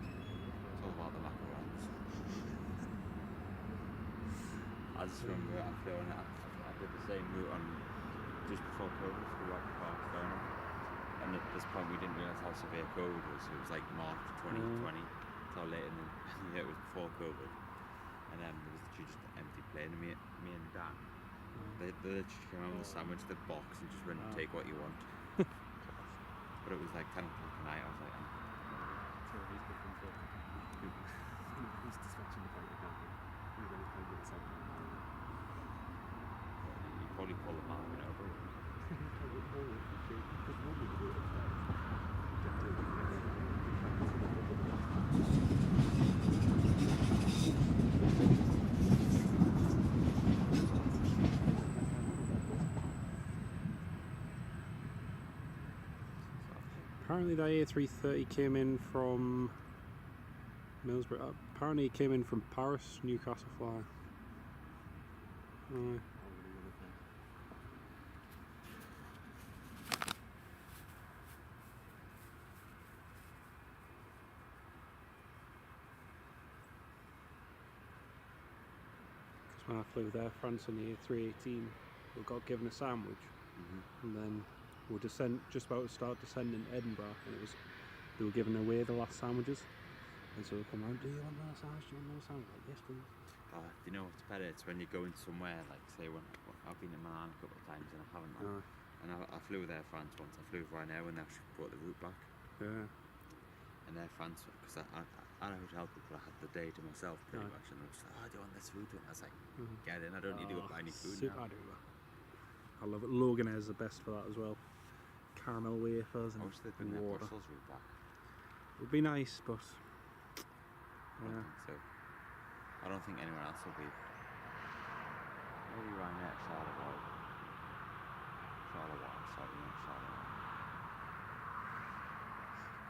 It's all about the macarons. I just remember after I did the same route on just before COVID, we went to Barcelona. And at this point we didn't realise how severe COVID was. It was like March 2020. It's how late in the year, it was before COVID. And there was literally just an empty plane. And me and Dan, they literally came out with a sandwich, the box, and just went, take what you want. But it was like 10 o'clock at night. I was like,
He's dispatching the fight again. He's going to play with the second.
you probably pull them out, you know.
Apparently the A330 came in from Millsborough. Apparently it came in from Paris, Newcastle fly. when I flew there, France on the A318, we got given a sandwich, and then we were just about to start descending to Edinburgh, and they were giving away the last sandwiches, and so we come around, do you want another sandwich? Do you want another sandwich? Like, yes, please.
You know what's better? It's when you're going somewhere, like say when I've been to Milan a couple of times and I haven't. And I flew there France once. I flew with Ryanair when they actually brought the route back.
Yeah.
And Air France, because I had a hotel book, but I had the day to myself pretty much, and they were just like, oh, do you want this route? And I was like, get in, I don't need to go buy any food now.
I love it. Loganair is the best for that as well. Caramel wafers and
I wish they'd bring their
water.
Brussels route back.
It would be nice, but
I don't think so. I don't think anyone else will be. Maybe Ryanair, Charleroi.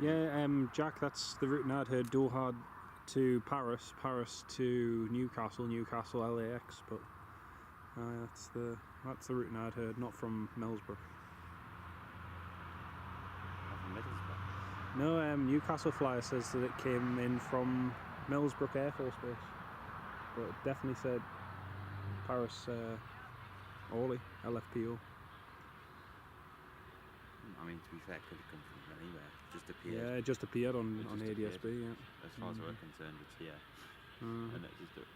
Yeah, Jack, that's the route I'd heard. Doha to Paris, Paris to Newcastle, Newcastle LAX, but that's the route I'd heard, not from Middlesbrough.
Not from Middlesbrough?
No, Newcastle flyer says that it came in from Middlesbrough Air Force Base, but it definitely said Paris Orly, LFPO.
I mean, to be fair, it could have come from anywhere. Just appeared.
Yeah, it just appeared on ADSB,
appeared.
yeah.
As far as we're concerned, it's here. And it just...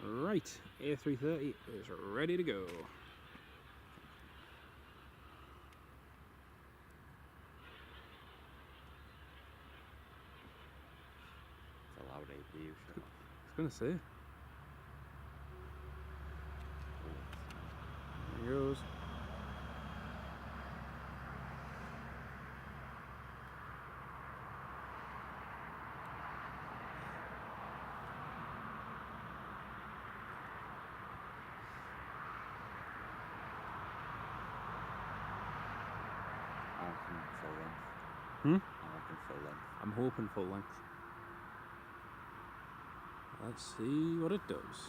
Right, A330 is ready to go.
It's a loud APU shot.
I was going to say. There it goes.
I reckon full length. I reckon full length.
I'm hoping full length. Let's see what it does.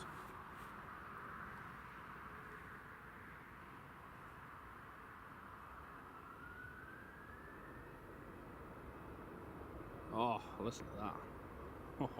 Oh, listen to that. Oh.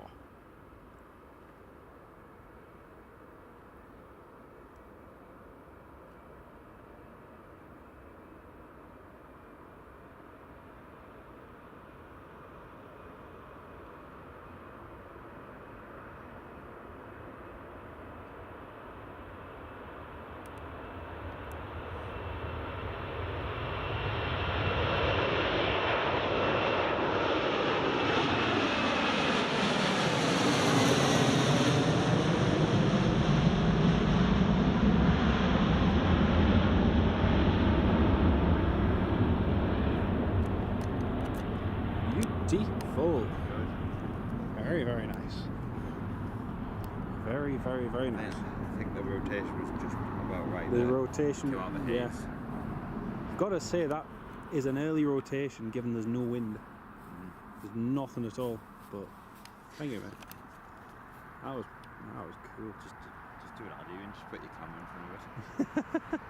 Beautiful. Very, very nice. Very, very, very nice.
I think the rotation was just about right.
The
there.
rotation,
Come out the
yeah.
haze.
Gotta say that is an early rotation given there's no wind. There's nothing at all. But thank you, man. That was cool.
Just do what I do and just put your camera in front of it.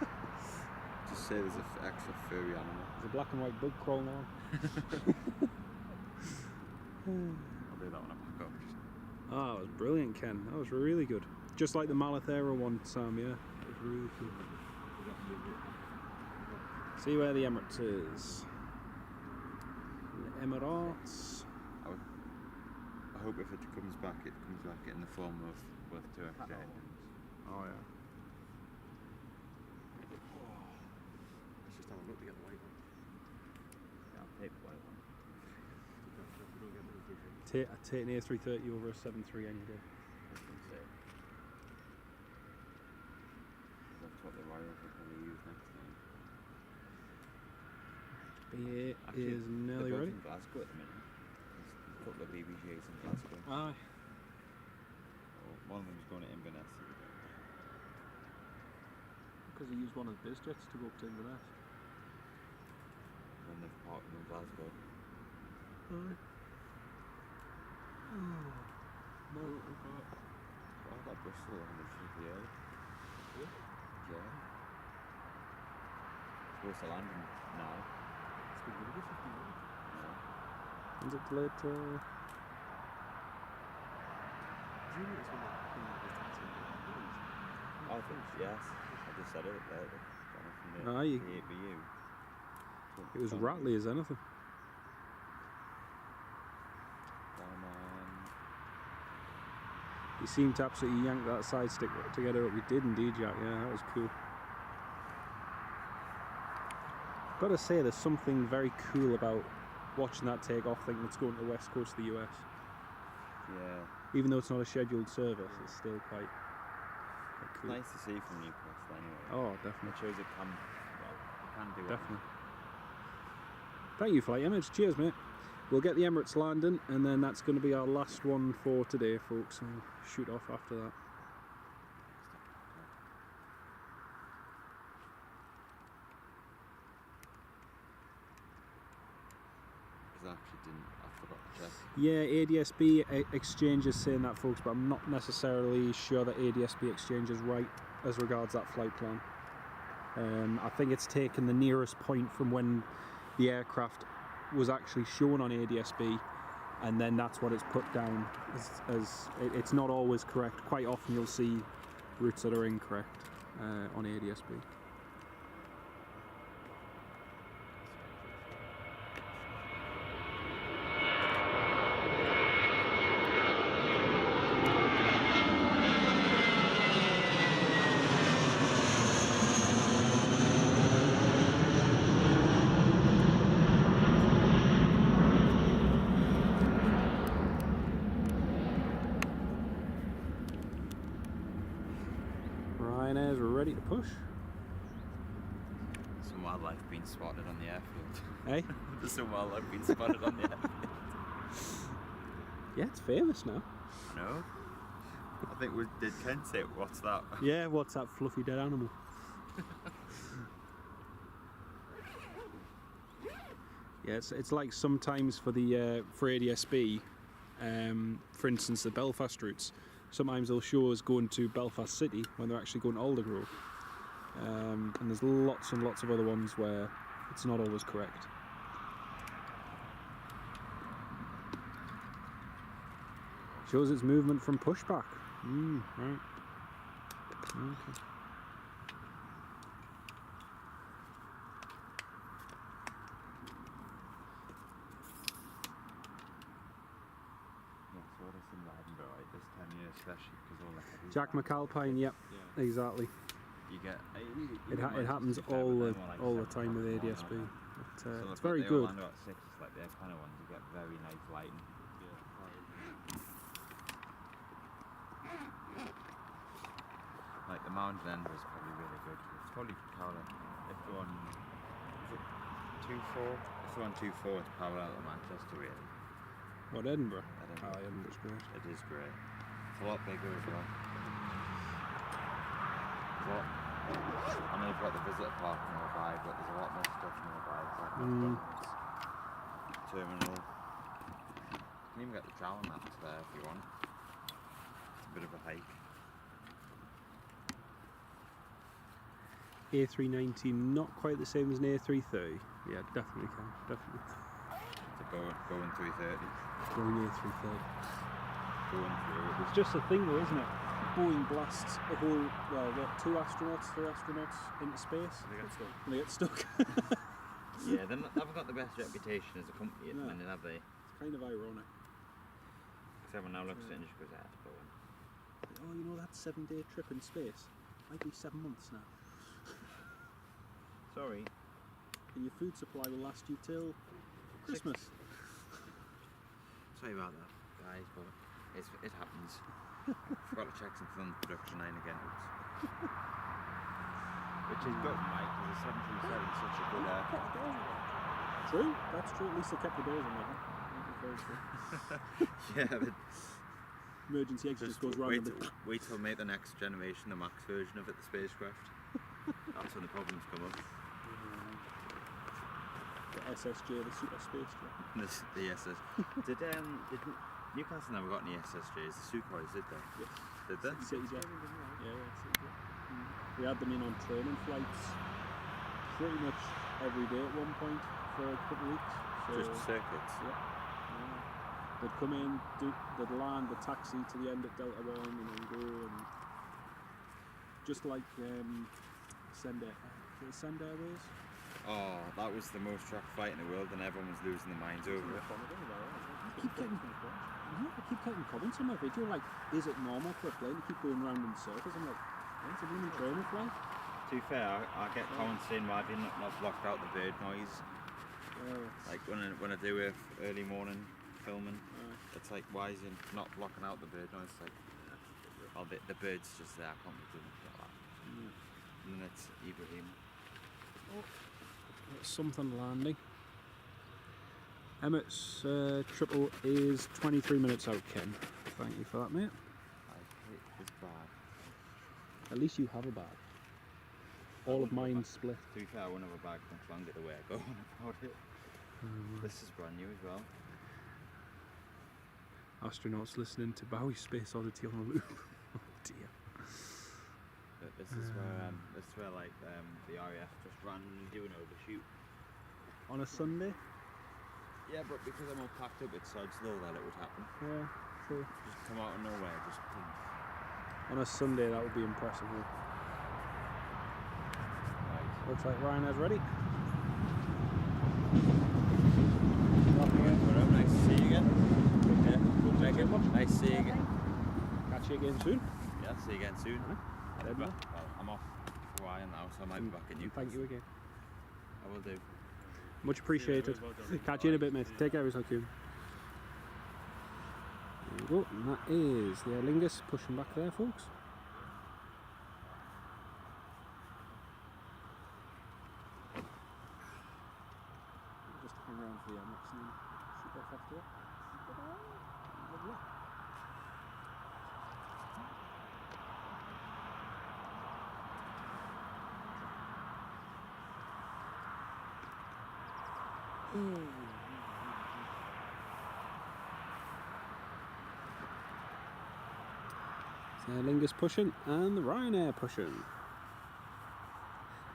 Just say there's an extra furry animal.
There's a black and white bug crawling on.
I'll do that when I pack up.
Oh, that was brilliant, Ken. That was really good. Just like the Malathera one, Sam, yeah. That was really cool. See where the Emirates is. The Emirates.
I hope if it comes back in the form of with 2 extra engines.
Oh, yeah.
Let's just have a look to get the white one.
Yeah, I'll take the white one.
I'd take an A330 over a 7.3 any day.
That's what the Royals will probably use next time.
B8
Actually,
is nearly
they're both
ready.
in Glasgow at the minute. There's a couple of BBJs in Glasgow.
Aye.
One of them's going to Inverness.
Because he used one of his jets to go up to Inverness.
And then they've parked them in Glasgow.
Aye.
Oh, that Bristol one was really early. Yeah. Supposed to land now.
It's been really good 15 minutes.
Yeah.
Is it delayed to...
Did you notice when that thing was taxing the
I think yes. I just said it there. From the
Aye.
ABU.
It was rattly as anything. You seemed to absolutely yank that side stick together. We did indeed, Jack. Yeah, that was cool. Gotta say, there's something very cool about watching that take off, thinking it's going to the west coast of the US.
Yeah.
Even though it's not a scheduled service, it's still quite cool.
Nice to see from Newcastle anyway.
Oh,
It
definitely.
shows it can do
Definitely.
anything.
Thank you, Flight Emirates. Cheers, mate. We'll get the Emirates landing, and then that's going to be our last one for today, folks, and we'll shoot off after that.
Because I actually didn't, I forgot to check.
Yeah, ADSB Exchange is saying that, folks, but I'm not necessarily sure that ADSB Exchange is right as regards that flight plan. I think it's taken the nearest point from when the aircraft was actually shown on ADSB, and then that's what it's put down as it's not always correct. Quite often you'll see routes that are incorrect on ADSB. Ryanair's ready to push.
Some wildlife being spotted on the airfield.
Hey?
There's some wildlife being spotted on the airfield.
Yeah, it's famous now.
I know. I think we did Ken say, what's that?
Yeah, what's that fluffy dead animal? Yeah, it's like sometimes for the for ADSB, for instance, the Belfast routes. Sometimes they'll show us going to Belfast City when they're actually going to Aldergrove. And there's lots and lots of other ones where it's not always correct. Shows its movement from pushback. Right. Okay.
Especially because all the heavy
Jack McAlpine, yep,
Yeah.
exactly.
you get
It happens all the time with ADSB. It's very
they
good.
All land about 6, it's like they're kind of ones you get very nice lighting. Like the Mountain End was probably really good. It's probably parallel. If they're on, is it 2-4? If they're on 2-4, it's parallel to Manchester really.
What, Edinburgh?
Edinburgh.
Oh, Edinburgh's great.
It is great. It's a lot bigger as well. I know you've got the visitor park nearby, but there's a lot more stuff nearby. It's like McDonald's, terminal. You can even get the travel maps there if you want. It's a bit of a hike.
A390, not quite the same as an A330. Yeah, definitely can. Definitely.
It's a Boeing 330.
Boeing A330.
Going through.
It's just a thing though, isn't it? Boeing blasts a whole, well, what, 3 astronauts into space?
They got stuck.
And they get stuck.
Yeah, they haven't got the best reputation as a company at the minute, have they?
It's kind of ironic.
Because everyone now looks at it and just goes, that's Boeing.
Oh, you know that 7-day trip in space? Might be 7 months now.
Sorry.
And your food supply will last you till Christmas.
Sorry about that, guys, but it happens. Forgot to check some film production line again. Which is good, Mike, because the 737 is such a good
True, that's true. At least they kept the doors on that. Very true.
yeah, but
Emergency exit just goes round.
Wait till we make the next generation, the Max version of it, the spacecraft. That's when the problems come up.
The SSJ, the super spacecraft.
The SS. Did Newcastle never got any SSJs? The Sukhois, did they?
Yes.
Did they?
CityJet. Yeah, CityJet. We had them in on training flights pretty much every day at one point for a couple of weeks. So,
Just circuits.
yeah. They'd come in, they'd land the taxi to the end at Delta 1 and then go and just like Send Airways.
Oh, that was the most track fight in the world, and everyone was losing their minds over it.
I keep getting comments on my video like, is it normal for a plane to keep going round in circles? I'm like, it's a blooming training flight.
To be fair, I get comments saying why have you not blocked out the bird noise? Like when I do early morning filming, it's like, why is he not blocking out the bird noise? It's like, oh, the bird's just there, I can't be doing it like that. And then it's Ibrahim.
Something landing. Emmett's triple is 23 minutes out, Ken. Thank you for that, mate.
I hate this bag.
At least you have a bag. All of mine's split.
To be fair, I won't have a bag much longer the way I go on about it. This is brand new as well.
Astronauts listening to Bowie Space Oddity on a loop. Oh dear.
But this is where like the RAF just randomly do an overshoot.
On a Sunday?
Yeah, but because I'm all packed up, it's so slow that it would happen.
Yeah, true.
Just come out of nowhere, just boom.
On a Sunday, that would be impressive.
Right.
Looks like Ryanair's ready.
We're up. Nice to see you again. Yeah, good jacket. Nice to see you again.
Catch you again soon.
Yeah, see you again soon.
Dead man.
Well, I'm off for a while now, so I might be back in Newcastle.
Thank you again.
I will do.
Much appreciated. Catch you in a bit, mate. Take care of yourself, Kuhn. There we go. And that is the Aer Lingus pushing back there, folks. Just hang around for the Emirates and then shoot off after it. Lovely. So Aer Lingus pushing and the Ryanair pushing.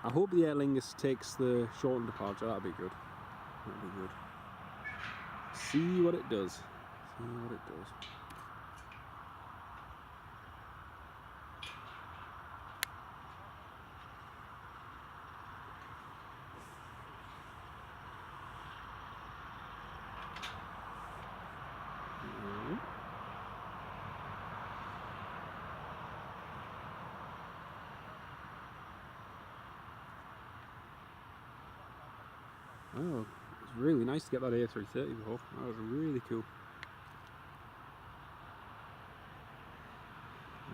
I hope the Aer Lingus takes the shortened departure. That'd be good. That'd be good. See what it does. See what it does. Oh, it's really nice to get that A330 before. That was really cool.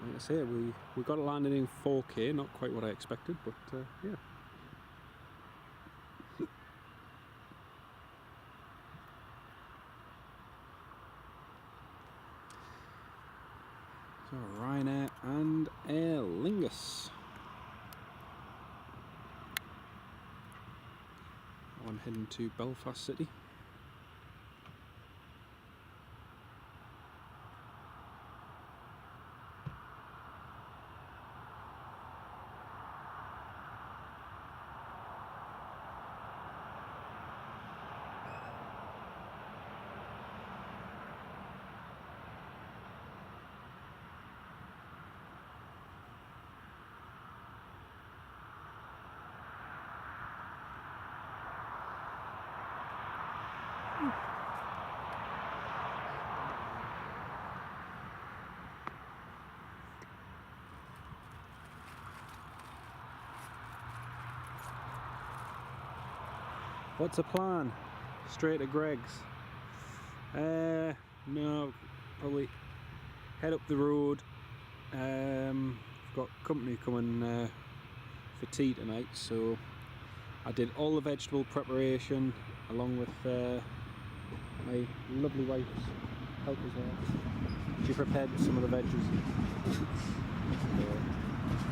Like I say, we got it landed in 4K, not quite what I expected, but yeah. So Ryanair and Aer Lingus. One heading to Belfast City. What's the plan? Straight to Greg's? No, probably head up the road. Got company coming for tea tonight, so I did all the vegetable preparation along with my lovely wife's help as well. She prepared some of the veggies.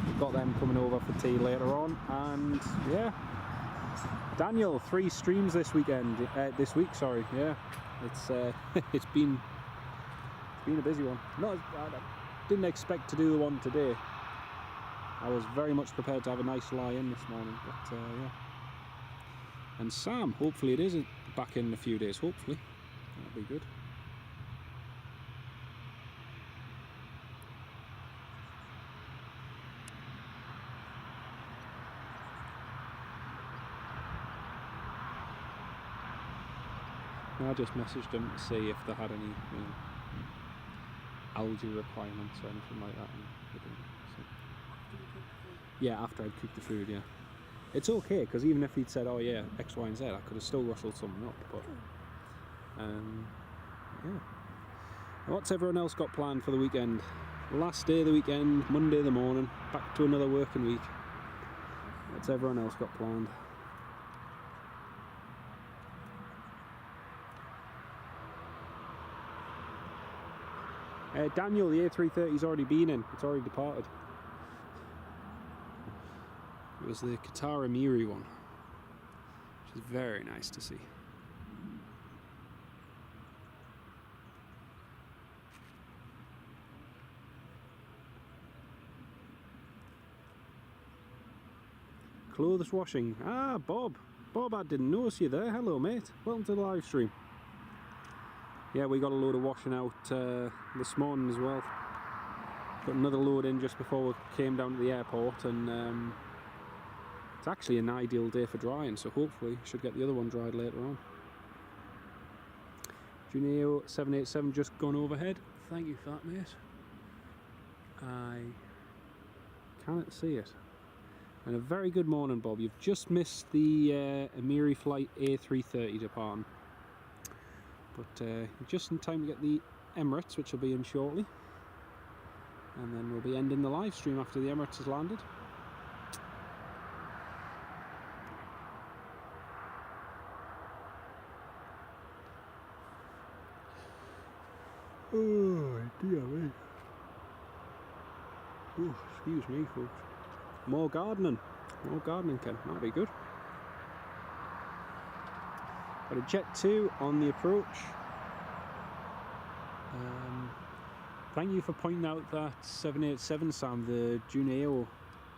We've got them coming over for tea later on, and yeah. Daniel, 3 streams this week, sorry. Yeah, it's it's been a busy one. I didn't expect to do the one today. I was very much prepared to have a nice lie in this morning, but yeah. And Sam, hopefully it isn't back in a few days. Hopefully, that'll be good. And I just messaged them to see if they had any, algae requirements or anything like that. And they didn't, so. Yeah, after I'd cooked the food, yeah. It's okay, because even if he'd said, oh yeah, X, Y and Z, I could have still rustled something up, but yeah. What's everyone else got planned for the weekend? Last day of the weekend, Monday the morning, back to another working week. What's everyone else got planned? Daniel, the A330's already been in, it's already departed. It was the Qatar Emiri one, which is very nice to see. Clothes washing. Ah, Bob. Bob, I didn't notice you there. Hello, mate. Welcome to the live stream. Yeah, we got a load of washing out this morning as well. Got another load in just before we came down to the airport, and it's actually an ideal day for drying, so hopefully should get the other one dried later on. Juneo 787 just gone overhead. Thank you for that, mate. I cannot see it. And a very good morning, Bob. You've just missed the Emiri flight A330 departing. But just in time to get the Emirates, which will be in shortly. And then we'll be ending the live stream after the Emirates has landed. Oh dear me. Oh, excuse me, folks. More gardening, Ken. That'd be good. Got a Jet 2 on the approach. Thank you for pointing out that 787, Sam, the Juneo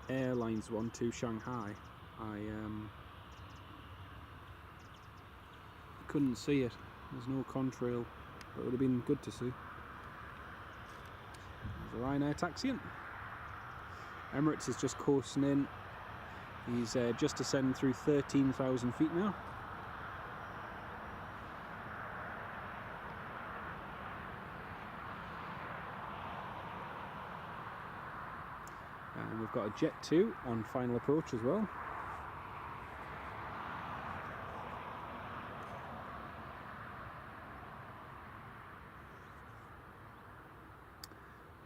Airlines one to Shanghai. I couldn't see it. There's no contrail, but it would have been good to see. There's a Ryanair taxiing. Emirates is just coasting in. He's just ascending through 13,000 feet now. And we've got a Jet 2 on final approach as well.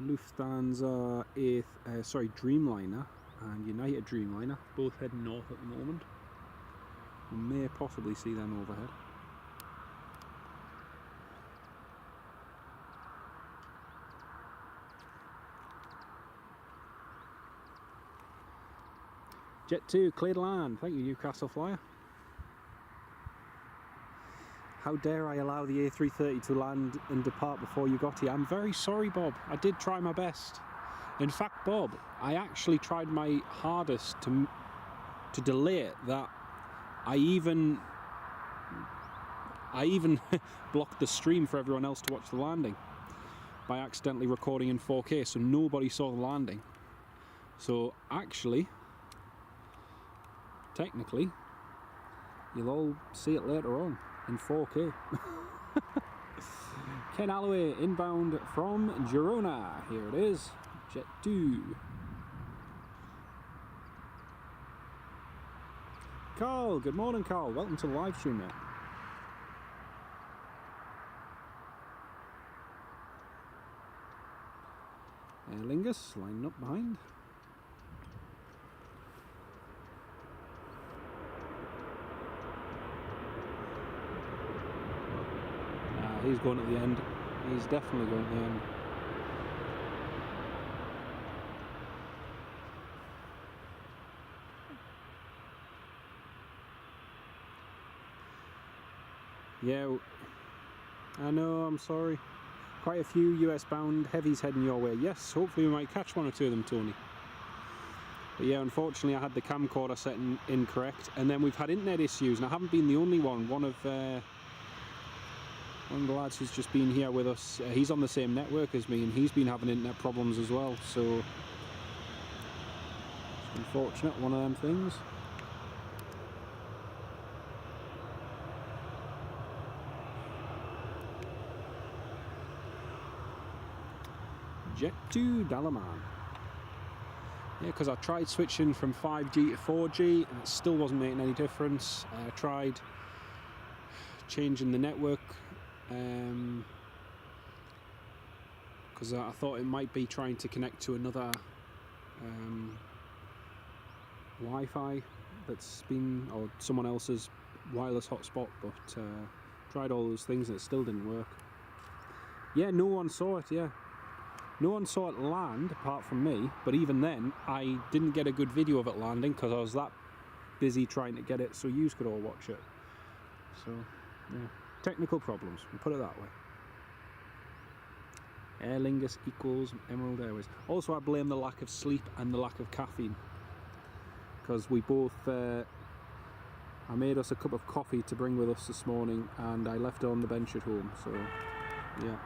Lufthansa Dreamliner and United Dreamliner both heading north at the moment. We may possibly see them overhead. Jet 2 clear to land. Thank you, Newcastle Flyer. How dare I allow the A330 to land and depart before you got here? I'm very sorry, Bob. I did try my best. In fact, Bob, I actually tried my hardest to delay it. That I even blocked the stream for everyone else to watch the landing by accidentally recording in 4K, so nobody saw the landing. So actually, technically, you'll all see it later on in 4K. Ken Alloway inbound from Girona. Here it is, Jet 2. Carl, good morning, Carl. Welcome to the live stream, mate. Aer Lingus lining up behind. He's going at the end. He's definitely going at the end. Yeah, I know, I'm sorry. Quite a few US bound heavies heading your way. Yes, hopefully we might catch one or two of them, Tony. But yeah, unfortunately I had the camcorder setting incorrect, and then we've had internet issues, and I haven't been the only one. One of the lads who's just been here with us, he's on the same network as me, and he's been having internet problems as well, so it's unfortunate, one of them things. jet to Dalaman. Yeah, because I tried switching from 5G to 4G and it still wasn't making any difference. I tried changing the network because I thought it might be trying to connect to another Wi-Fi that's been, or someone else's wireless hotspot, but tried all those things and it still didn't work. Yeah, no one saw it, yeah. No one saw it land apart from me, but even then I didn't get a good video of it landing because I was that busy trying to get it so you could all watch it. So, yeah, technical problems, we'll put it that way. Aer Lingus equals Emerald Airways. Also, I blame the lack of sleep and the lack of caffeine, because we both, I made us a cup of coffee to bring with us this morning and I left it on the bench at home, so yeah.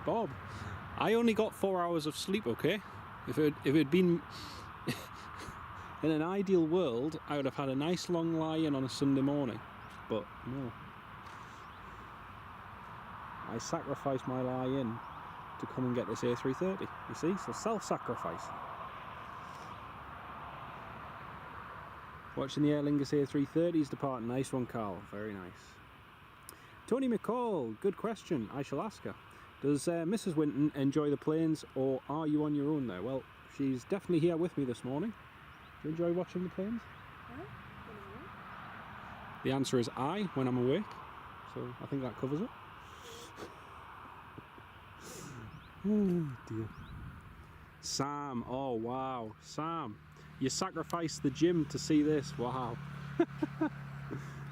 Bob, I only got 4 hours of sleep, okay? If it had been in an ideal world, I would have had a nice long lie-in on a Sunday morning, but no. I sacrificed my lie-in to come and get this A330, you see? So self-sacrifice. Watching the Aer Lingus A330s depart. Nice one, Carl. Very nice. Tony McCall, good question. I shall ask her. Does Mrs. Winton enjoy the planes, or are you on your own there? Well, she's definitely here with me this morning. Do you enjoy watching the planes? The answer is I, when I'm awake. So I think that covers it. Oh dear. Sam, oh wow. Sam, you sacrificed the gym to see this. Wow.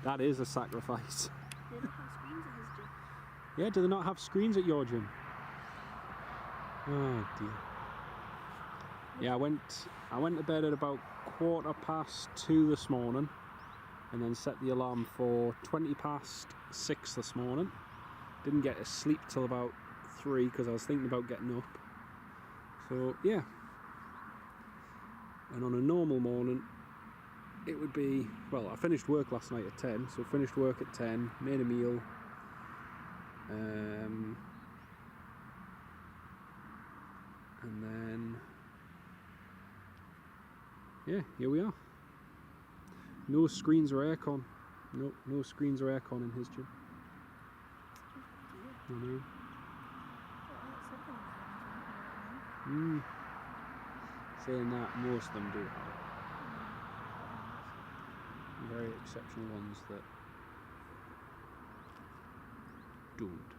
That is a sacrifice.
They don't have screens in his gym.
Yeah, do they not have screens at your gym? Oh dear. Yeah, I went to bed at about 2:15 this morning, and then set the alarm for 6:20 this morning. Didn't get to sleep till about 3 because I was thinking about getting up. So yeah. And on a normal morning, it would be, well, I finished work last night at 10, so finished work at 10, made a meal, and then, yeah, here we are. No screens or aircon. Nope, no screens or aircon in his gym. I know. Saying that, most of them do have it. Very exceptional ones that don't.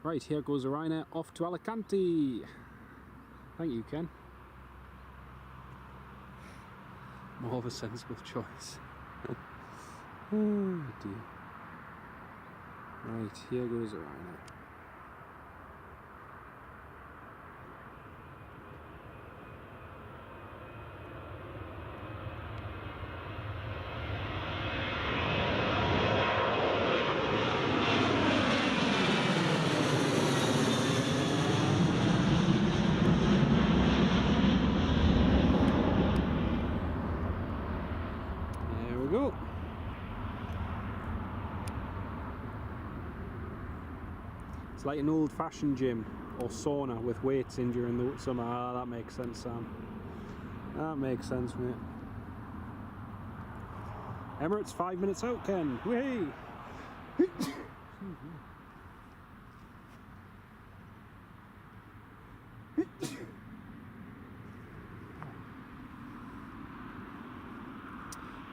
Right, here goes a Ryanair off to Alicante. Thank you, Ken. More of a sensible choice. Oh dear. Right, here goes a Ryanair. It's like an old-fashioned gym or sauna with weights in during the summer. Ah, that makes sense, Sam. That makes sense, mate. Emirates 5 minutes out, Ken. Whee!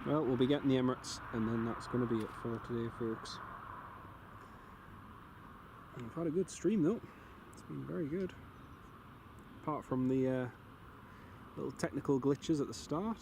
Well, we'll be getting the Emirates, and then that's going to be it for today, folks. I've had a good stream though. It's been very good. Apart from the little technical glitches at the start.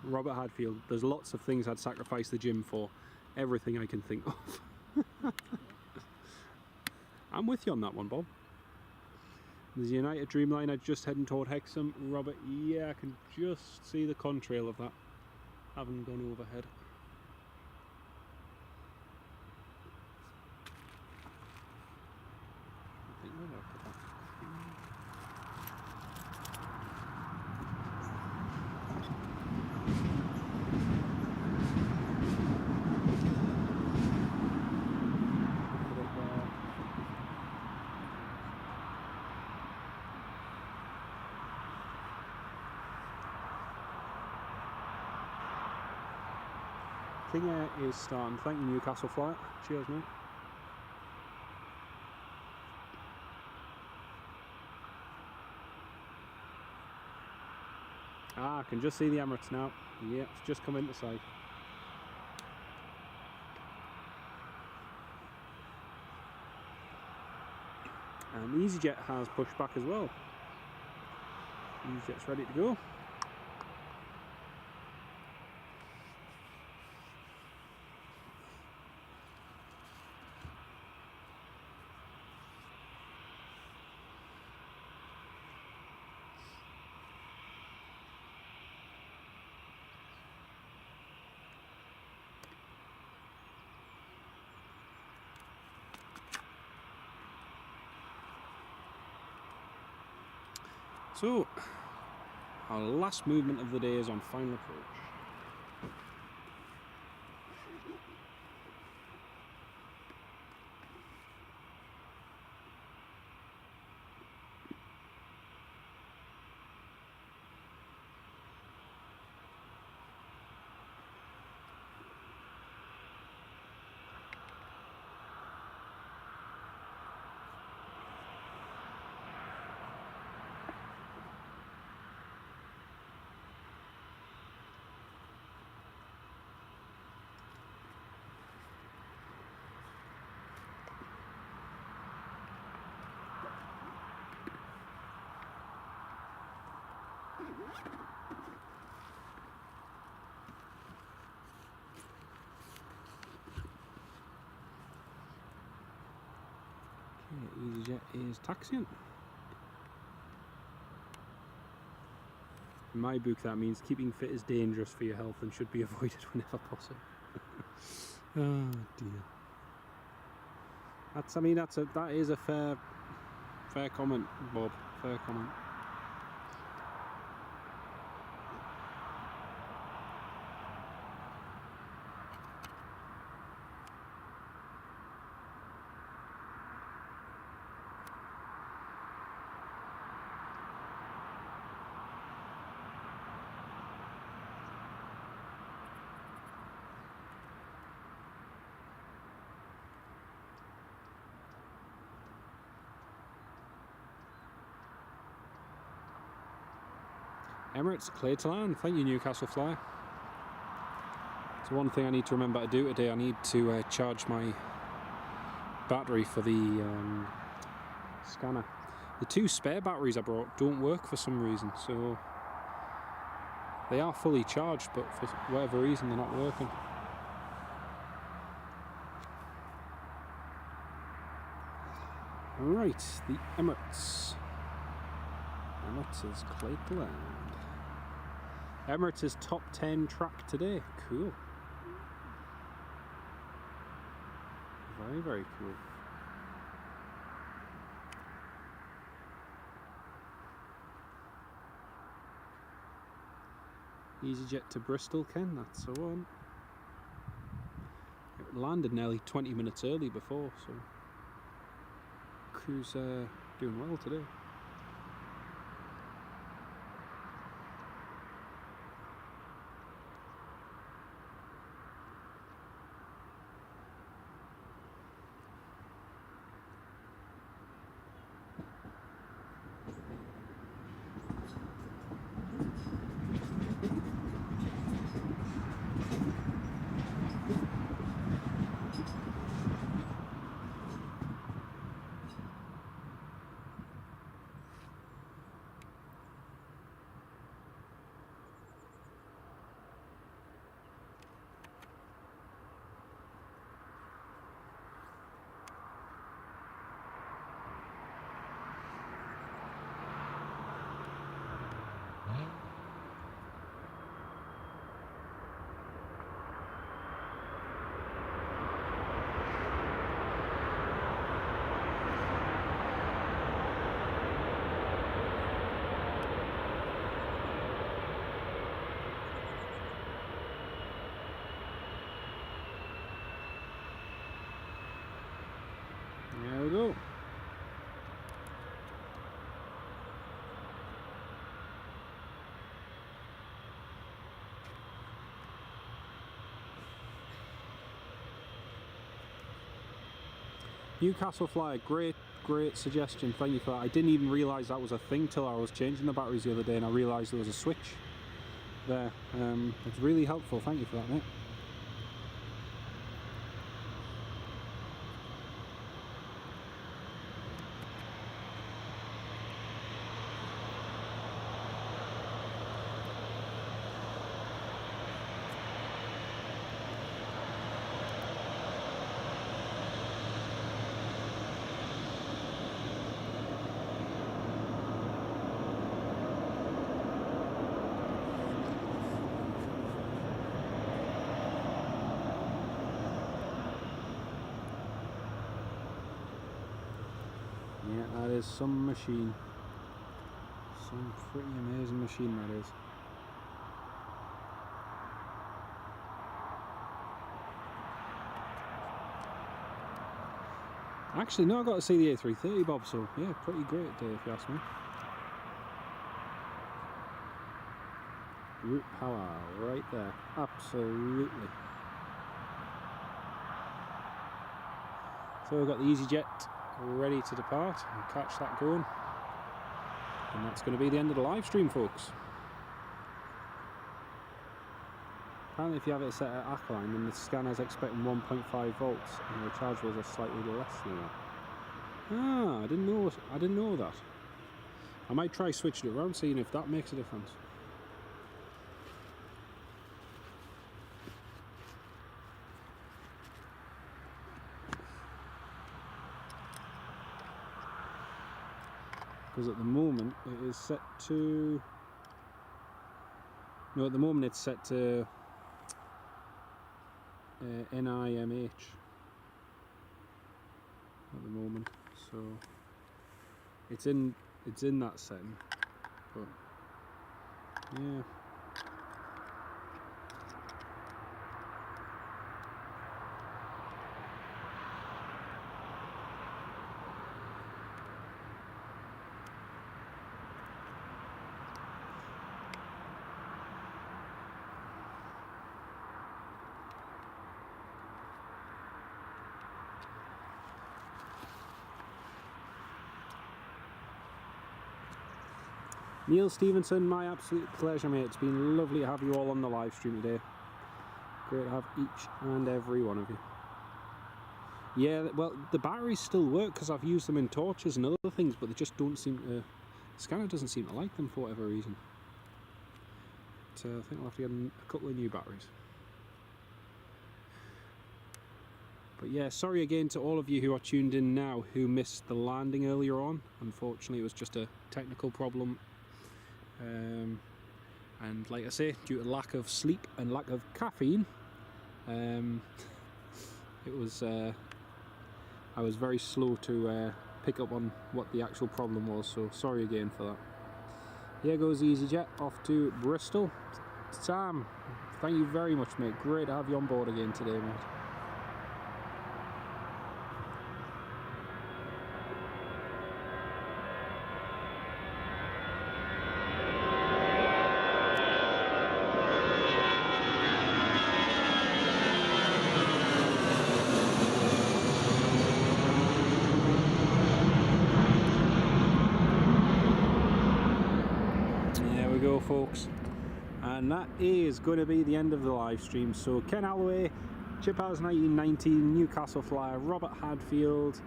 Robert Hadfield, there's lots of things I'd sacrifice the gym for. Everything I can think of. I'm with you on that one, Bob. There's United Dreamliner just heading toward Hexham. Robert, yeah, I can just see the contrail of that, having gone overhead. I think where did I put that? Put it there. King Air is starting. Thank you, Newcastle flight. Cheers, mate. Ah, I can just see the Emirates now. Yeah, it's just come into sight. And EasyJet has pushed back as well. EasyJet's ready to go. So, our last movement of the day is on final approach. EasyJet is taxiing. In my book, that means keeping fit is dangerous for your health and should be avoided whenever possible. Oh dear. That is a fair comment, Bob. Fair comment. Emirates, clear to land. Thank you, Newcastle Fly. So one thing I need to remember to do today, I need to charge my battery for the scanner. The two spare batteries I brought don't work for some reason, so they are fully charged, but for whatever reason they're not working. Right, the Emirates. Emirates is clear to land. Emirates is top 10 track today. Cool. Very, very cool. EasyJet to Bristol, Ken, that's the one. It landed nearly 20 minutes early before, so crew's doing well today. Newcastle Flyer, great suggestion, thank you for that. I didn't even realise that was a thing till I was changing the batteries the other day and I realised there was a switch there. It's really helpful, thank you for that, mate. Yeah, that is some machine. Some pretty amazing machine that is. Actually, no, I got to see the A330, Bob, so yeah, pretty great day if you ask me. Root power right there, absolutely. So we've got the EasyJet ready to depart and catch that going, and that's going to be the end of the live stream, folks. Apparently if you have it set at alkaline, then the scanner's expecting 1.5 volts and the rechargeables are slightly less than that. Ah, I didn't know that. I might try switching it around, seeing if that makes a difference. Because at the moment it is set to... No, at the moment it's set to NIMH at the moment, so it's in that setting, but yeah. Neil Stevenson, my absolute pleasure, mate. It's been lovely to have you all on the live stream today. Great to have each and every one of you. Yeah, well, the batteries still work because I've used them in torches and other things, but they just don't seem to... The scanner doesn't seem to like them for whatever reason. So I think I'll have to get a couple of new batteries. But yeah, sorry again to all of you who are tuned in now who missed the landing earlier on. Unfortunately, it was just a technical problem. And like I say, due to lack of sleep and lack of caffeine, it was I was very slow to pick up on what the actual problem was, so sorry again for that. Here goes EasyJet off to Bristol. Sam, thank you very much, mate. Great to have you on board again today, mate. Folks, and that is going to be the end of the live stream. So Ken Alloway, Chip House 1919, Newcastle Flyer, Robert Hadfield,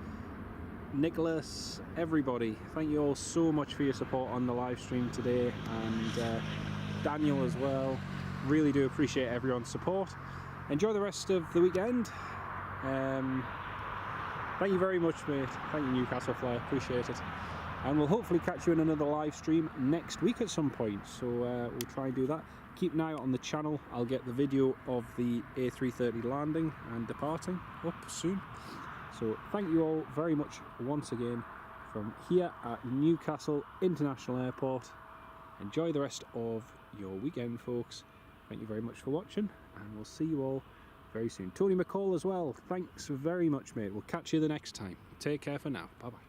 Nicholas, everybody, thank you all so much for your support on the live stream today, and Daniel as well. Really do appreciate everyone's support. Enjoy the rest of the weekend. Thank you very much, mate. Thank you, Newcastle Flyer, appreciate it. And we'll hopefully catch you in another live stream next week at some point, so we'll try and do that. Keep an eye out on the channel. I'll get the video of the A330 landing and departing up soon. So thank you all very much once again from here at Newcastle International Airport. Enjoy the rest of your weekend, folks. Thank you very much for watching, and we'll see you all very soon. Tony McCall as well, thanks very much, mate. We'll catch you the next time. Take care for now. Bye bye.